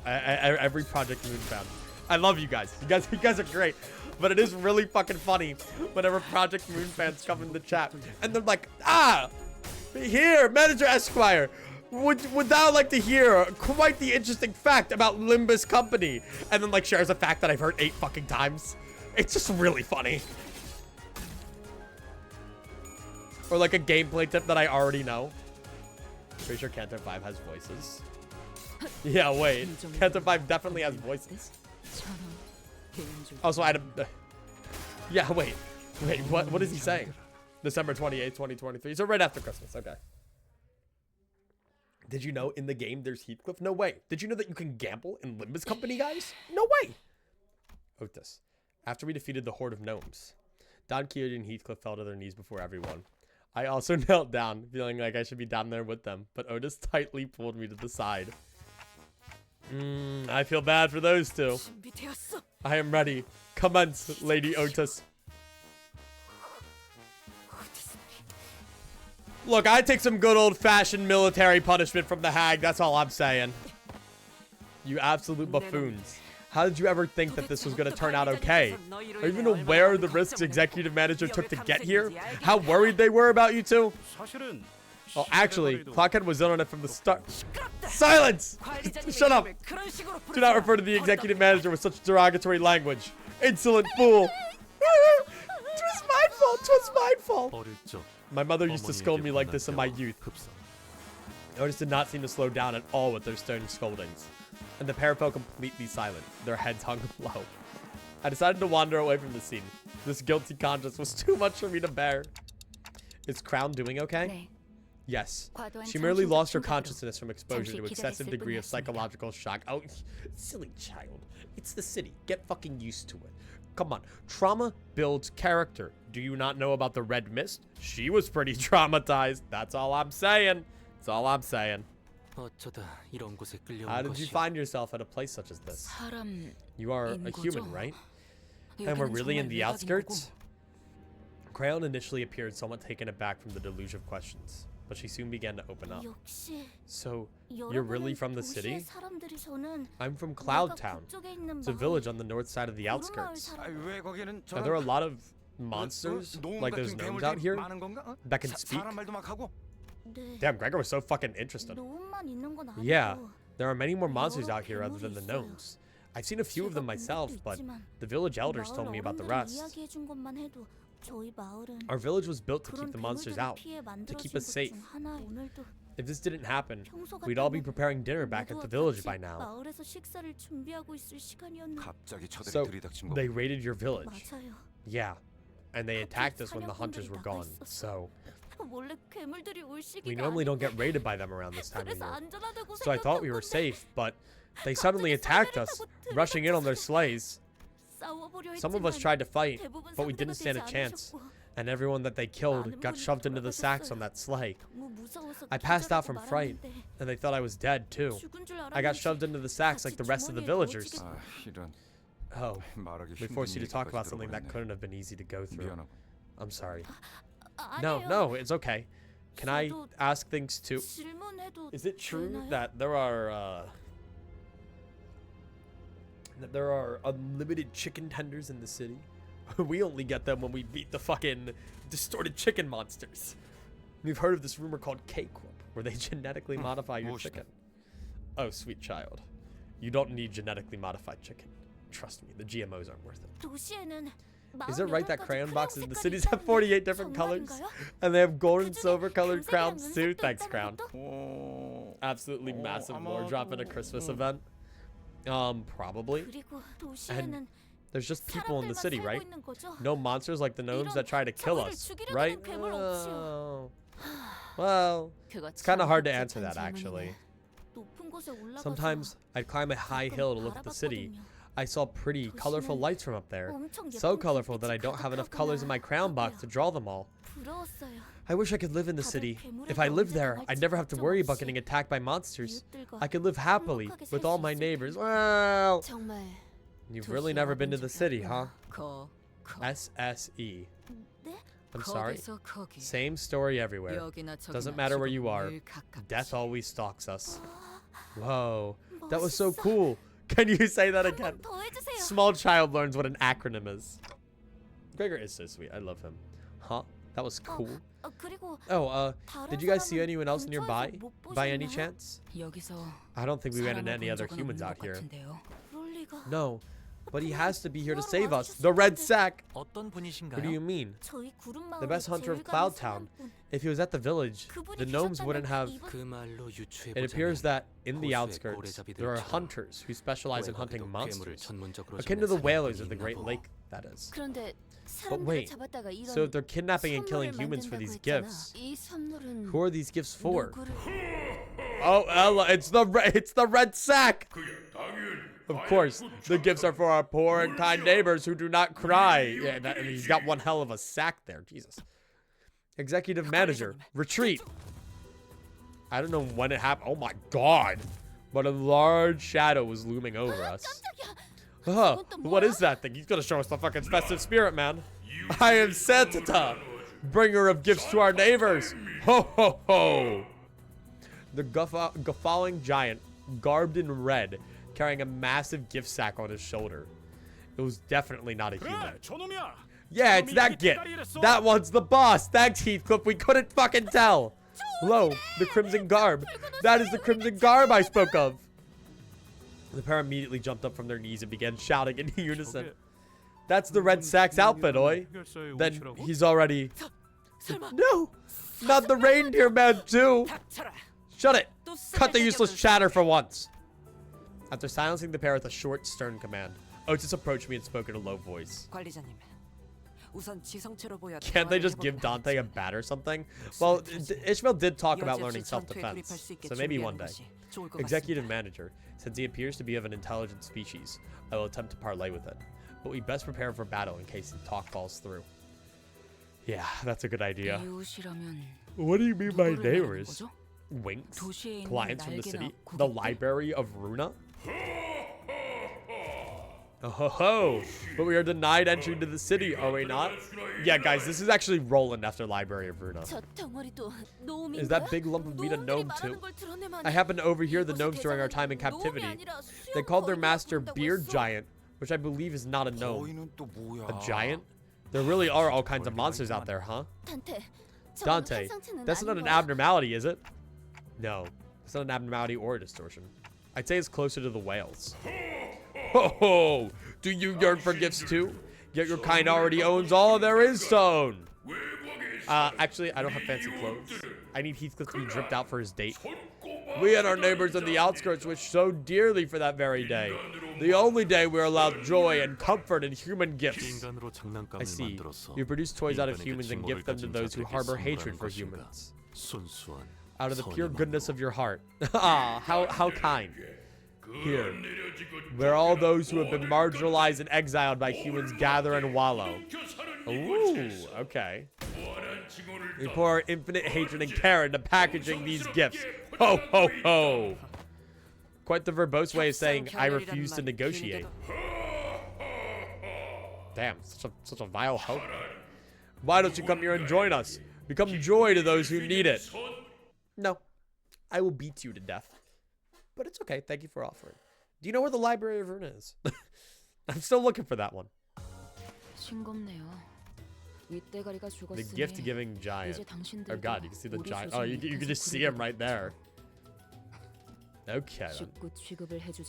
every Project Moon fan. I love you guys. You guys are great. But it is really fucking funny whenever Project Moon fans come in the chat. And they're like, here, Manager Esquire. Would thou like to hear quite the interesting fact about Limbus Company? And then like shares a fact that I've heard 8 fucking times. It's just really funny. Or like a gameplay tip that I already know. Pretty sure Canto 5 has voices. Yeah, wait. Canto 5 definitely has voices. Also, I had a... Yeah, wait. Wait, what is he saying? December 28th, 2023. So right after Christmas. Okay. Did you know in the game there's Heathcliff? No way. Did you know that you can gamble in Limbus Company, guys? No way. Otis. After we defeated the horde of gnomes, Don Quixote and Heathcliff fell to their knees before everyone. I also knelt down, feeling like I should be down there with them, but Otis tightly pulled me to the side. I feel bad for those two. I am ready. Commence, Lady Otis. Look, I take some good old-fashioned military punishment from the hag. That's all I'm saying. You absolute buffoons. How did you ever think that this was going to turn out okay? Are you even aware of the risks executive manager took to get here? How worried they were about you two? Oh, actually, Clockhead was in on it from the start. Silence! Shut up! Do not refer to the executive manager with such derogatory language. Insolent fool! 'Twas my fault! 'Twas my fault! My mother used to scold me like this in my youth. Otis did not seem to slow down at all with their stern scoldings, and the pair fell completely silent, their heads hung low. I decided to wander away from the scene. This guilty conscience was too much for me to bear. Is Crown doing okay? Yes. She merely lost her consciousness from exposure to excessive degree of psychological shock. Oh, silly child. It's the city. Get fucking used to it. Come on. Trauma builds character. Do you not know about the red mist? She was pretty traumatized. That's all I'm saying. That's all I'm saying. How did you find yourself at a place such as this? You are a human, right? And we're really in the outskirts? Crayon initially appeared somewhat taken aback from the deluge of questions, but she soon began to open up. So, you're really from the city? I'm from Cloud Town. It's a village on the north side of the outskirts. Are there a lot of monsters, like there's gnomes out here, that can speak? Damn, Gregor was so fucking interested. Yeah, there are many more monsters out here other than the gnomes. I've seen a few of them myself, but the village elders told me about the rest. Our village was built to keep the monsters out, to keep us safe. If this didn't happen, we'd all be preparing dinner back at the village by now. So, they raided your village. Yeah, and they attacked us when the hunters were gone, so... We normally don't get raided by them around this time of year. So I thought we were safe, but they suddenly attacked us, rushing in on their sleighs. Some of us tried to fight, but we didn't stand a chance, and everyone that they killed got shoved into the sacks on that sleigh. I passed out from fright, and they thought I was dead too. I got shoved into the sacks like the rest of the villagers. Oh, we forced you to talk about something that couldn't have been easy to go through. I'm sorry. No, it's okay. Can I ask things too? Is it true that there are unlimited chicken tenders in the city? We only get them when we beat the fucking distorted chicken monsters. We've heard of this rumor called Cake-Whoop, where they genetically modify your chicken. Oh, sweet child. You don't need genetically modified chicken. Trust me, the GMOs aren't worth it. Is it right that crayon boxes in the cities have 48 different colors? And they have gold and silver colored crowns too? Thanks, Crown. Absolutely massive lore drop in a Christmas event. Probably. And there's just people in the city, right? No monsters like the gnomes that try to kill us, right? Oh. Well, it's kind of hard to answer that, actually. Sometimes I'd climb a high hill to look at the city. I saw pretty, colorful lights from up there. So colorful that I don't have enough colors in my crayon box to draw them all. I wish I could live in the city. If I lived there, I'd never have to worry about getting attacked by monsters. I could live happily with all my neighbors. Well, you've really never been to the city, huh? SSE. I'm sorry. Same story everywhere. Doesn't matter where you are. Death always stalks us. Whoa, that was so cool. Can you say that again? Small child learns what an acronym is. Gregor is so sweet. I love him. Huh? That was cool. Oh, did you guys see anyone else nearby? By any chance? I don't think we ran into any other humans out here. No, but he has to be here to save us. The Red Sack! What do you mean? The best hunter of Cloud Town. If he was at the village, the gnomes wouldn't have... It appears that in the outskirts, there are hunters who specialize in hunting monsters, akin to the whalers of the Great Lake, that is. But wait, so if they're kidnapping and killing humans for these gifts, who are these gifts for? Oh, Ella, it's the Red Sack! Of course, the gifts are for our poor and kind neighbors who do not cry. Yeah, he's got one hell of a sack there, Jesus. Executive manager, retreat. I don't know when it happened. Oh my God. But a large shadow was looming over us. What is that thing? He's gonna show us the fucking festive spirit, man. I am Santa, bringer of gifts to our neighbors. Ho, ho, ho. The guffawing giant, garbed in red, carrying a massive gift sack on his shoulder. It was definitely not a human. Yeah, it's that git. That one's the boss. Thanks, Heathcliff. We couldn't fucking tell. Hello, the crimson garb. That is the crimson garb I spoke of. The pair immediately jumped up from their knees and began shouting in unison. That's the Red Sack's outfit, oi. Then he's already... No, not the reindeer man too. Shut it. Cut the useless chatter for once. After silencing the pair with a short, stern command, Otis approached me and spoke in a low voice. Can't they just give Dante a bat or something? Well, Ishmael did talk about learning self-defense, so maybe one day. Executive manager, since he appears to be of an intelligent species, I will attempt to parlay with it. But we best prepare for battle in case the talk falls through. Yeah, that's a good idea. What do you mean by neighbors? Winks? Clients from the city? The Library of Runa? Oh ho ho! But we are denied entry to the city, are we not? Yeah, guys, this is actually Roland after Library of Runa. Is that big lump of meat a gnome too? I happened to overhear the gnomes during our time in captivity. They called their master Beard Giant, which I believe is not a gnome. A giant? There really are all kinds of monsters out there, huh? Dante, that's not an abnormality, is it? No, it's not an abnormality or a distortion. I'd say it's closer to the whales. Ho ho! Do you yearn for gifts too? Yet your kind already owns all there is to own. Actually, I don't have fancy clothes. I need Heathcliff to be dripped out for his date. We and our neighbors in the outskirts wish so dearly for that very day. The only day we're allowed joy and comfort in human gifts. I see. You produce toys out of humans and give them to those who harbor hatred for humans. Out of the pure goodness of your heart. Ah, how kind. Here, where all those who have been marginalized and exiled by humans gather and wallow. Ooh, okay. We pour our infinite hatred and care into packaging these gifts. Ho, ho, ho. Quite the verbose way of saying, I refuse to negotiate. Damn, such a vile hope. Why don't you come here and join us? Become joy to those who need it. No, I will beat you to death. But it's okay. Thank you for offering. Do you know where the Library of Runa is? I'm still looking for that one. The gift-giving giant. Oh god, you can see the giant. Oh, you can just see him right there. Okay. Then.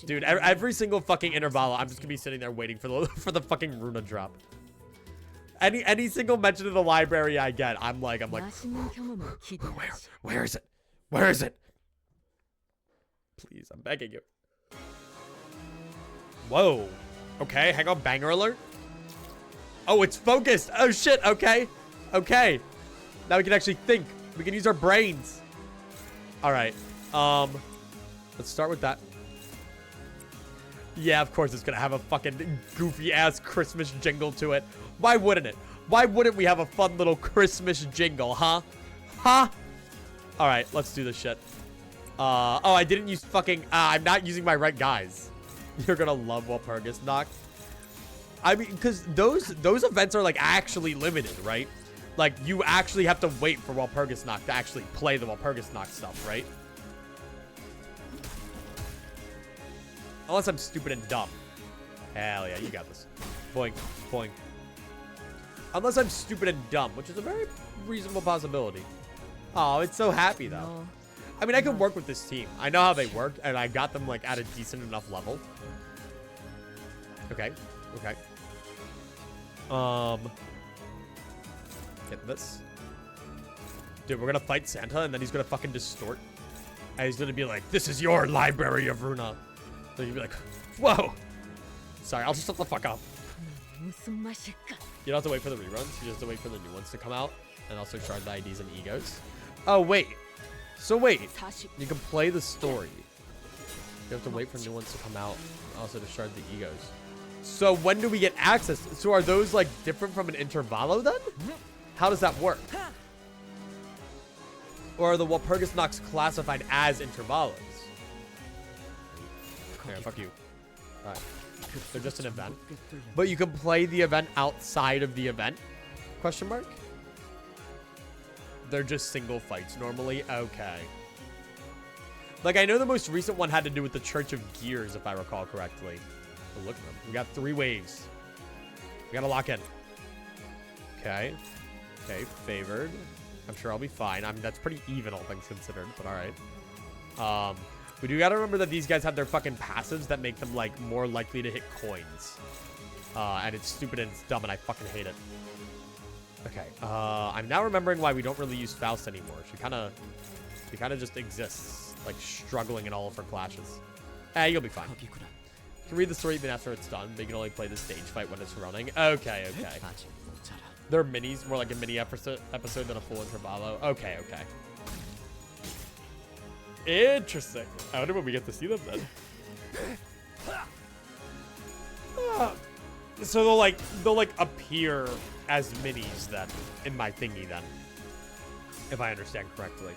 Dude, every single fucking Intervalo, I'm just gonna be sitting there waiting for the fucking Runa drop. Any single mention of the library I get, I'm like, 맛있는 경험을 기대하지. where is it? Where is it? Please, I'm begging you. Whoa. Okay, hang on, banger alert. Oh, it's focused. Oh shit, okay. Okay. Now we can actually think. We can use our brains. All right. Let's start with that. Yeah, of course it's gonna have a fucking goofy ass Christmas jingle to it. Why wouldn't it? Why wouldn't we have a fun little Christmas jingle, huh? Huh? All right, let's do this shit. Oh, I didn't use fucking, I'm not using my right guys. You're gonna love Walpurgis Knock. I mean, because those events are like actually limited, right? Like you actually have to wait for Walpurgis Knock to actually play the Walpurgis Knock stuff, right? Unless I'm stupid and dumb. Hell yeah, you got this. Boink, boink. Unless I'm stupid and dumb, which is a very reasonable possibility. Oh, it's so happy though. 너 I mean, I can work with this team. I know how they work, and I got them like at a decent enough level. Okay, okay. Get this. Dude, we're gonna fight Santa, and then he's gonna fucking distort. And he's gonna be like, "This is your library of Runa." Then you'd be like, "Whoa." Sorry, I'll just shut the fuck up. 무슨 맛일까? You don't have to wait for the reruns. You just have to wait for the new ones to come out, and also shard the IDs and egos. Oh wait. So wait, 40. you can play the story. You have to wait for new ones to come out, also to shard the egos. So when do we get access? So are those like different from an Intervalo then? How does that work? Or are the Walpurgis Knocks classified as Intervalos? Okay, fuck you. Alright. They're just an event. But you can play the event outside of the event? Question mark? They're just single fights normally? Okay. Like, I know the most recent one had to do with the Church of Gears, if I recall correctly. Oh, look at them. We got 3 waves. We gotta lock in. Okay. Okay, favored. I'm sure I'll be fine. I mean, that's pretty even, all things considered, but alright. We do gotta remember that these guys have their fucking passives that make them, like, more likely to hit coins. And it's stupid and it's dumb and I fucking hate it. Okay, I'm now remembering why we don't really use Faust anymore. She kind of just exists, like struggling in all of her clashes. You'll be fine. You can read the story even after it's done, but you can only play the stage fight when it's running. Okay, okay. They're minis, more like a mini episode than a full Intervalo. Okay, okay. Interesting. I wonder when we get to see them then. So they'll like appear as minis then in my thingy then, if I understand correctly.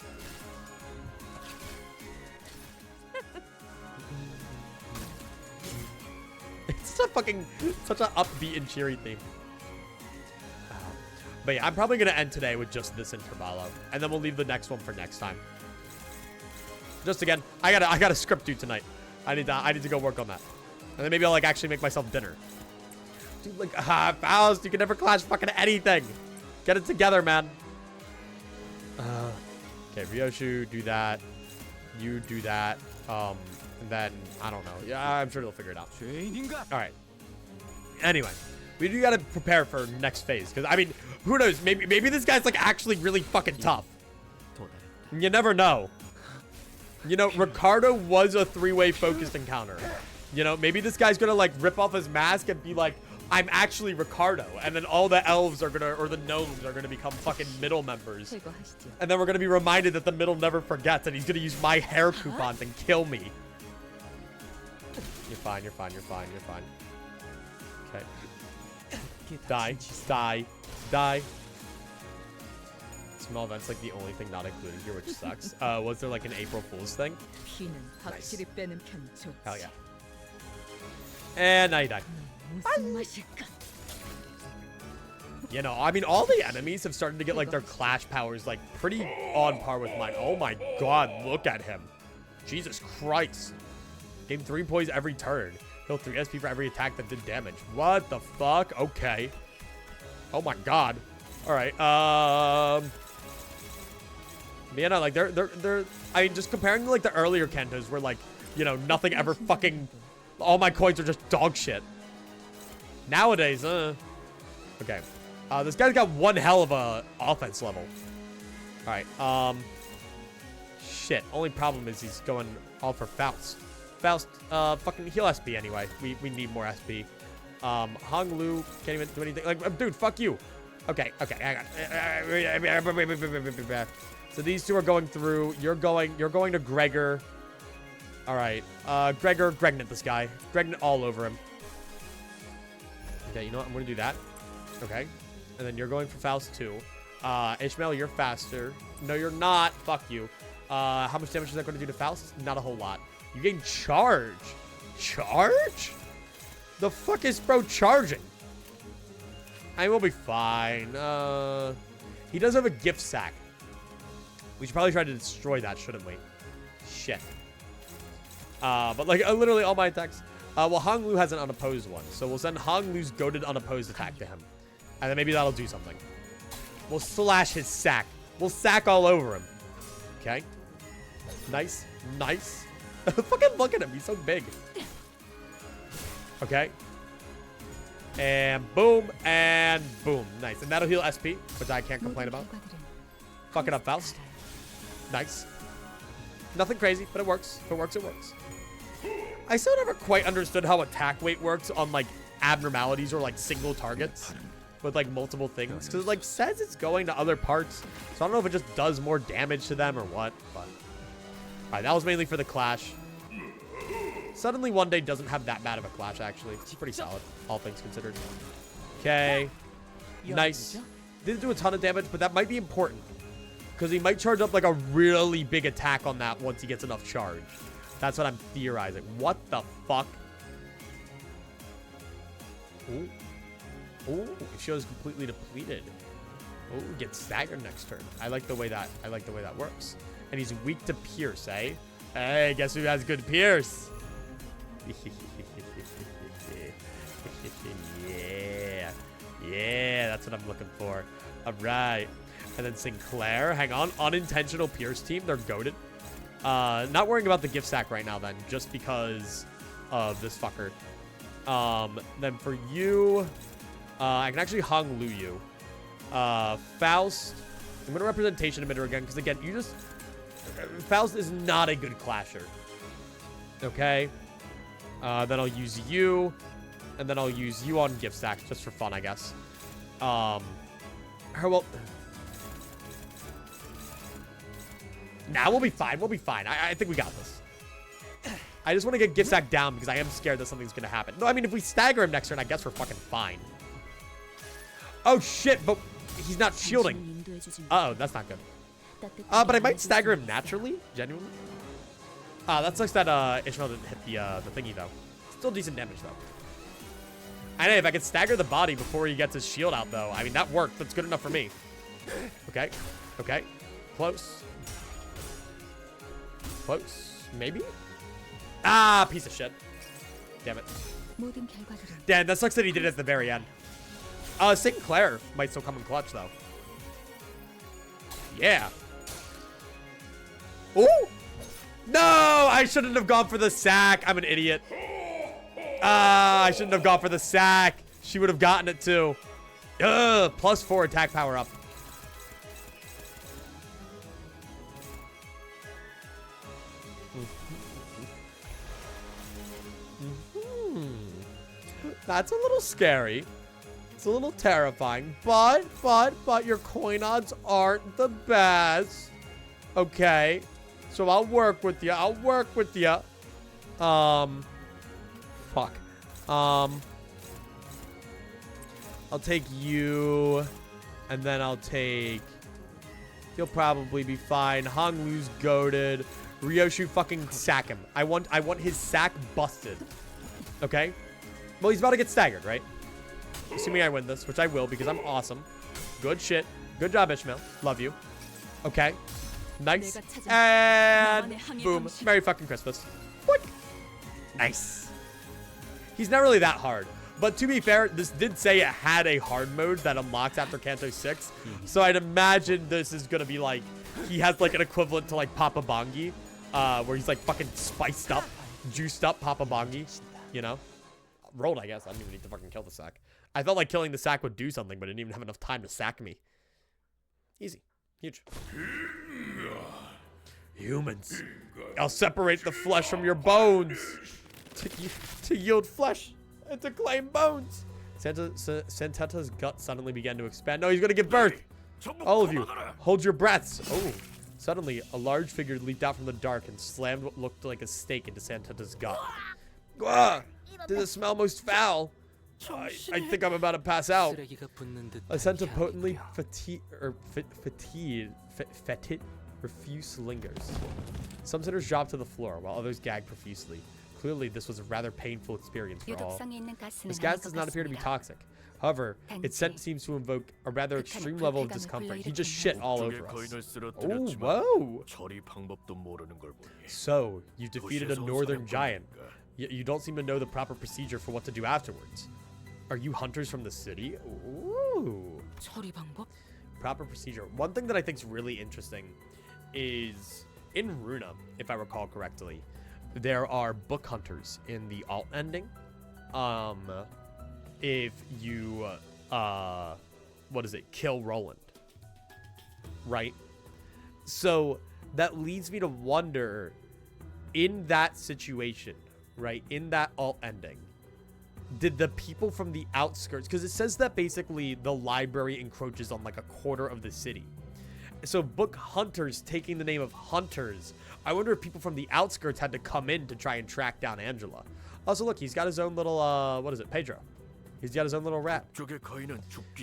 It's such an upbeat and cheery theme. But yeah, I'm probably gonna end today with just this Intervalo, and then we'll leave the next one for next time. Just again, I gotta script due tonight. I need to go work on that, and then maybe I'll like actually make myself dinner. Dude, like, Faust, you can never clash fucking anything. Get it together, man. Okay, Ryoshu, do that. You do that. And then, I don't know. Yeah, I'm sure they'll figure it out. All right. Anyway, we do gotta prepare for next phase. Because, I mean, who knows? Maybe this guy's, like, actually really fucking tough. You never know. You know, Ricardo was a 3-way focused encounter. You know, maybe this guy's gonna, like, rip off his mask and be like, I'm actually Ricardo, and then all the elves are gonna, or the gnomes are gonna become fucking middle members. 제거하시죠. And then we're gonna be reminded that the middle never forgets, and he's gonna use my hair coupons and kill me. You're fine, you're fine, you're fine, you're fine. Okay. Die, die, die. Small events like the only thing not included here, which sucks. Was there like an April Fool's thing? 피는 확실히 빼는 편이 좋지. Hell yeah. And now you die. 무슨 맛일까? You know, I mean, all the enemies have started to get, like, their clash powers, like, pretty on par with mine. Oh, my God. Look at him. Jesus Christ. Gain 3 poise every turn. Heal 3 SP for every attack that did damage. What the fuck? Okay. Oh, my God. All right. Yeah, no, like, they're, I mean, just comparing, like, the earlier Cantos where, like, you know, nothing ever fucking, all my coins are just dog shit. Nowadays, okay. This guy's got one hell of a offense level. All right. Shit. Only problem is he's going all for Faust. Faust, fucking heal SP anyway. We need more SP. Hong Lu can't even do anything. Like, dude, fuck you. Okay, hang on. So these two are going through. You're going to Gregor. All right. Gregor, Gregnant this guy. Gregnant all over him. Okay, you know what? I'm going to do that. Okay. And then you're going for Faust too. Ishmael, you're faster. No, you're not. Fuck you. How much damage is that going to do to Faust? Not a whole lot. You gain charge. Charge? The fuck is bro charging? I will be fine. He does have a gift sack. We should probably try to destroy that, shouldn't we? Shit. But like literally all my attacks. Well, Hong Lu has an unopposed one, so we'll send Hong Lu's goaded unopposed attack to him, and then maybe that'll do something. We'll slash his sack. We'll sack all over him. Okay. Nice. Nice. Fucking look at him. He's so big. Okay. And boom. And boom. Nice. And that'll heal SP, which I can't complain about. Fuck it up, Faust. Nice. Nothing crazy, but it works. If it works, it works. I still never quite understood how attack weight works on, like, abnormalities or, like, single targets with, like, multiple things. Because it, like, says it's going to other parts. So I don't know if it just does more damage to them or what. But all right, that was mainly for the clash. Suddenly one day doesn't have that bad of a clash, actually. It's pretty solid, all things considered. Okay. Nice. Didn't do a ton of damage, but that might be important. Because he might charge up, like, a really big attack on that once he gets enough charge. That's what I'm theorizing. What the fuck? Ooh. Ooh, she was completely depleted. Ooh, gets staggered next turn. I like the way that works. And he's weak to Pierce, eh? Hey, guess who has good Pierce? Yeah. Yeah, that's what I'm looking for. All right. And then Sinclair, hang on. Unintentional Pierce team. They're goated. Not worrying about the gift sack right now then, just because of this fucker. Then for you, I can actually Hong Lu you. Faust, I'm gonna representation emitter again, because again, Faust is not a good clasher. Okay. Then I'll use you, and then I'll use you on gift stacks just for fun, I guess. Well, nah, we'll be fine. We'll be fine. I think we got this. I just want to get gift sack down because I am scared that something's going to happen. No, I mean, if we stagger him next turn, I guess we're fucking fine. Oh, shit, but he's not shielding. Uh-oh, that's not good. But I might stagger him naturally, genuinely. That sucks that Ishmael didn't hit the thingy, though. Still decent damage, though. I know, if I could stagger the body before he gets his shield out, though, I mean, that worked. That's good enough for me. Okay. Okay. Close. Close. Maybe? Ah, piece of shit. Damn it. Damn, that sucks that he did it at the very end. Sinclair might still come in clutch, though. Yeah. Ooh! No! I shouldn't have gone for the sack. I'm an idiot. I shouldn't have gone for the sack. She would have gotten it, too. +4 attack power up. That's a little scary. It's a little terrifying, but your coin odds aren't the best. Okay, so I'll work with you. I'll work with you. Fuck. I'll take you, and then I'll take. He'll probably be fine. Hong Lu's goated. Ryoshu fucking sack him. I want his sack busted. Okay. Well, he's about to get staggered, right? Assuming I win this, which I will because I'm awesome. Good shit. Good job, Ishmael. Love you. Okay. Nice. And boom. Merry fucking Christmas. Boink. Nice. He's not really that hard. But to be fair, this did say it had a hard mode that unlocks after Canto 6. So I'd imagine this is going to be like, he has like an equivalent to like Papa Bongi, where he's like fucking spiced up, juiced up Papa Bongi, you know? Rolled, I guess. I don't even need to fucking kill the sack. I felt like killing the sack would do something, but I didn't even have enough time to sack me. Easy. Huge. Humans. I'll separate the flesh from your bones to yield flesh and to claim bones. Santata's gut suddenly began to expand. No, he's going to give birth. All of you, hold your breaths. Oh. Suddenly, a large figure leaped out from the dark and slammed what looked like a stake into Santata's gut. Gah! Did it smell most foul? I think I'm about to pass out. A scent of potently fetid refuse lingers. Some sinners dropped to the floor, while others gagged profusely. Clearly, this was a rather painful experience for all. This gas does not appear to be toxic. However, its scent seems to invoke a rather extreme level of discomfort. He just shit all over us. Oh, whoa! So, you've defeated a northern giant, yet you don't seem to know the proper procedure for what to do afterwards. Are you hunters from the city? Ooh. Proper procedure. One thing that I think is really interesting is in Runa, if I recall correctly, there are book hunters in the alt ending. If you, kill Roland, right? So that leads me to wonder, in that situation, right, in that alt ending, did the people from the outskirts, because it says that basically the library encroaches on like a quarter of the city. So book hunters taking the name of hunters, I wonder if people from the outskirts had to come in to try and track down Angela. Also, look, he's got his own little, Pedro. He's got his own little rat.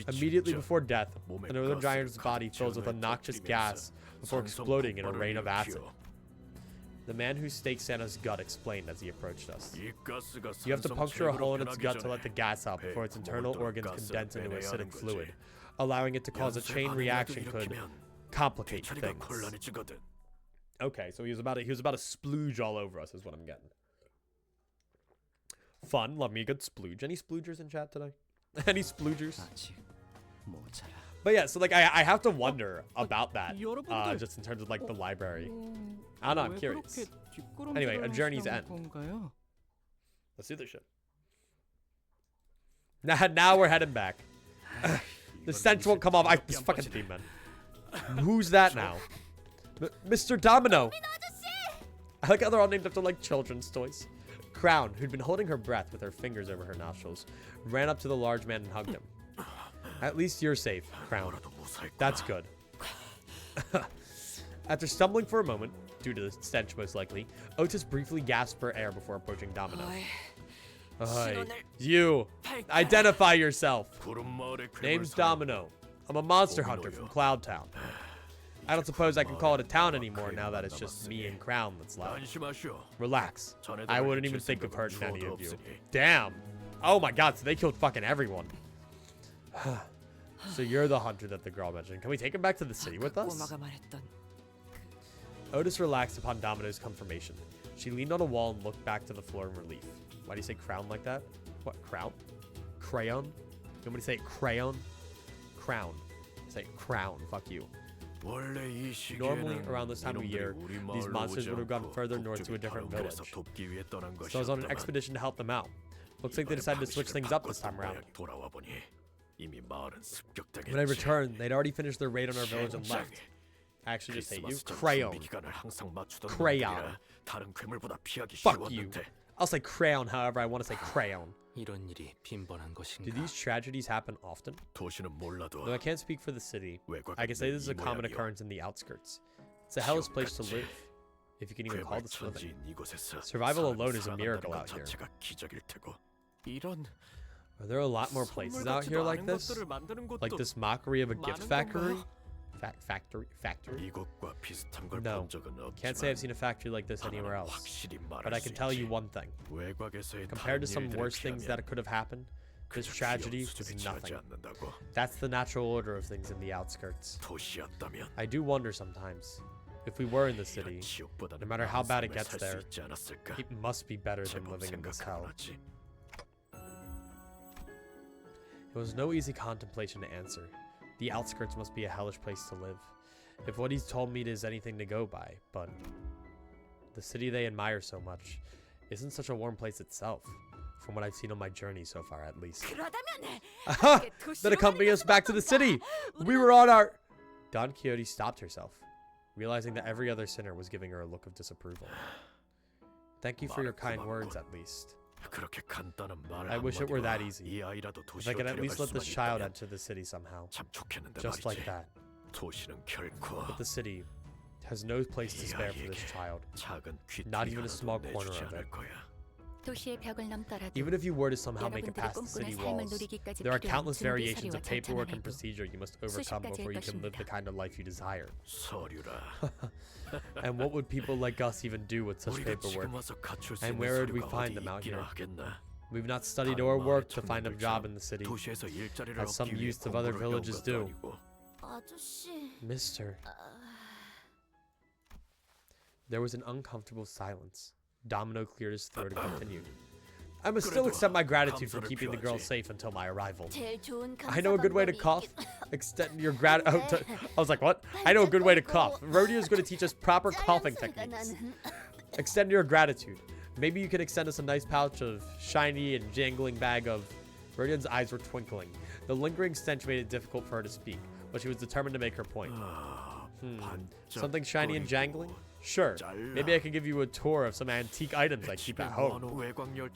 Immediately before death, the northern giant's body fills with a noxious gas before exploding in a rain of acid. The man who staked Santa's gut explained as he approached us. You have to puncture a hole in its gut to let the gas out before its internal organs condense into acidic fluid. Allowing it to cause a chain reaction could complicate things. Okay, so he was about to splooge all over us is what I'm getting. Fun, love me a good splooge. Any sploogers in chat today? Any sploogers? But yeah, so like I have to wonder about that, just in terms of like the library. I don't know, I'm curious. Anyway, A Journey's End. Let's do this shit. Now we're heading back. The stench won't come off. This fucking theme, man. Who's that now? Mr. Domino. I like how they're all named after like children's toys. Crown, who'd been holding her breath with her fingers over her nostrils, ran up to the large man and hugged him. At least you're safe, Crown. That's good. After stumbling for a moment, due to the stench most likely, Otis briefly gasped for air before approaching Domino. You! Identify yourself! Name's Domino. I'm a monster hunter from Cloud Town. I don't suppose I can call it a town anymore now that it's just me and Crown that's left. Relax. I wouldn't even think of hurting any of you. Damn. Oh my god, so they killed fucking everyone. So you're the hunter that the girl mentioned. Can we take him back to the city with us? Otis relaxed upon Domino's confirmation. She leaned on a wall and looked back to the floor in relief. Why do you say crown like that? What, crown? Crayon? You want me to say crayon? Crown. Say crown. Fuck you. Normally, around this time of year, these monsters would have gone further north to a different village. So I was on an expedition to help them out. Looks like they decided to switch things up this time around. When I returned, they'd already finished their raid on our village and left. I actually just hate you. Crayon. Crayon. Fuck you. I'll say crayon however I want to say crayon. Do these tragedies happen often? Though I can't speak for the city, I can say this is a common occurrence in the outskirts. It's a hellish place to live, if you can even call this living. Survival alone is a miracle out here. Are there a lot more places out here like this? Like this mockery of a gift factory? Factory? No, can't say I've seen a factory like this anywhere else. But I can tell you one thing. Compared to some worse things that could have happened, this tragedy is nothing. That's the natural order of things in the outskirts. I do wonder sometimes, if we were in the city, no matter how bad it gets there, it must be better than living in this hell. It was no easy contemplation to answer. The outskirts must be a hellish place to live, if what he's told me is anything to go by, but the city they admire so much isn't such a warm place itself. From what I've seen on my journey so far, at least. 그러다면 Aha! That accompanied us back to the city. We were on our... Don Quixote stopped herself, realizing that every other sinner was giving her a look of disapproval. Thank you for your kind words, at least. 그렇게 간단한 말 I wish it were that easy. 이 아이라도 If I 도시로 could at least 데려갈 let this 수만 child 있다면 enter the city somehow. 참 좋겠는데 Just like 말이지. that. 도시는 결코 But the city has no place to 이 spare for this 아이에게 child. 작은 Not 귀퉁이 even a 하나도 small corner 내주지 of 않을 it. 거야. 도시의 벽을 넘더라도 Even if you were to somehow make it 여러분들이 past the 꿈꾸는 city 삶을 walls, 누리기까지 there are 필요한 countless 준비 variations of 서류와 paperwork and 절차만해도 procedure you must overcome 수십 before you can live the 가지일 kind of life you desire. 서류라. And what would people like us even do with such 우리가 paperwork? 지금 와서 갖출 수 And 있는 where would we 서류가 find 어디 them out 있기나 here? 하겠나? We've not studied 다른 or 마을의 worked to find a job in 청년들처럼 the city, 도시에서 일자리를 as some 얻기 위해 youths of other 공부를 해온 villages 것도 do. 아니고. 아저씨. Mister. There was an uncomfortable silence. Domino cleared his throat and continued. I must still accept my gratitude for keeping the girl safe until my arrival. 제일 좋은 I know a good way to 감사 cough. 방법이 Extend your I was like, what? I know a good way to cough. Rodeo's going to teach us proper coughing 자연스레가 techniques. 나는. Extend your gratitude. Maybe you could extend us a nice pouch of shiny and jangling bag of... Rodian's eyes were twinkling. The lingering stench made it difficult for her to speak, but she was determined to make her point. Something shiny and jangling? Sure. Maybe I can give you a tour of some antique items I keep at home.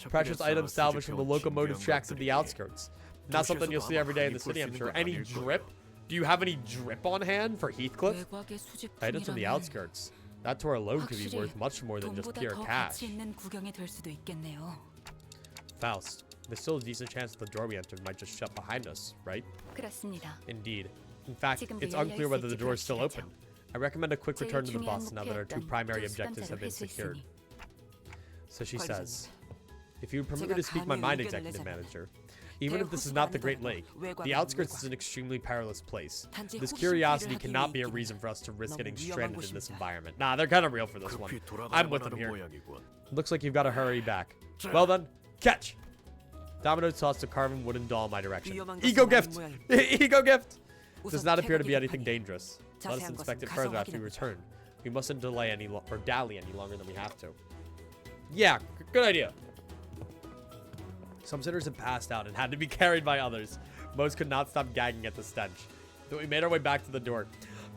Precious items salvaged from the locomotive tracks of the outskirts. Not something you'll see every day in the city, I'm sure. Any drip? Do you have any drip on hand for Heathcliff? 외곽의 수집 Items from the 중이라면 outskirts. That tour alone could be 확실히 worth much more than just 돈보다 pure 더 cash. 가치 있는 구경이 될 수도 있겠네요. Faust, there's still a decent chance that the door we entered might just shut behind us, right? 그렇습니다. Indeed. In fact, 지금도 it's 열려 unclear whether the 있을지 door is still 불확실하죠. open. I recommend a quick 제일 return to the 중요한 bus now that our two 목표였던 primary 또 objectives have been 수감자를 secured. 회수했으니. So she says, 관리자님, if you would permit me 제가 to speak my 감히 mind, 의견을 executive 내자면 manager, even if this is not the Great Lake, the outskirts is an extremely perilous place. 단지 This 혹시 curiosity 피해를 cannot 하기 be a 위해 reason for us to risk 너무 getting 위험한 stranded in this 곳입니다. environment. Nah, they're kind of real for this one. 급히 돌아가야 I'm with them 하는 here. 모양이군. Looks like you've got to hurry back. Well then, catch! Domino tossed a carven wooden doll in my direction. 위험한 것은 Ego 아닌 gift! 모양입니다. Ego gift! Does 우선 not appear to be 퇴각이 anything 급하니 dangerous. Let us 자세한 inspect 것은 it 가서 further after we 확인해보죠. return. We mustn't delay any or dally any longer than we have to. Yeah, good idea. Some sinners had passed out and had to be carried by others. Most could not stop gagging at the stench. But we made our way back to the door.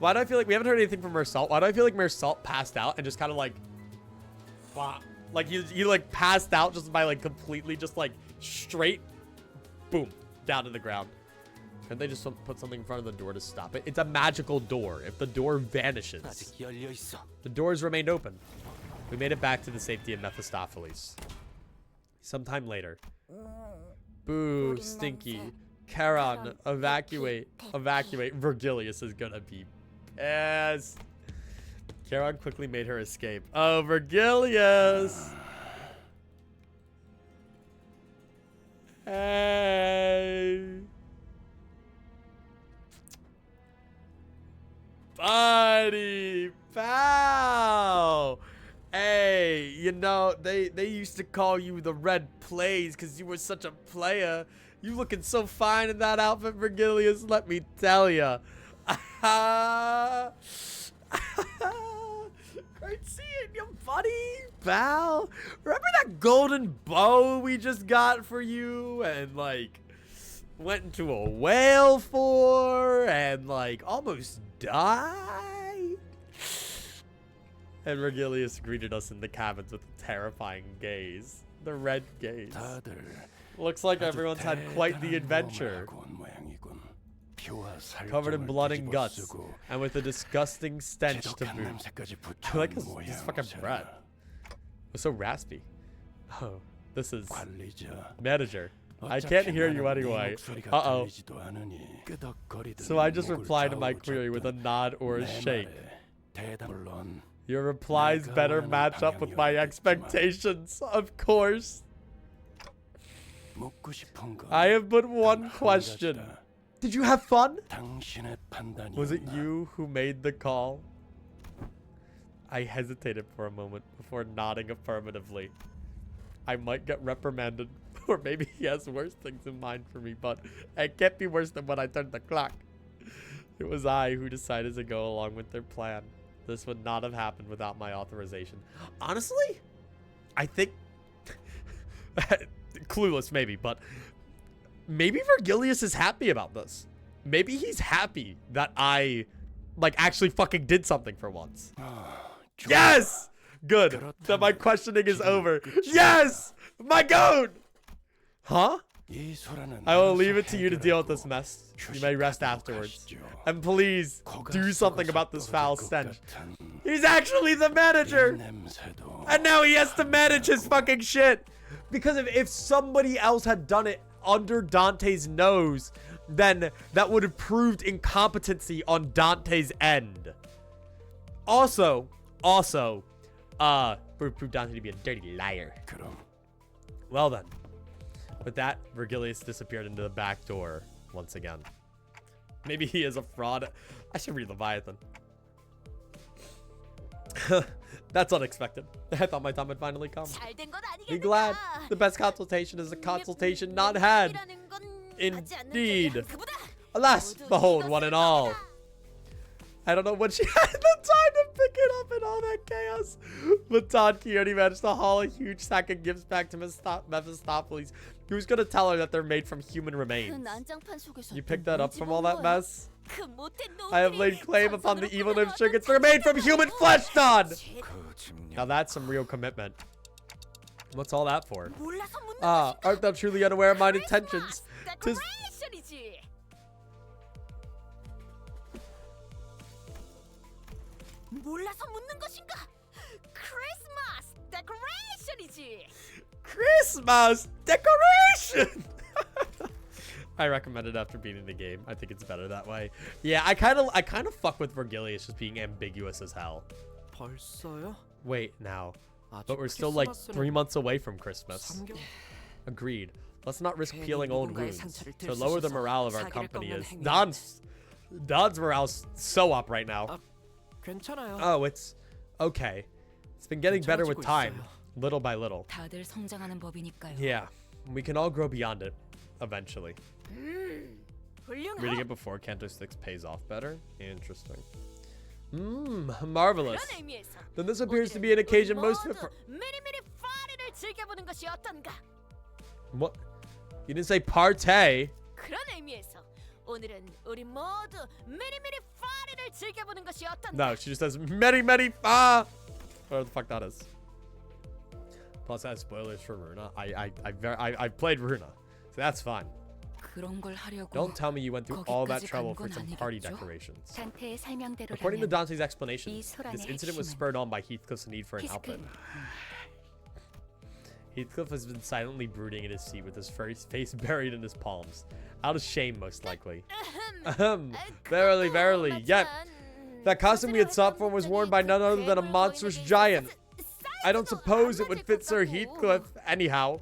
Why do I feel like we haven't heard anything from Mersalt? Why do I feel like Mersalt passed out and just kind of like, wow, like he like passed out just by like completely just like straight, boom, down to the ground. Couldn't they just put something in front of the door to stop it? It's a magical door. If the door vanishes, 아직 열려 있어. the doors remained open. We made it back to the safety of Mephistopheles. Sometime later. Boo, Stinky. Charon, evacuate. Evacuate. Vergilius is gonna be pissed. Charon quickly made her escape. Oh, Vergilius! Hey! Buddy! Pal! Hey, you know, they used to call you the Red Plays because you were such a player. You looking so fine in that outfit, Vergilius, let me tell ya. Great seeing you, buddy, pal. Remember that golden bow we just got for you and, like, went into a whale for and, like, almost died? And Vergilius greeted us in the cabins with a terrifying gaze. The red gaze. 다들 Looks like everyone's had quite the adventure. Covered in blood and guts, and with a disgusting stench to boot. I like his fucking breath. It's so raspy. Oh, this is manager. I can't hear you anyway. Uh-oh. So I just replied to my query with a nod or a shake. Your replies better match up with my expectations, of course. I have but one question. Did you have fun? Was it you who made the call? I hesitated for a moment before nodding affirmatively. I might get reprimanded, or maybe he has worse things in mind for me, but it can't be worse than when I turned the clock. It was I who decided to go along with their plan. This would not have happened without my authorization. Honestly, I think clueless maybe, but maybe Vergilius is happy about this. Maybe he's happy that I, like, actually fucking did something for once. Yes! Good. That my questioning is over. Yes! My goat! Huh? I will leave it to you to deal with this mess. You may rest afterwards. And please, do something about this foul stench. He's actually the manager! And now he has to manage his fucking shit! Because if somebody else had done it under Dante's nose, then that would have proved incompetency on Dante's end. Also, proved Dante to be a dirty liar. Well then. With that, Vergilius disappeared into the back door once again. Maybe he is a fraud. I should read Leviathan. That's unexpected. I thought my time had finally come. Be glad. The best consultation is a consultation not had. Indeed. Alas, behold, one and all. I don't know when she had the time to pick it up in all that chaos. But Don Quixote managed to haul a huge sack of gifts back to Mephistopheles. He was going to tell her that they're made from human remains. You picked that up from all that mess? I have laid claim upon the evil nymph trinkets. They're made from human flesh, Don! Now that's some real commitment. What's all that for? Art thou truly unaware of mine intentions? 'Tis... Christmas decoration! I recommend it after beating the game. I think it's better that way. Yeah, I kind of fuck with Vergilius just being ambiguous as hell. 벌써요? Wait, now. But we're still like 3 months away from Christmas. Agreed. Let's not risk peeling old wounds. To lower the morale of our company is... Don's morale's so up right now. 괜찮아요. Oh, it's... Okay. It's been getting better with time. Little by little. 다들 성장하는 법이니까요. Yeah. We can all grow beyond it. Eventually. Reading it before Canto 6 pays off better? Interesting. Marvelous. Then this appears to be an occasion most fit for... What? You didn't say partay. No, she just says many fa. Whatever the fuck that is. Plus, that has spoilers for Runa. I played Runa, so that's fine. Don't tell me you went through all that trouble for some party decorations. According to Dante's explanation, this incident was spurred on by Heathcliff's need for an outfit. Heathcliff has been silently brooding in his seat with his face buried in his palms. Out of shame, most likely. Verily, verily, yet that costume we had sought for was worn by none other than a monstrous giant. I don't suppose it would fit Sir Heathcliff anyhow.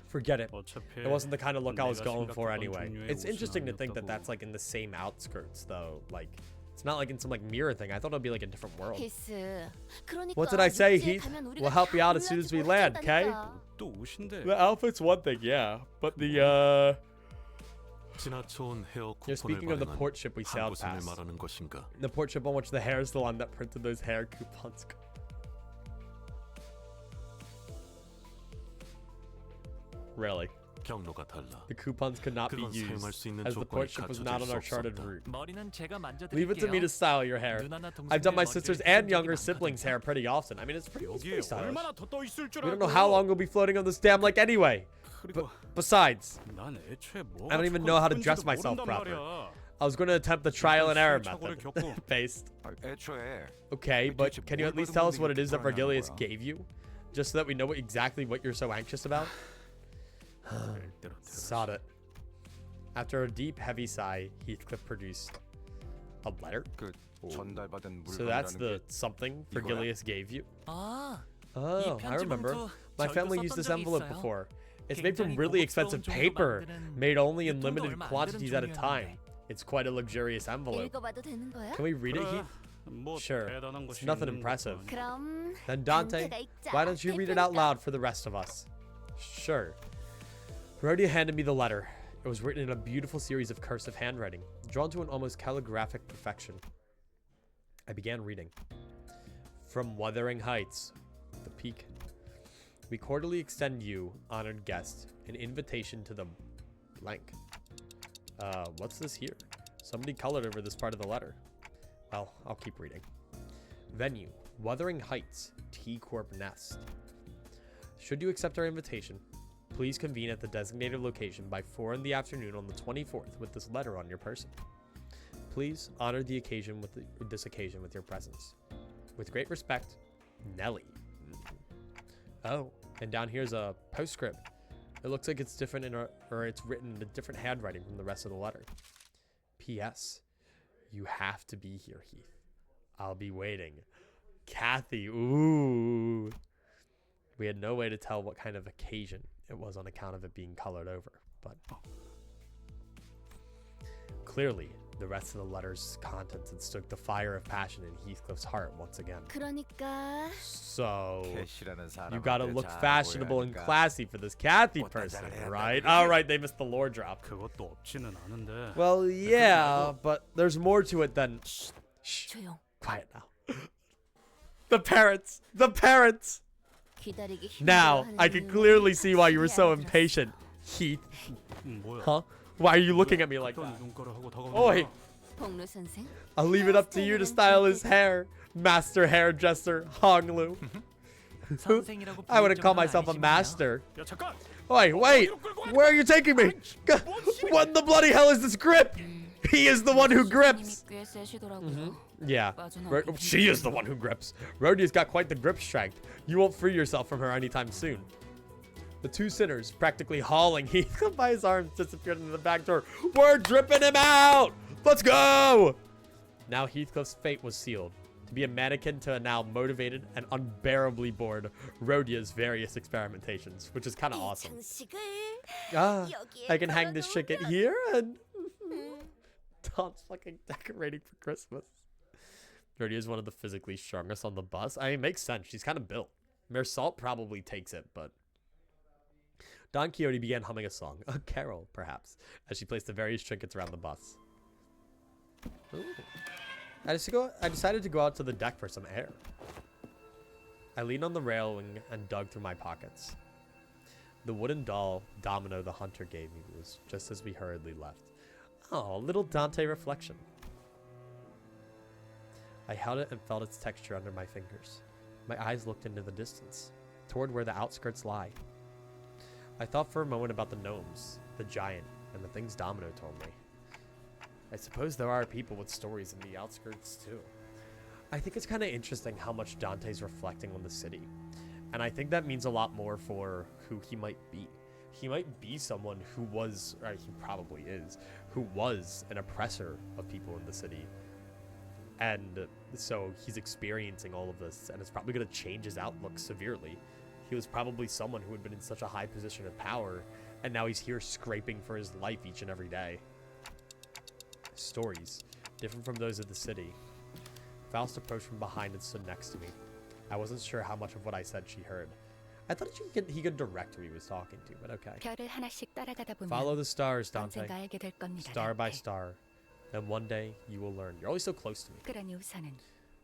Forget it. It wasn't the kind of look I was going for anyway. It's interesting to think that that's like in the same outskirts though. Like, it's not like in some like mirror thing. I thought it'd be like a different world. What did I say, Heath? We'll help you out as soon as we land, okay? The outfit's one thing, yeah. But the You're speaking of the port ship we sailed past. The port ship on which the hair is the one that printed those hair coupons. Really? The coupons could not be used, as the port ship was not on our charted route. Leave it to me to style your hair. I've done my sister's and younger siblings' hair pretty often. I mean, it's pretty stylish. We don't know how long we'll be floating on this damn lake anyway. Besides, I don't even know how to dress myself properly. I was going to attempt the trial and error method. Based. Okay, but can you at least tell us what it is that Vergilius gave you? Just so that we know exactly what you're so anxious about? Sod it. After a deep, heavy sigh, Heathcliff produced a letter. So that's the something Vergilius gave you? Oh, I remember. My family used this envelope before. It's made from really expensive paper, made only in limited quantities at a time. It's quite a luxurious envelope. Can we read it, Heath? Sure. It's nothing impressive. Then Dante, why don't you read it out loud for the rest of us? Sure. Rhodia handed me the letter. It was written in a beautiful series of cursive handwriting, drawn to an almost calligraphic perfection. I began reading. From Wuthering Heights, the peak. We cordially extend you, honored guest, an invitation to the blank. What's this here? Somebody colored over this part of the letter. Well, I'll keep reading. Venue, Wuthering Heights, T Corp Nest. Should you accept our invitation, please convene at the designated location by 4 in the afternoon on the 24th with this letter on your person. Please honor the occasion with this occasion with your presence. With great respect, Nelly. Oh, and down here's a postscript. It looks like it's different or it's written in a different handwriting from the rest of the letter. P.S. You have to be here, Heath. I'll be waiting. Kathy, ooh. We had no way to tell what kind of occasion it was on account of it being colored over, but clearly the rest of the letter's contents had stoked the fire of passion in Heathcliff's heart once again. 그러니까 So 캐시라는 사람한테 you gotta look 잘 fashionable and 보여야 하니까. classy for this Kathy 어떤 person, 자를 해야 right? 한다는 All right, they missed the lore drop. 그것도 없지는 않은데. Well, yeah, but there's more to it than. Shh, 조용. quiet now. The parents, the parents. 기다리기 Now I can clearly see why you were so impatient, Heath. 뭐야? Huh? Why are you looking at me like 어떤 that? 눈가를 하고 다가오는 Oh, hey, 거야? 복루 선생. I'll leave it up to you to style his hair, master hairdresser Honglu. 선생이라고 I wouldn't call 부를 myself a 정도는 아니지만요. master. 야 잠깐. Wait, where are you taking me? What in the bloody hell is this grip? He is the one who grips. 꽤 세시더라고요. Yeah, 빠져나오기 she is the one who grips. Rhodia's got quite the grip strength. You won't free yourself from her anytime soon. The two sinners, practically hauling Heathcliff by his arms, disappeared into the back door. We're dripping him out! Let's go! Now Heathcliff's fate was sealed. To be a mannequin to a now motivated and unbearably bored Rhodia's various experimentations, which is kind of awesome. 장식을 Ah, 여기에 I can hang this chicken 걸어놓으면- here and Tom's fucking decorating for Christmas. Rhodia is one of the physically strongest on the bus. I mean, it makes sense. She's kind of built. Mersalt probably takes it, but Don Quixote began humming a song, a carol, perhaps, as she placed the various trinkets around the bus. Ooh. I decided to go out to the deck for some air. I leaned on the railing and dug through my pockets. The wooden doll Domino the hunter gave me was just as we hurriedly left. Oh, little Dante reflection. I held it and felt its texture under my fingers. My eyes looked into the distance, toward where the outskirts lie. I thought for a moment about the gnomes, the giant, and the things Domino told me. I suppose there are people with stories in the outskirts too. I think it's kind of interesting how much Dante's reflecting on the city. And I think that means a lot more for who he might be. He might be someone who was, or he probably is, who was an oppressor of people in the city. And so he's experiencing all of this, and it's probably going to change his outlook severely. He was probably someone who had been in such a high position of power, and now he's here scraping for his life each and every day. Stories, different from those of the city. Faust approached from behind and stood next to me. I wasn't sure how much of what I said she heard. I thought he could direct who he was talking to, but okay. 별을 하나씩 따라가다 보면 Follow the stars, Dante. 언젠가 알게 될 겁니다. Star by dante. star. Then one day you will learn. You're always so close to me. 그러니 우선은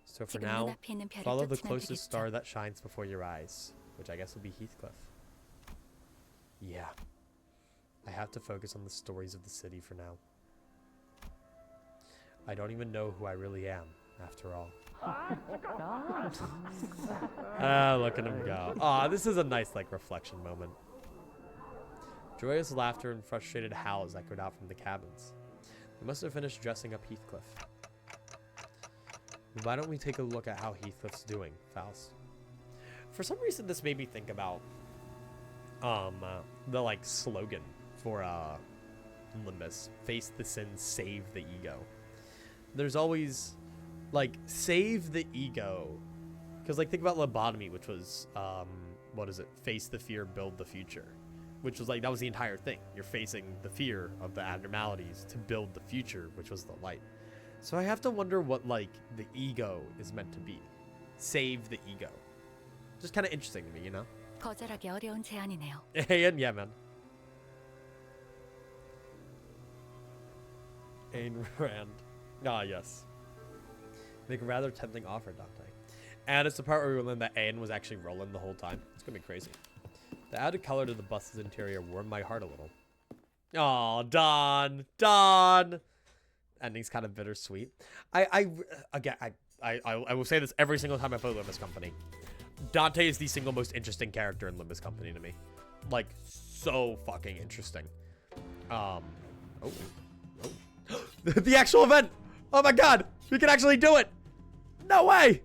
So for 지금 now, 눈앞에 있는 별을 follow the 쫓으면 closest 되겠죠. star that shines before your eyes, which I guess will be Heathcliff. Yeah. I have to focus on the stories of the city for now. I don't even know who I really am, after all. Ah, look at him go. Aw, this is a nice, like, reflection moment. Joyous laughter and frustrated howls echoed out from the cabins. They must have finished dressing up Heathcliff. Why don't we take a look at how Heathcliff's doing, Faust? For some reason, this made me think about the like slogan for Limbus: "Face the sin, save the ego." There's always like save the ego, because like think about lobotomy, which was what is it? Face the fear, build the future. Which was like, that was the entire thing. You're facing the fear of the abnormalities to build the future, which was the light. So I have to wonder what, like, the ego is meant to be. Save the ego. Just kind of interesting to me, you know? 거절하기 어려운 제안이네요. And yeah, man. Ayn Rand. Ah, yes. Make a rather tempting offer, Dante. And it's the part where we learned that Ayn was actually rolling the whole time. It's gonna be crazy. The added color to the bus's interior warmed my heart a little. Oh, Don. Ending's kind of bittersweet. I will say this every single time I play Limbus Company. Dante is the single most interesting character in Limbus Company to me. Like, so fucking interesting. The actual event! Oh my god! We can actually do it! No way!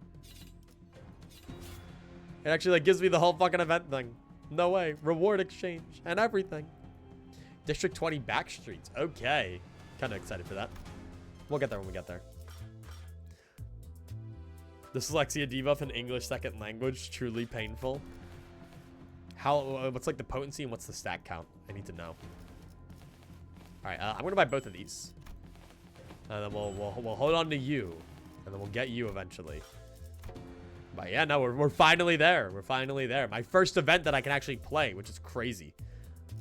It actually like gives me the whole fucking event thing. No way. Reward exchange and everything. District 20 back streets. Okay. Kind of excited for that. We'll get there when we get there. Dyslexia debuff in English second language. Truly painful. What's like the potency and what's the stat count? I need to know. Alright, I'm going to buy both of these. And then we'll hold on to you. And then we'll get you eventually. But yeah, no, we're finally there. We're finally there. My first event that I can actually play, which is crazy.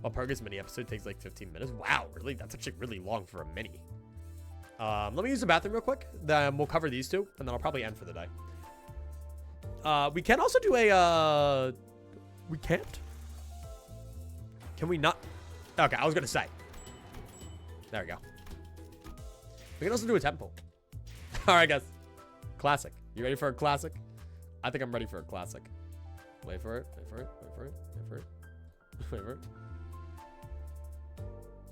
Well, Purga's mini episode takes like 15 minutes. Wow, really? That's actually really long for a mini. Let me use the bathroom real quick. Then we'll cover these two. And then I'll probably end for the day. We can also do a... We can't? Can we not? Okay, I was going to say. There we go. We can also do a temple. All right, guys. Classic. You ready for a classic? I think I'm ready for a classic. Wait for it. Wait for it. Wait for it. Wait for it. Wait for it.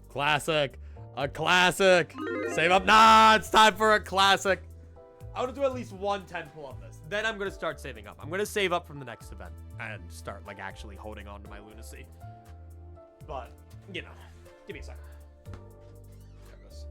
Classic. A classic. Save up. Nah, it's time for a classic. I want to do at least one 10 pull on this. Then I'm going to start saving up. I'm going to save up from the next event and start like actually holding on to my lunacy. But, you know, give me a second. There it goes.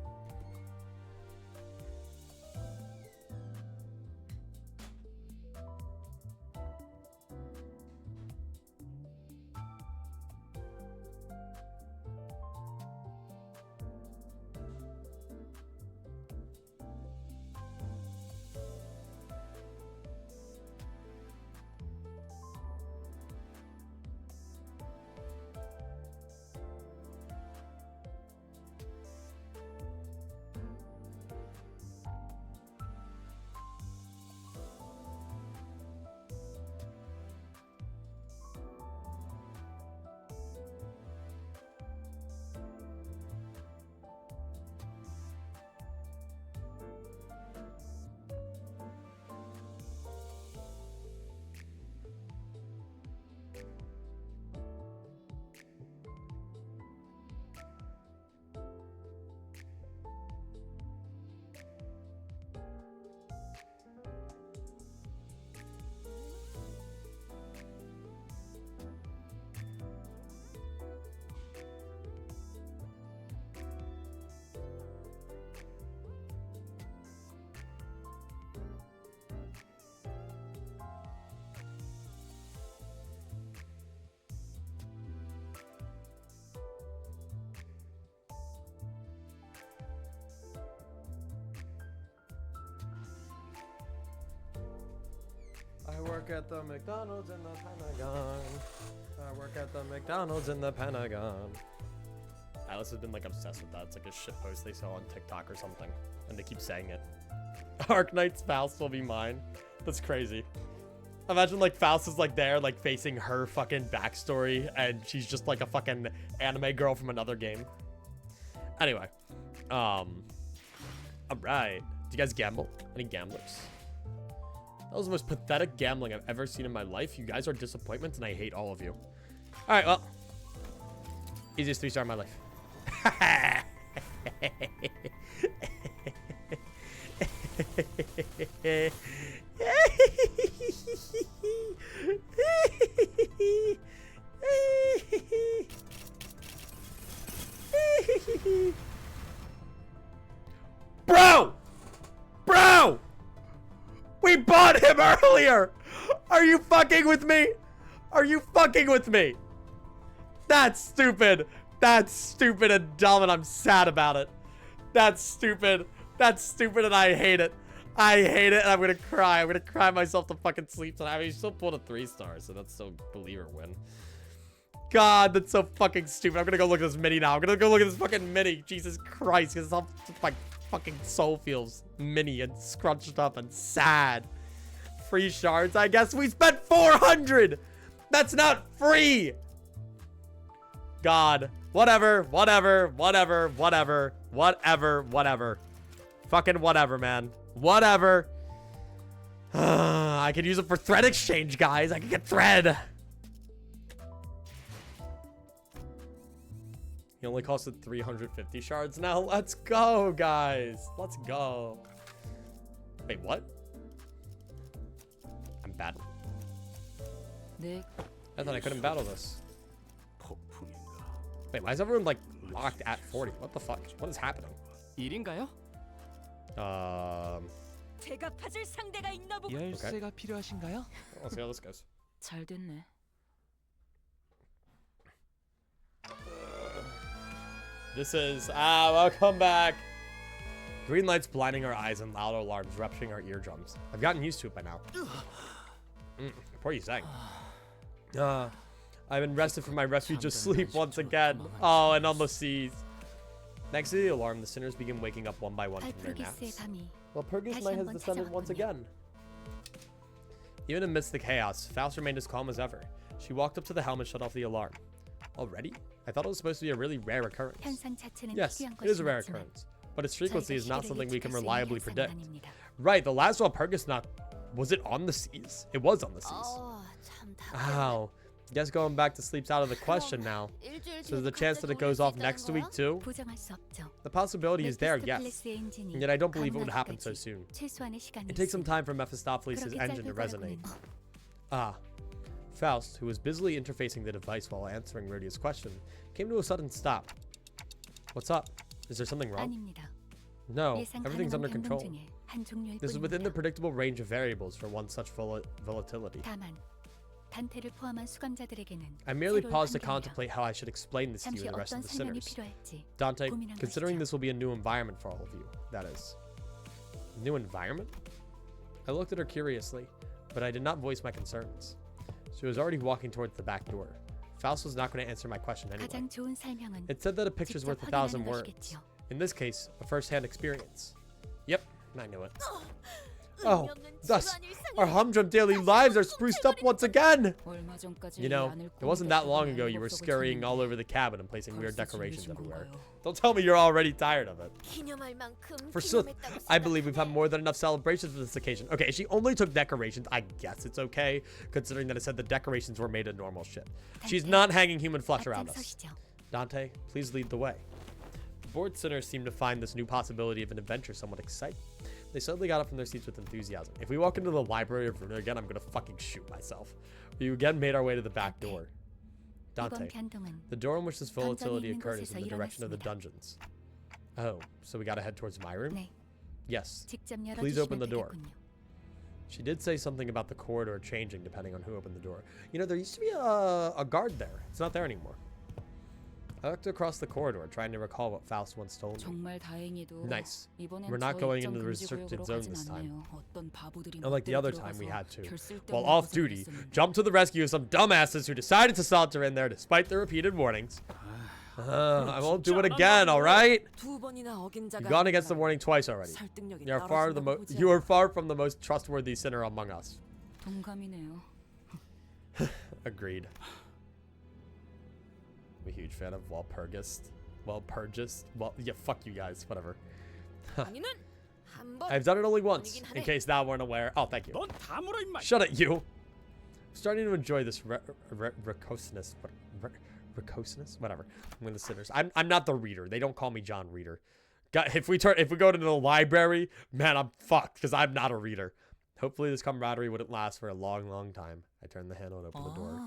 I work at the McDonald's in the Pentagon. I work at the McDonald's in the Pentagon. Alice has been like obsessed with that. It's like a shit post they saw on TikTok or something. And they keep saying it. Arknight's Faust will be mine. That's crazy. Imagine like Faust is like there like facing her fucking backstory and she's just like a fucking anime girl from another game. Anyway. Alright. Do you guys gamble? Any gamblers? That was the most pathetic gambling I've ever seen in my life. You guys are disappointments and I hate all of you. Alright, well. Easiest 3-star in my life. Bro! Bro! We bought him earlier! Are you fucking with me? Are you fucking with me? That's stupid. That's stupid and dumb and I'm sad about it. That's stupid. That's stupid and I hate it. I hate it and I'm gonna cry. I'm gonna cry myself to fucking sleep tonight. I mean, you still pulled a 3-star, so that's still believer win. God, that's so fucking stupid. I'm gonna go look at this mini now. I'm gonna go look at this fucking mini. Jesus Christ, because my fucking soul feels mini and scrunched up and sad. free shards, I guess. We spent 400. That's not free. God. Whatever. Fucking whatever, man. Whatever. I could use it for thread exchange, guys. I could get thread. He only costed 350 shards. Now let's go, guys. Let's go. Wait, what? I'm bad. 네, I thought I couldn't battle this. 폭풍인가. Wait, why is everyone like locked at 40? What the fuck? What is happening? 일인가요? 제가 파질 상대가 있나 보고. 열쇠가 필요하신가요? Let's see how this goes. 잘 됐네. This is welcome back. Green lights blinding our eyes and loud alarms rupturing our eardrums. I've gotten used to it by now. What are you saying? I've been rested from my refuge of sleep once again. Oh, and on the seas. Next to the alarm, the sinners begin waking up one by one from their naps. Well, Purgus night has descended once again. Even amidst the chaos, Faust remained as calm as ever. She walked up to the helm and shut off the alarm. Already? I thought it was supposed to be a really rare occurrence. Yes, it is a rare occurrence, but its frequency is not something we can reliably predict. Right, the last one, Purgus not... Was it on the seas? It was on the seas. Ow. Guess going back to sleep's out of the question now. So there's a chance that it goes off next week too? The possibility is there, yes. And yet I don't believe it would happen so soon. It takes some time for Mephistopheles' engine to resonate. Faust, who was busily interfacing the device while answering Rhodia's question, came to a sudden stop. What's up? Is there something wrong? No, everything's under control. This is within the predictable range of variables for one such volatility. I merely paused to contemplate how I should explain this to you and the rest of the sinners. Dante, considering this will be a new environment for all of you, that is. New environment? I looked at her curiously, but I did not voice my concerns. She was already walking towards the back door. Faust was not going to answer my question anyway. It said that a picture's worth 1,000 words. In this case, a first-hand experience. Yep, I knew it. Oh, thus, our humdrum daily lives are spruced up once again! You know, it wasn't that long ago you were scurrying all over the cabin and placing weird decorations everywhere. Don't tell me you're already tired of it. Forsooth, I believe we've had more than enough celebrations for this occasion. Okay, she only took decorations. I guess it's okay, considering that it said the decorations were made of normal shit. She's not hanging human flesh around us. Dante, please lead the way. The bored sinners seemed to find this new possibility of an adventure somewhat exciting. They suddenly got up from their seats with enthusiasm. If we walk into the library of Runa again, I'm gonna fucking shoot myself. We again made our way to the back door. Dante, the door in which this volatility occurred is in the direction of the dungeons. Oh, so we gotta head towards my room? Yes. Please open the door. She did say something about the corridor changing depending on who opened the door. You know, there used to be a guard there. It's not there anymore. I looked across the corridor, trying to recall what Faust once told me. Nice. We're not going into the restricted zone this time. Unlike the other time we had to. While off duty, jump to the rescue of some dumbasses who decided to saunter in there despite the repeated warnings. I won't do it again, alright? You've gone against the warning twice already. You are far from the most trustworthy sinner among us. Agreed. I'm a huge fan of Walpurgis. Well, yeah, fuck you guys. Whatever. I've done it only once, in case thou weren't aware. Oh, thank you. Shut it, you. I'm starting to enjoy this racoseness. Racoseness? Whatever. I'm in the sinners. I'm not the reader. They don't call me John Reader. If we go to the library, man, I'm fucked because I'm not a reader. Hopefully this camaraderie wouldn't last for a long, long time. I turned the handle and opened the door.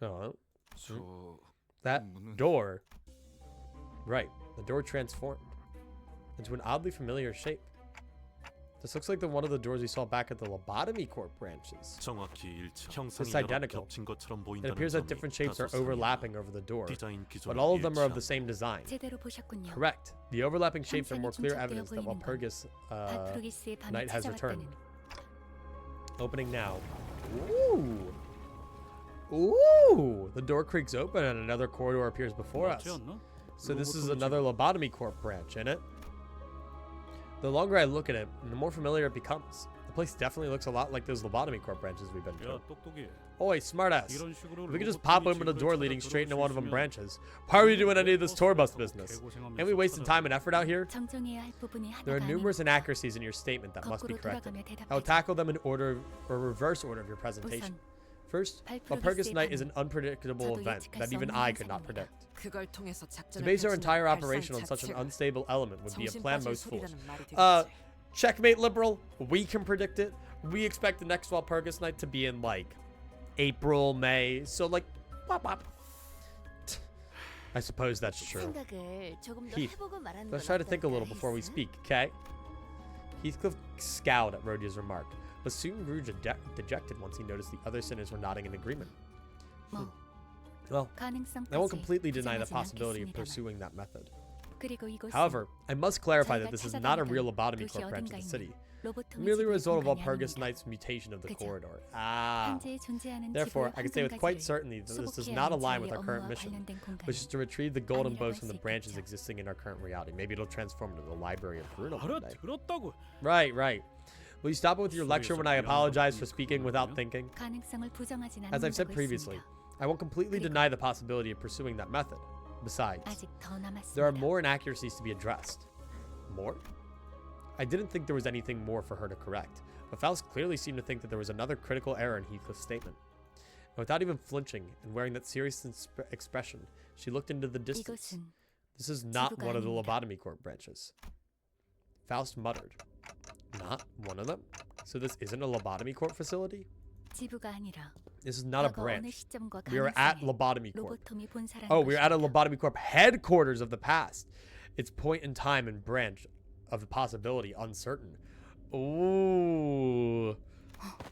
Oh. That door. Right. The door transformed into an oddly familiar shape. This looks like the one of the doors we saw back at the Lobotomy Corp branches. It's identical. It appears that different shapes are overlapping over the door, but all of them are of the same design. Correct. The overlapping shapes are more clear evidence that Walpurgis night has returned. Opening now. Ooh! Ooh! The door creaks open and another corridor appears before us. So this is another Lobotomy Corp branch, isn't it? The longer I look at it, the more familiar it becomes. The place definitely looks a lot like those lobotomy corp branches we've been 야, to. 똑똑이. Oi, smartass. 이런 식으로 If we could just 로봇 pop 팀이 open a 집을 door 찾아 leading straight into 들어올 one 수 of them 있으면 branches, why are we doing any of this tour bus business? 개고생하면서 Can't we waste some time and effort out here? 정정해야 할 부분이 There are 하나가 numerous 아니고 inaccuracies in your statement that must be 거꾸로 corrected. 돌아가며 I will 대답하자. tackle them in order or reverse order of your presentation. 우선 First, 발프로기스의 Valpurgis Night is 반응. an unpredictable 저도 event 예측할 that 수 even 없는 I could not 현상입니다. predict. 그걸 통해서 To 작전을 base our 펼치는 entire 발상 operation on such an 자체가 unstable element would be a 정신 plan 빠질 most fools. 소리라는 말이 Uh, 되겠지. checkmate liberal. We can predict it. We expect the next Valpurgis Night to be in like April, May. So like, wop, wop. I suppose that's true. 생각을 조금 더 Heath, 해보고 말하는 Let's 건 try to think a little 어떨까 before we 했어? speak, okay? Heathcliff scowled at Rhodia's remark, but soon grew dejected once he noticed the other sinners were nodding in agreement. 뭐 Well, I won't 가능성까지 completely deny the 부정하진 possibility of 않겠습니다만. pursuing that method. 그리고 이곳은 However, I must clarify that 저희가 this is not a real 찾아다니던 lobotomy 도시 corp branch of the 어딘가에 city, 로보토미 merely a 지구의 result of 공간이 Valpurgis 아닙니다. Night's mutation of the 그죠. corridor. Ah. 현재 존재하는 Therefore, 지구의 I can say with quite 황금가지를 certainty that this does 수복해야 not 하는 align with 저희의 our current 업무와 mission, 관련된 공간. which is to retrieve the golden 아니라고 bows 할 from 수 the branches 있겠죠. existing in our current reality. Maybe it'll transform into the Library of Bruno one day. 알아들었다고. Right, right. Will you stop with your lecture when I apologize for speaking without 그러면? thinking? 가능성을 부정하진 As I've said 않는다고 previously, 했습니다. I won't completely deny the possibility of pursuing that method. Besides, 아직 더 there are 남았습니다. more inaccuracies to be addressed. More? I didn't think there was anything more for her to correct, but Faust clearly seemed to think that there was another critical error in Heathcliff's statement. And without even flinching and wearing that serious expression, she looked into the distance. 이곳은 This is not 지구가 one of the 아닙니다. lobotomy corp branches. Faust muttered. Not one of them? So this isn't a lobotomy corp facility? 지부가 아니라 This is not a 과거 어느 branch. 시점과 We are at 가능성에 lobotomy corp. 로보토미 본사라는 Oh, we're at a 것입니다. lobotomy corp headquarters of the past. Its point in time and branch of the possibility uncertain. Ooh.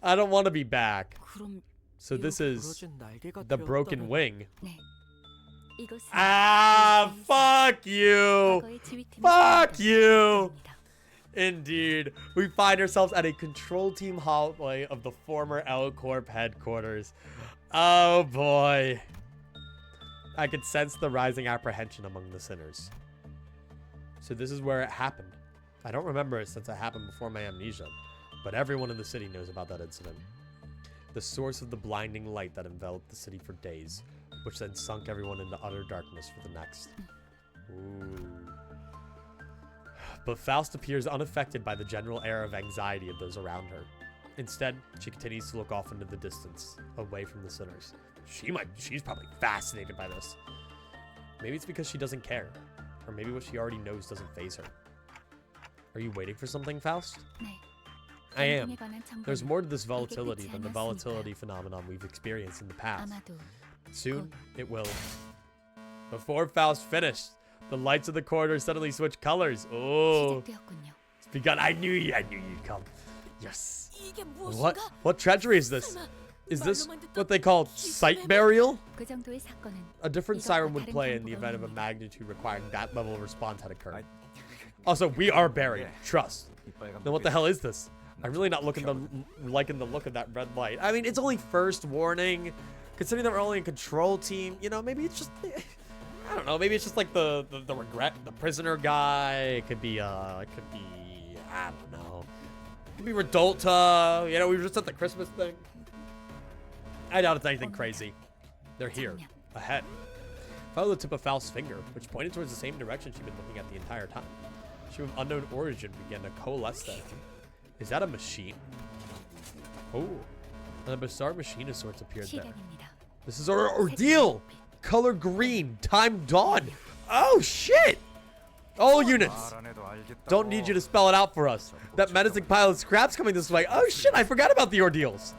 I don't want to be back. 그럼 So this is 부러진 날개가 the broken 되었다는 wing. 네. 이곳은 Ah, fuck you. 과거의 지휘팀이 Fuck 지휘했던 you. 곳입니다. Indeed. We find ourselves at a control team hallway of the former L Corp headquarters. Oh boy. I could sense the rising apprehension among the sinners. So this is where it happened. I don't remember it since it happened before my amnesia, but everyone in the city knows about that incident. The source of the blinding light that enveloped the city for days, which then sunk everyone into utter darkness for the next. Ooh. But Faust appears unaffected by the general air of anxiety of those around her. Instead, she continues to look off into the distance, away from the sinners. She's probably fascinated by this. Maybe it's because she doesn't care, or maybe what she already knows doesn't faze her. Are you waiting for something, Faust? 네. I am. 행동에 관한 정보는 There's more to this volatility 끝이 than the 아니었으니까요. volatility phenomenon we've experienced in the past. 아마도 Soon, it will. Before Faust finished, the lights of the corridor suddenly switched colors. Oh, 시작되었군요. it's begun. I knew you'd come. Yes. 이게 What? 무엇인가? What treachery is this? 설마 Is this 말로만 듣던 what they call sight burial? 그 정도의 사건은 A different 이것과 siren would 다른 play in the 경보가 event of a 울립니다. magnitude requiring that level of response had occurred. I- Also, we are buried. Yeah. Trust. 이 빨간 Then what the 불빛. hell is this? I'm really not liking the look of that red light. I mean, it's only first warning. Considering that we're only a control team, you know, maybe it's just, I don't know, maybe it's just like the regret, the prisoner guy. It could be, I don't know. It could be Redolta. You know, we were just at the Christmas thing. I doubt it's anything crazy. They're here, ahead. Follow the tip of Faust's finger, which pointed towards the same direction she'd been looking at the entire time. She of unknown origin began to coalesce there. Is that a machine? Oh, and a bizarre machine of sorts appeared there. 시간입니다. This is our ordeal! Color green, time dawn. Oh shit! All units! 말 안 해도 알겠다고. Don't need you to spell it out for us. That menacing pile of scraps coming this way. Oh shit, I forgot about the ordeals.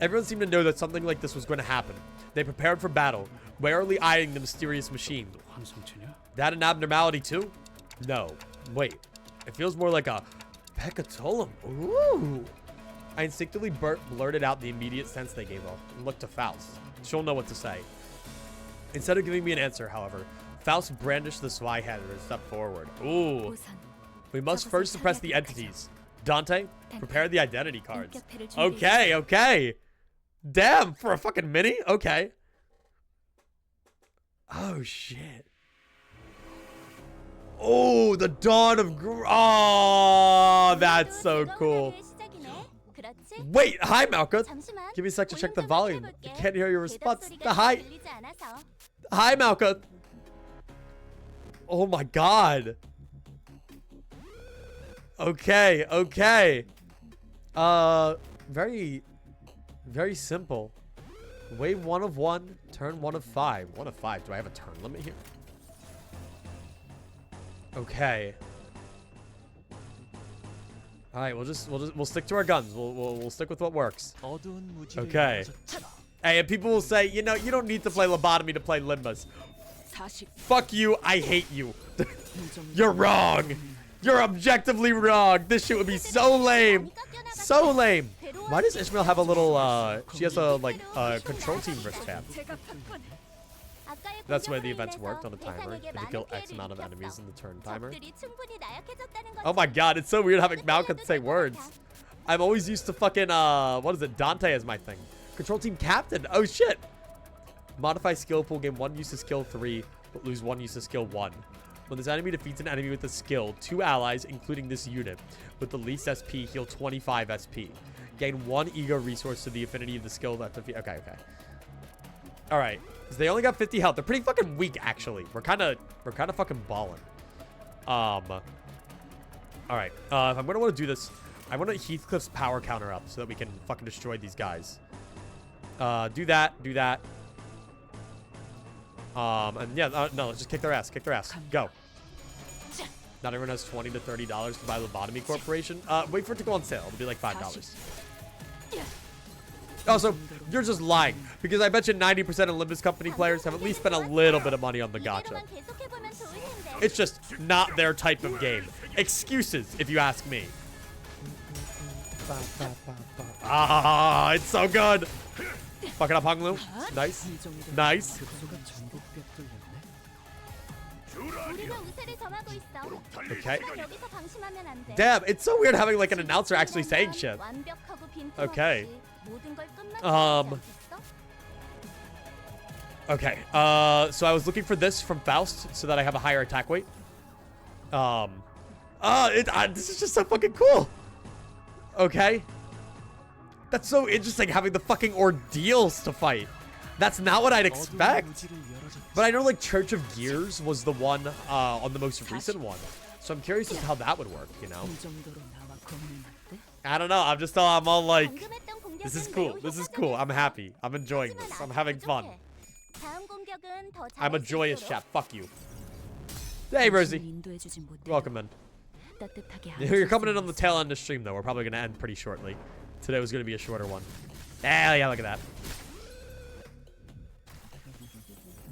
Everyone seemed to know that something like this was going to happen. They prepared for battle, warily eyeing the mysterious machine. 황성치냐? That an abnormality too? No. Wait. It feels more like a pecatolum. Ooh. I instinctively blurted out the immediate sense they gave off and looked to Faust. She'll know what to say. Instead of giving me an answer, however, Faust brandished the Zweihander and stepped forward. Ooh. 우선 We must first suppress the entities. Dante, prepare the identity cards. Okay, okay. Damn, for a fucking mini? Okay. Oh, shit. Oh, the dawn of... Oh, that's so cool. Wait, hi, Malka. 잠시만. Give me a sec to check the 볼륨 volume. 조절해 I 볼게. can't hear your 대답 response. 소리가 Hi. 잘 들리지 않아서. Hi, Malka. Oh my god. Okay, okay. Very simple. Wave 1 of 1, turn 1 of 5. 1 of 5. Do I have a turn limit here? Okay. All right, we'll stick to our guns. We'll stick with what works. 어두운 무지를 Okay. 열어줬잖아. Hey, and people will say, you know, you don't need to play lobotomy to play Limbus. 사실 Fuck you. I hate you. 무정 You're wrong. You're objectively wrong. This shit would be so lame. So lame. Why does Ishmael have a little, she has a, like, control team wristband? 제가 팠군. 아까의 That's the way the 공격으로 events worked on a 인해서 timer. 대상에게 If you 많은 kill X 피해를 amount of 입혔어. enemies in the turn timer. 적들이 충분히 나약해졌다는 Oh my 거지. god, it's so weird having Malcolm say words. I'm always used to fucking, what is it? Dante as my thing. Control team captain. Oh shit. Modify skill pool, gain 1 use of skill 3, but lose 1 use of skill 1. When this enemy defeats an enemy with a skill, 2 allies, including this unit, with the least SP, heal 25 SP. Gain 1 ego resource to the affinity of the skill that defeat. Okay, okay. All right. So they only got 50 health. They're pretty fucking weak, actually. We're kind of fucking balling. All right. If I'm gonna want to do this, I want to Heathcliff's power counter up so that we can fucking destroy these guys. Do that. Do that. And yeah, no, let's just kick their ass. Kick their ass. Go. Not everyone has $20 to $30 to buy Lobotomy Corporation. Wait for it to go on sale. It'll be like $5. Oh, so you're just lying. Because I bet you 90% of Limbus Company players have at least spent a little bit of money on the gacha. 이대로만 계속해보면 좋을 텐데. It's just not their type of game. Excuses, if you ask me. Ah, it's so good. Fuck it up, Honglu. Nice. Nice. 급소가 전부 꿰뚫렸네. 우리가 우세를 점하고 있어. Okay. 하지만 여기서 방심하면 안 돼. Damn, it's so weird having like an announcer actually saying shit. 완벽하고 빈틈없이 Okay. 모든 걸 끝마치지 Um, 않겠어? Okay. So I was looking for this from Faust so that I have a higher attack weight. This is just so fucking cool. Okay. That's so interesting having the fucking ordeals to fight. That's not what I'd expect. 무지를 열어줬잖아. But I know like Church of Gears was the one on the most recent one. So I'm curious as to how that would work, you know? 이 정도로 나와 고민한대. I don't know. I'm all like, 방금 했던 공격은 this is cool. 매우 This is cool. I'm 효과적이었어. happy. I'm enjoying 하지만 this. I'm 아직 having fun. 부족해. 다음 공격은 더 I'm a 잘할 수 joyous 있도록. chap. Fuck you. Hey, Rosie. 인도해주진 못해. Welcome in. 따뜻하게 You're coming in on the tail end of the stream, though. We're probably going to end pretty shortly. Today was going to be a shorter one. Yeah, look at that.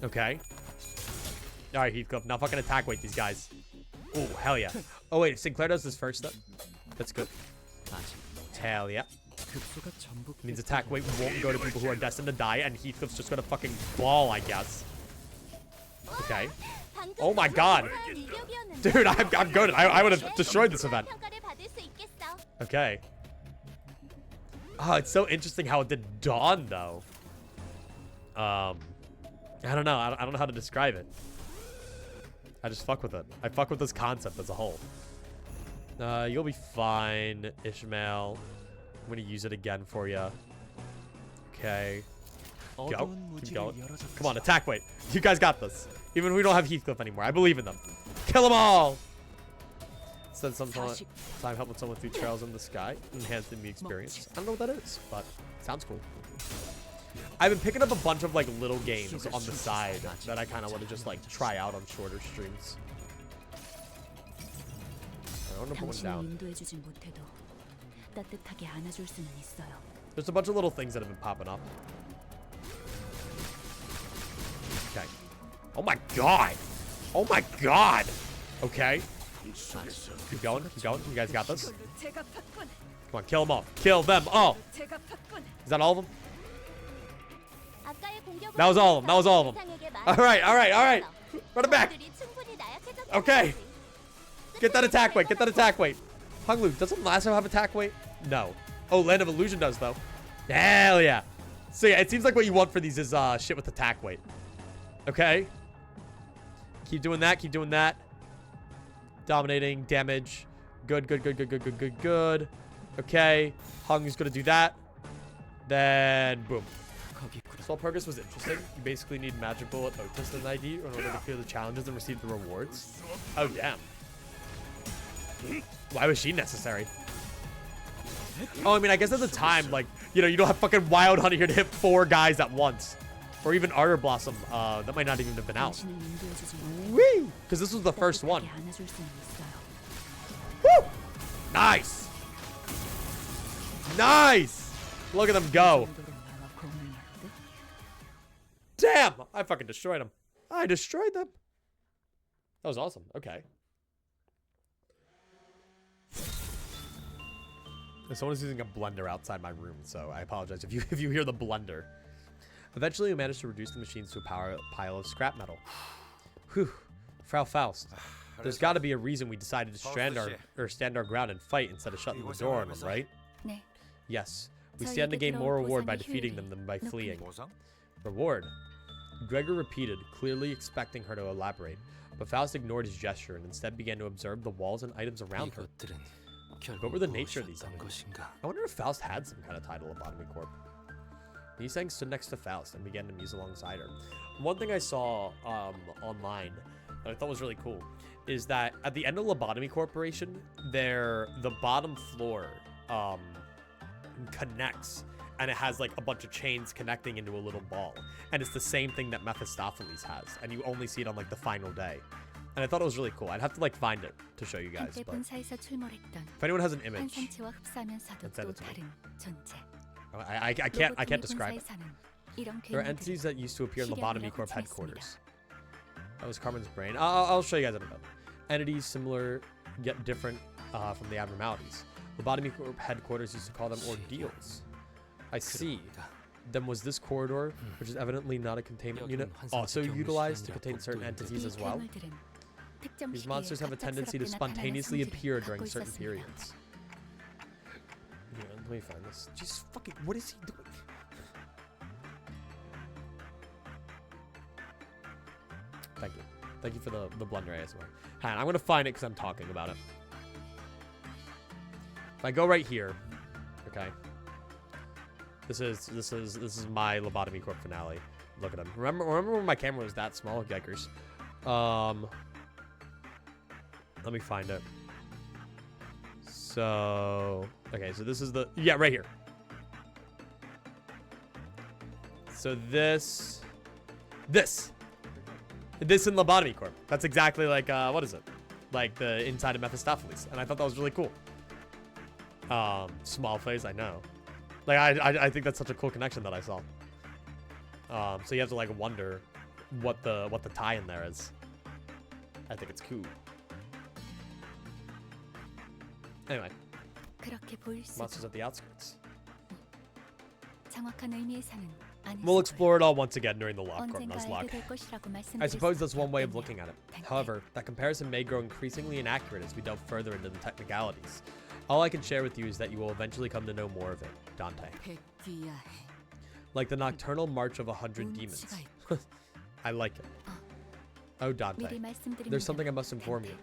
Okay. All right, Heathcliff. Now fucking attack weight these guys. Oh, hell yeah. Oh, wait. Sinclair does this first, though. That's good. 아직 Hell yeah. 급소가 전부 Means attack weight won't go to people who are destined to die, and Heathcliff's just gonna fucking ball, I guess. Okay. 방금 Oh my god. 정말 이격이었는데. Dude, I'm good. I would have destroyed this event. 평가를 받을 수 있겠어. Okay. Oh, it's so interesting how it did dawn, though. I don't know. I don't know how to describe it. I just fuck with it. I fuck with this concept as a whole. You'll be fine, Ishmael. I'm gonna use it again for you. Okay. Go. 어두운 Keep 무지를 going. 열어줬잖아. Come on, attack weight. You guys got this. Even if we don't have Heathcliff anymore. I believe in them. Kill them all! Spend some time helping someone through trails in the sky. Enhancing the experience. I don't know what that is, but sounds cool. I've been picking up a bunch of like little games on the side that I kind of want to just like try out on shorter streams. I want to put one 당신을 down. 인도해주진 못해도 따뜻하게 안아줄 수는 있어요. There's a bunch of little things that have been popping up. Okay. Oh my god! Oh my god! Okay. Keep going, keep going. You guys got this. 이걸로 제가 팠군. Come on, kill them all. Kill them all! 제가 팠군. Is that all of them? 아까의 공격으로 That was all of them. That was all of them. 대상에게 많은 Alright, alright, alright. 피해를 Run it back. 적들이 충분히 나약해졌다는 Okay. 거지. Get that attack weight. Get that attack weight. Hunglu, doesn't last time have attack weight? No. Oh, Land of Illusion does, though. Hell yeah. So yeah, it seems like what you want for these is shit with attack weight. Okay. Keep doing that. Keep doing that. Dominating damage. Good, good, good, good, good, good, good, good. Okay, Hung's gonna do that. Then, boom. 거기 있구나. Small progress was interesting. You basically need magic bullet, Otis, and ID in order to clear the challenges and receive the rewards. Oh, damn. Why was she necessary? Oh, I mean, I guess at the time, like, you know, you don't have fucking Wild Honey here to hit 4 guys at once. Or even Ardor Blossom. That might not even have been out. 당신을 인도해주지 Whee! Because this was the first one. 따뜻하게 안아줄 수는 있어요. Woo! Nice! Nice! Look at them go. 이 정도로 나와 고민할 듯? Damn! I fucking destroyed them. I destroyed them. That was awesome. Okay. Someone is using a blender outside my room, so I apologize if you hear the blender. Eventually, we managed to reduce the machines to a pile of scrap metal. Whew. Frau Faust. There's got to be a reason we decided to stand our ground and fight instead of shutting the door on them, right? 네. Yes. We stand to gain more reward by defeating them than by fleeing. Reward? Gregor repeated, clearly expecting her to elaborate, but Faust ignored his gesture and instead began to observe the walls and items around her. 이것들은 What were the nature of these 결국 items? 무엇인가? I wonder if Faust had some kind of title of Lobotomy Corp. Nisang stood next to Faust and began to muse alongside her. One thing I saw online that I thought was really cool is that at the end of Lobotomy Corporation, the bottom floor connects, and it has like a bunch of chains connecting into a little ball, and it's the same thing that Mephistopheles has, and you only see it on like the final day. And I thought it was really cool. I'd have to like find it to show you guys. 한때 But 본사에서 출몰했던 if anyone has an image, 환상체와 흡사하면서도 Let's send 또 it to me. 다른 존재. I can't describe it. 본사에서는 이런 There are 괴물들을 entities that used to appear in Lobotomy 실현이라고 Corp 칭했습니다. headquarters. That was Carmen's brain. I'll show you guys in a bit. Entities similar yet different from the abnormalities. Lobotomy Corp headquarters used to call them ordeals. I see. Then was this corridor, which is evidently not a containment unit, also utilized to contain certain entities as well? 괴물들은 특정 These 시기에 monsters have a tendency to 갑작스럽게 spontaneously 나타나는 appear 성질을 during 갖고 certain 있었습니다. periods. Yeah, let me find this. Jesus fucking, what is he doing? Thank you. Thank you for the blender ASMR. Hang on, I'm gonna find it because I'm talking about it. If I go right here, okay. This is my Lobotomy Corp finale. Look at him. Remember when my camera was that small, Geckers? Let me find it. So, okay, so this is right here. So this in Lobotomy Corp. That's exactly like, what is it? Like the inside of Mephistopheles. And I thought that was really cool. Small face, I know. Like, I think that's such a cool connection that I saw. So you have to like wonder what the tie in there is. I think it's cool. Anyway, 그렇게 보일 수 monsters at the outskirts. 정확한 의미에서는 아닐 We'll 거예요. explore it all once again during the lock corp 언젠가 Nuzlocke. 알게 될 것이라고 I suppose 말씀드렸을 that's one way of 때문에. looking at it. 근데 However, that comparison may grow increasingly inaccurate as we delve further into the technicalities. All I can share with you is that you will eventually come to know more of it, Dante. 백귀야해. Like the nocturnal march of 100 demons. 운치가 있고 I like it. Oh, Dante. 미리 말씀드립니다. There's something I must inform you.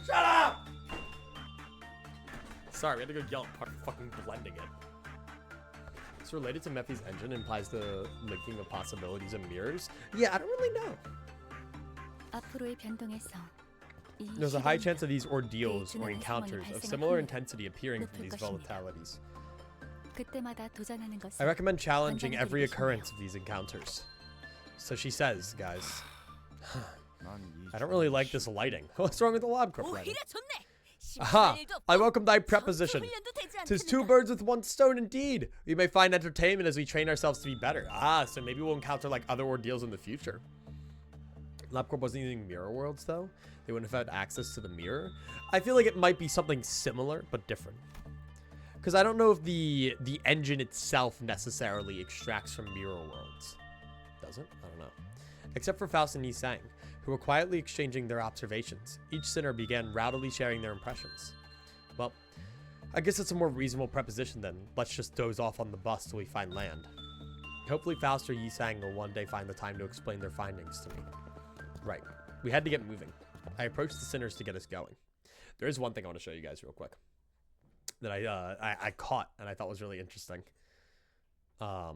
Shut up! Sorry, we had to go yell at fucking blending it. It's related to Mephi's engine, implies the linking of possibilities and mirrors. Yeah, I don't really know. 앞으로의 변동에서 이 There's a high 시련이 chance of these ordeals or encounters of similar intensity appearing from these volatilities. 그때마다 도전하는 것은 I recommend challenging every 원장님들이 occurrence of these encounters. So she says, guys. 난 I don't really like this lighting. What's wrong with the Lob Corp lighting? 오히려 좋네. Aha! 심심할 일도 I 없고 welcome thy 전투 preposition. 훈련도 되지 'Tis 않겠는가. two birds with one stone indeed. We may find entertainment as we train ourselves to be better. Ah, so maybe we'll encounter like other ordeals in the future. LabCorp wasn't using mirror worlds though. They wouldn't have had access to the mirror. I feel like it might be something similar but different. Because I don't know if the engine itself necessarily extracts from mirror worlds. Does it? I don't know. Except for Faust and Yi-Sang, who were quietly exchanging their observations. Each sinner began rowdily sharing their impressions. Well, I guess it's a more reasonable preposition than let's just doze off on the bus till we find land. Hopefully Faust or Yi-Sang will one day find the time to explain their findings to me. Right. We had to get moving. I approached the sinners to get us going. There is one thing I want to show you guys real quick that I caught and I thought was really interesting. Anyway.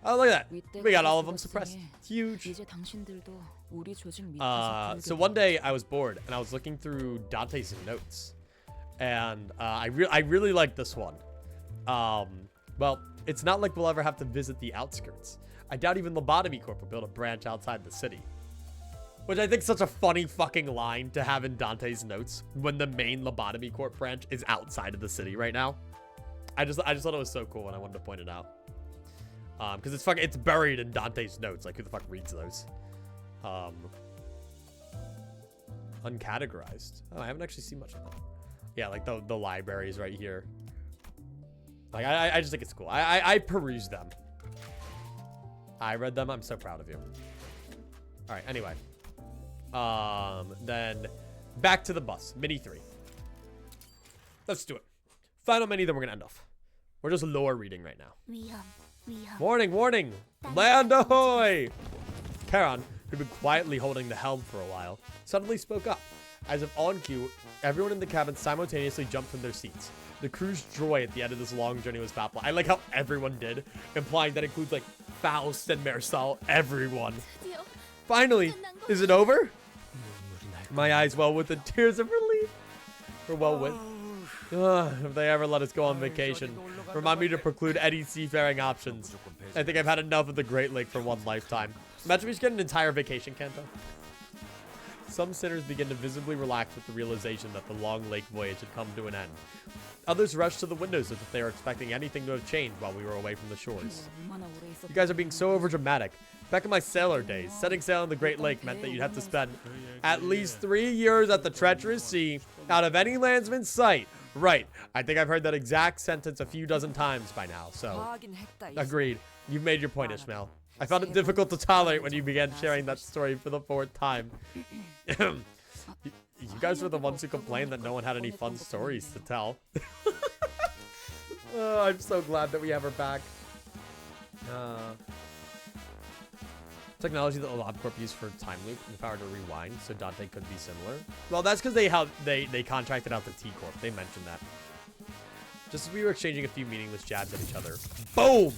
Oh, look at that. We got all of them suppressed. It's huge. So one day I was bored and I was looking through Dante's notes. And I really like this one. Well, it's not like we'll ever have to visit the outskirts. I doubt even Lobotomy Corp will build a branch outside the city. Which I think is such a funny fucking line to have in Dante's notes when the main Lobotomy Corp branch is outside of the city right now. I just thought it was so cool and I wanted to point it out. Because it's buried in Dante's notes. Like, who the fuck reads those? Uncategorized. Oh, I haven't actually seen much of that. Yeah, like the libraries right here. Like, I just think it's cool. I perused them. I read them. I'm so proud of you. All right, anyway. Then back to the bus. Mini 3. Let's do it. Final mini, then we're gonna end off. We're just lore reading right now. Warning, warning! Land ahoy! Charon, who'd been quietly holding the helm for a while, suddenly spoke up. As if on cue, everyone in the cabin simultaneously jumped from their seats. The crew's joy at the end of this long journey was palpable. I like how everyone did, implying that includes like Faust and Marisol, everyone. Finally, is it over? My eyes well with the tears of relief. Or well with. If they ever let us go on vacation, remind me to preclude any seafaring options. I think I've had enough of the Great Lake for one lifetime. Imagine we just get an entire vacation, Canto. Some sinners begin to visibly relax with the realization that the long lake voyage had come to an end. Others rush to the windows as if they were expecting anything to have changed while we were away from the shores. You guys are being so overdramatic. Back in my sailor days, setting sail on the Great Lake meant that you'd have to spend at least 3 years at the treacherous sea out of any landsman's sight. Right. I think I've heard that exact sentence a few dozen times by now, so agreed. You've made your point, Ishmael. I found it difficult to tolerate when you began sharing that story for the 4th time. You guys were the ones who complained that no one had any fun stories to tell. Oh, I'm so glad that we have her back. Technology that LabCorp used for time loop and the power to rewind, so Dante could be similar. Well, that's because they contracted out the T-Corp. They mentioned that. Just as we were exchanging a few meaningless jabs at each other. Boom!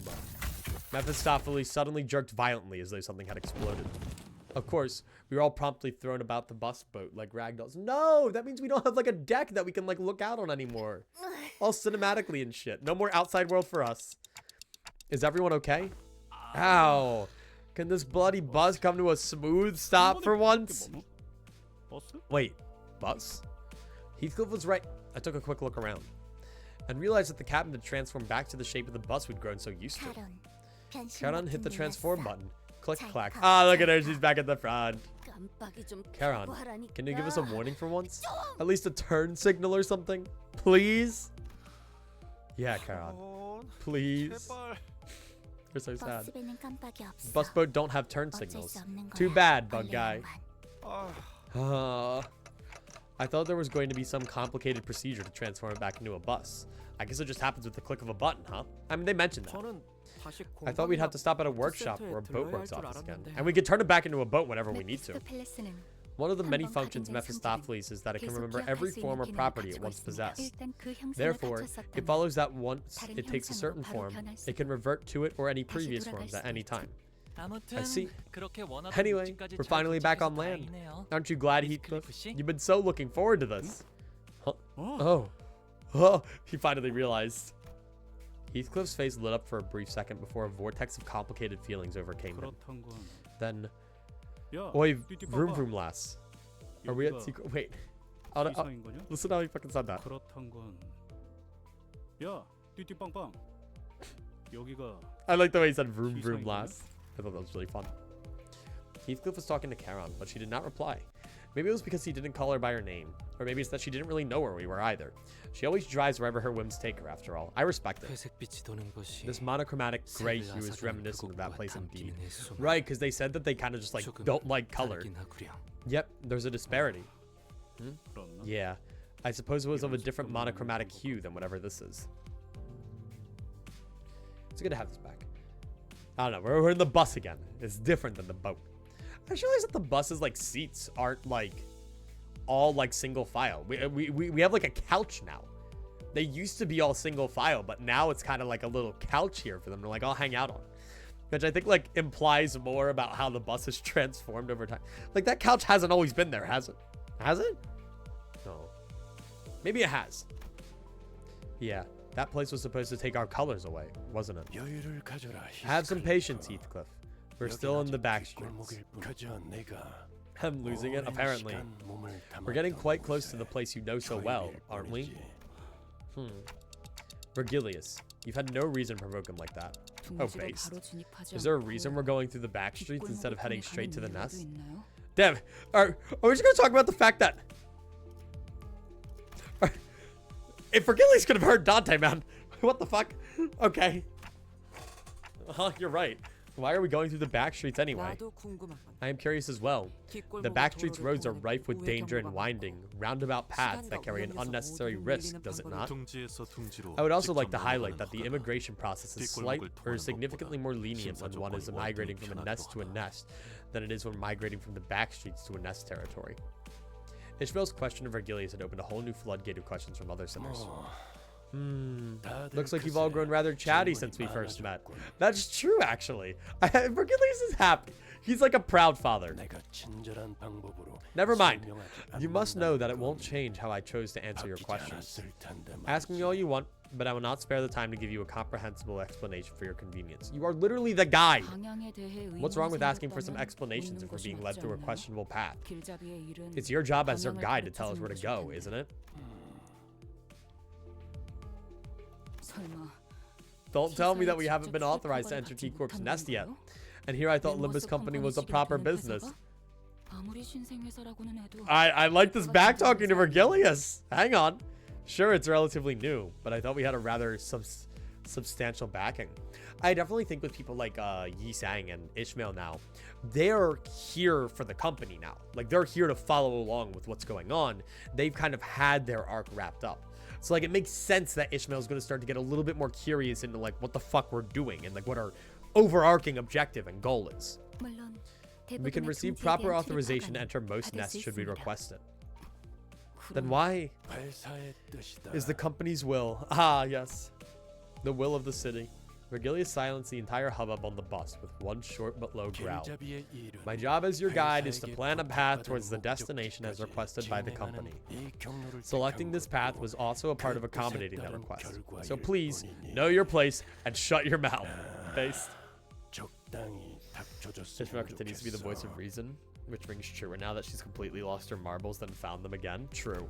Mephistopheles suddenly jerked violently as though something had exploded. Of course, we were all promptly thrown about the bus boat like ragdolls. No! That means we don't have like a deck that we can like look out on anymore. All cinematically and shit. No more outside world for us. Is everyone okay? Ow! Can this bloody bus come to a smooth stop for once? Wait, bus? Heathcliff was right. I took a quick look around and realized that the cabin had transformed back to the shape of the bus we'd grown so used to. Charon hit the transform button. Click, clack. Ah, look at her. She's back at the front. Charon, can you give us a warning for once? At least a turn signal or something? Please? Yeah, Charon. Please. You're so sad. Bus boat don't have turn signals. Too bad, bug guy. I thought there was going to be some complicated procedure to transform it back into a bus. I guess it just happens with the click of a button, huh? I mean, they mentioned that. I thought we'd have to stop at a workshop or a boatworks office again. And we could turn it back into a boat whenever we need to. One of the many functions of Mephistopheles is that it can remember every form or property it once possessed. Therefore, it follows that once it takes a certain form, it can revert to it or any previous forms at any time. I see. Anyway, we're finally back on land. Aren't you glad, Heathcliff? You've been so looking forward to this. Huh? Oh, he finally realized. Heathcliff's face lit up for a brief second before a vortex of complicated feelings overcame him. Then, oi, vroom vroom lass. Are we at secret? Wait. Listen how he fucking said that. I like the way he said vroom vroom lass. I thought that was really fun. Heathcliff was talking to Charon, but she did not reply. Maybe it was because he didn't call her by her name, Or maybe it's that she didn't really know where we were either. She always drives wherever her whims take her, after all. I respect it. 회색빛이 도는 곳이 This monochromatic gray hue is 새를 reminiscent of that 그 place 꽃과 indeed. 담기는 해 소망. Right, because they said that they kind of just like 조금 don't like color. 다르긴 하구려. Yep, there's a disparity. 그렇나? Yeah, I suppose it was of a different monochromatic hue than whatever this is. It's good to have this back. I don't know, we're in the bus again. It's different than the boat. I just realized that the buses, like, seats aren't, like, all, like, single file. We have, like, a couch now. They used to be all single file, but now it's kind of like a little couch here for them to, like, all hang out on. Which I think, like, implies more about how the bus has transformed over time. Like, that couch hasn't always been there, has it? Has it? No. Maybe it has. Yeah, that place was supposed to take our colors away, wasn't it? 여유를 가져라, Have some 히스클리프. patience, Heathcliff. We're still in the back streets. 골목일 뿐. 그저 내가 I'm losing it, 오랜 apparently. 시간 몸을 We're getting 담았던 quite close to the 곳에 place you know so well, 저희를 aren't we? 보내지. Vergilius, you've had no reason to provoke him like that. Oh, 둥지로 based. 바로 진입하지 Is there a 않고 reason we're going through the back streets instead of 뒷골목을 heading 통해 straight to the 가는 nest? 이유도 있나요? Damn, are we just gonna talk about the fact that if Vergilius could have heard Dante, man, what the fuck? Okay. You're right. Why are we going through the back streets anyway? 나도 궁금하군. I am curious as well. The back streets roads are rife with danger and winding, roundabout paths that carry an unnecessary risk, does it not? 둥지에서 둥지로 I would also like to 직접 highlight 넘어가는 that the 허가는 immigration process is slight or significantly more lenient when one is migrating from a nest to a nest than it is when migrating from the back streets to a nest territory. Ishmael's question of Vergilius had opened a whole new floodgate of questions from other sinners. 다들 Looks like you've all 그새 grown rather chatty 질문이 since we first met. 많아졌군. That's true, actually. Vergilius is happy. He's like a proud father. 내가 친절한 방법으로 Never mind. 설명하지 You must know that it 않는다는 won't 건 change how I chose to answer your 바뀌지 questions. 않았을 텐데 Ask me 말이지. all you want, but I will not spare the time to give you a comprehensible explanation for your convenience. You are literally the guide. 방향에 대해 What's wrong with asking for some 의문이 explanations 생겼다면 if we're being 묻는 led 것이 through a 맞지 questionable path? 않나요? 길잡이의 일은 It's your job as their 방향을 guide to tell us where to 가르쳐주는 go, 것일 isn't 텐데. it? 설마 Don't tell me that we haven't been authorized to enter T-Corp's nest yet. And here I thought Limbus Company was a proper business. 아무리 신생회사라고는 해도 I like this back talking to Vergilius. Hang on. Sure, it's relatively new, but I thought we had a rather substantial backing. I definitely think with people like Yi Sang and Ishmael now, they're here for the company now. Like, they're here to follow along with what's going on. They've kind of had their arc wrapped up. So, like, it makes sense that Ishmael's going to start to get a little bit more curious into, like, what the fuck we're doing and, like, what our overarching objective and goal is. 물론 We can 대부분의 receive 둥지에 proper 대한 authorization to 출입 enter most 허가는 nests 받을 수 should we 있습니다. request it. Then 그럼 why 발사의 뜻이다. is the company's will? Ah, yes. The will of the city. Vergilius silenced the entire hubbub on the bus with one short but low growl. 길잡이의 일은 My job as your guide is to 발사에게 plan a path 부탁받은 towards the destination as 목적지까지 requested by the 진행하는 company. 이 경로를 Selecting 택한 this path 것도 was also a part of 그 뜻에 accommodating that 따른 request. So 결과일 please, 뿐이니 know your place and shut your mouth. Based. 적당히 닥쳐줬으면 Ishmael continues to be the voice 좋겠어. of reason, which rings true. And now that she's completely lost her marbles, then found them again, true.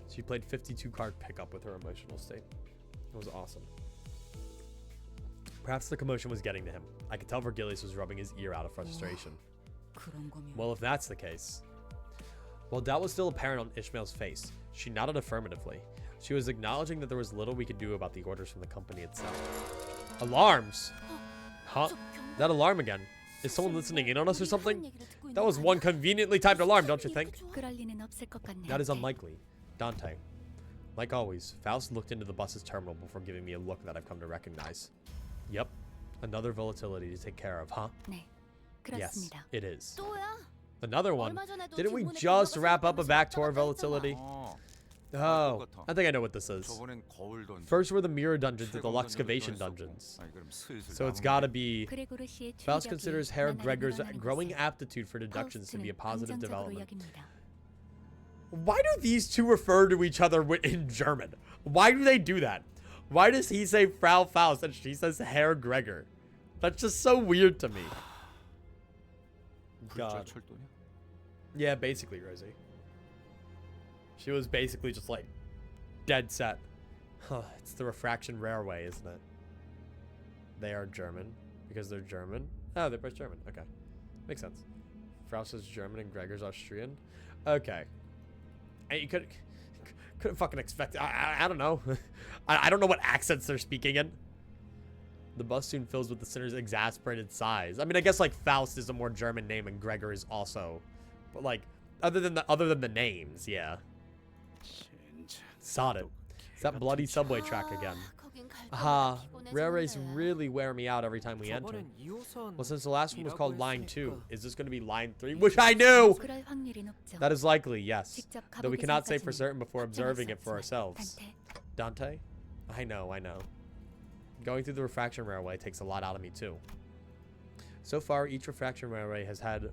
She played 52 card pickup with her emotional state. It was awesome. Perhaps the commotion was getting to him. I could tell Vergilius was rubbing his ear out of frustration. 그런 거면 Well, if that's the case. While doubt was still apparent on Ishmael's face, she nodded affirmatively. She was acknowledging that there was little we could do about the orders from the company itself. Alarms? Huh? That alarm again. Is someone listening in on us or something? That was one conveniently timed alarm, don't you think? 그럴 리는 없을 것 같네. That is unlikely. Dante. Like always, Faust looked into the bus's terminal before giving me a look that I've come to recognize. Yep. Another volatility to take care of, huh? 네, Yes, 그렇습니다. it is. 또야. Another one. 얼마 전에도 Didn't we 질문에 just 불러서 wrap up a 답변을 backdoor 받았다고 volatility? 어, Oh, I think I know what this is. 저번엔 거울 던전. First were the mirror dungeons and the 최강 excavation 던전도 dungeons. 했었고. 아니, 그럼 슬슬 So it's 남은 gotta 게 be... 그레고르 씨의 Faust 출력이 considers Herr 나날이 Gregor's 늘어나는 growing 것을 aptitude for deductions to be a 파우스트는 positive 긍정적으로 development. 여깁니다. Why do these two refer to each other in German? Why do they do that? Why does he say Frau Faust and she says Herr Gregor? That's just so weird to me. God. 철도냐? Yeah, basically, Rosie. She was basically just like dead set. Huh, it's the refraction railway, isn't it? They are German because they're German. Oh, they're both German. Okay. Makes sense. Faust is German and Gregor's Austrian. Okay. And you couldn't fucking expect. I don't know. I don't know what accents they're speaking in. The bus soon fills with the sinner's exasperated sighs. I mean, I guess like Faust is a more German name, and Gregor is also, but like other than the names, yeah. Sod it. It's that bloody subway track again. 거긴 갈 Aha, 때마다 railways 피곤해졌는데. really wear me out every time we enter. 저번엔 2호선 Well, since the last one was called Line 2, 했으니까. is this going to be Line 3? Which I knew! 그럴 확률이 높죠. That is likely, yes. 직접 Though we 가보기 cannot say for 전까지는 certain before 확정할 observing 수 it for 없지만, ourselves. 단테, Dante? I know. Going through the refraction railway takes a lot out of me, too. So far, each refraction railway has had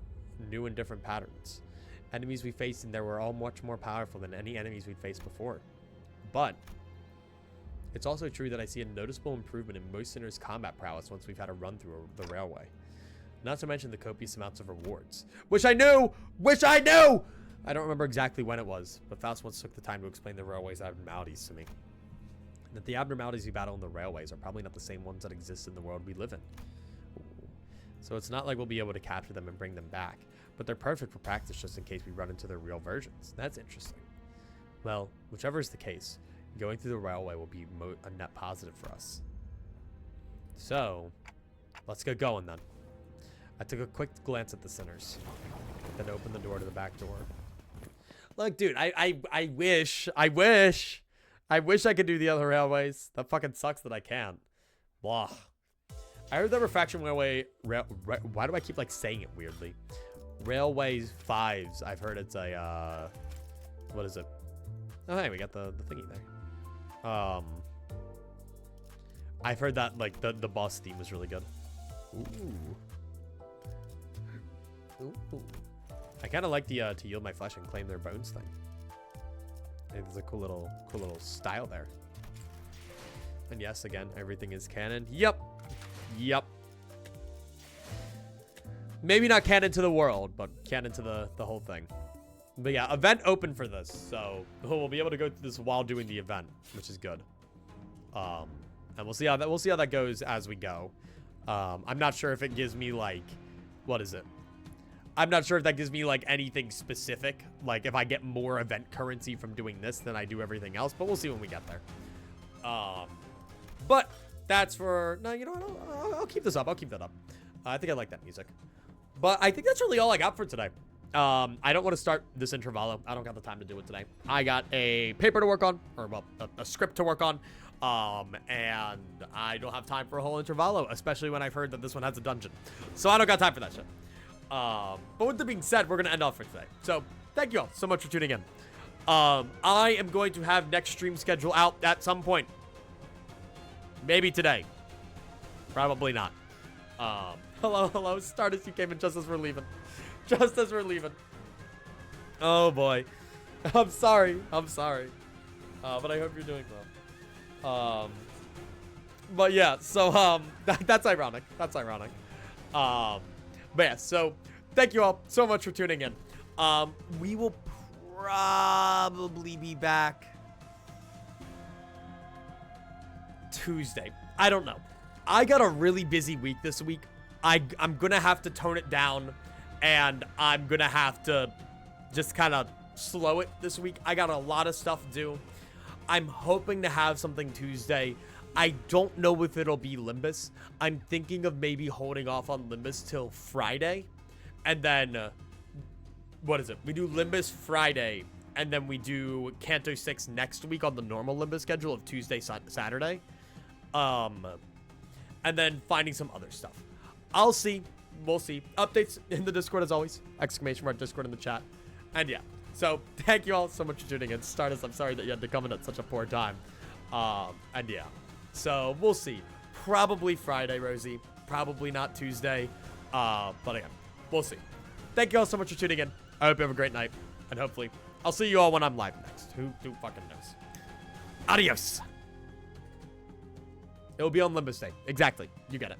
new and different patterns. Enemies we faced in there were all much more powerful than any enemies we'd faced before. But it's also true that I see a noticeable improvement in most sinners' combat prowess once we've had a run through the railway. Not to mention the copious amounts of rewards. Which I knew! I don't remember exactly when it was, but Faust once took the time to explain the railway's abnormalities to me. That the abnormalities we battle on the railways are probably not the same ones that exist in the world we live in. So it's not like we'll be able to capture them and bring them back, but they're perfect for practice just in case we run into their real versions. That's interesting. Well, whichever is the case, going through the railway will be a net positive for us. So, let's get going then. I took a quick glance at the sinners, then opened the door to the back door. Look, dude, I wish I could do the other railways. That fucking sucks that I can't. Blah. I heard that refraction railway. Why do I keep like saying it weirdly? Railways 5s. I've heard it's a what is it? Oh, hey, we got the thingy there. I've heard that like the boss theme was really good. Ooh. I kind of like the to yield my flesh and claim their bones thing. I think there's a cool little style there. And yes, again, everything is canon. Yep. Maybe not canon to the world, but canon to the whole thing. But yeah, event open for this, so we'll be able to go through this while doing the event, which is good. And we'll see how that goes as we go. I'm not sure if it gives me like, what is it? I'm not sure if that gives me like anything specific, like if I get more event currency from doing this than I do everything else, but we'll see when we get there. But that's for, no, you know what, I'll keep this up. I'll keep that up. I think I like that music. But I think that's really all I got for today. I don't want to start this Intervalo. I don't got the time to do it today. I got a paper to work on, or well, a script to work on. And I don't have time for a whole Intervalo, especially when I've heard that this one has a dungeon. So I don't got time for that shit. But with that being said, we're going to end off for today. So thank you all so much for tuning in. I am going to have next stream schedule out at some point. Maybe today. Probably not. Hello. Stardust, you came in just as we're leaving. Just as we're leaving. Oh boy. I'm sorry. But I hope you're doing well. But yeah, so that's ironic. But yeah, so thank you all so much for tuning in. We will probably be back Tuesday. I don't know. I got a really busy week this week. I'm gonna have to tone it down, and I'm gonna have to just kind of slow it this week. I got a lot of stuff to do. I'm hoping to have something Tuesday. I don't know if it'll be Limbus. I'm thinking of maybe holding off on Limbus till Friday. And then, what is it? We do Limbus Friday. And then we do Canto 6 next week on the normal Limbus schedule of Tuesday, Saturday. And then finding some other stuff. I'll see. We'll see. Updates in the Discord as always. ! Discord in the chat. And yeah. So, thank you all so much for tuning in. Stardust, I'm sorry that you had to come in at such a poor time. And yeah. So, we'll see. Probably Friday, Rosie. Probably not Tuesday. But again, we'll see. Thank you all so much for tuning in. I hope you have a great night. And hopefully, I'll see you all when I'm live next. Who fucking knows? Adios. It will be on Limbus Day. Exactly. You get it.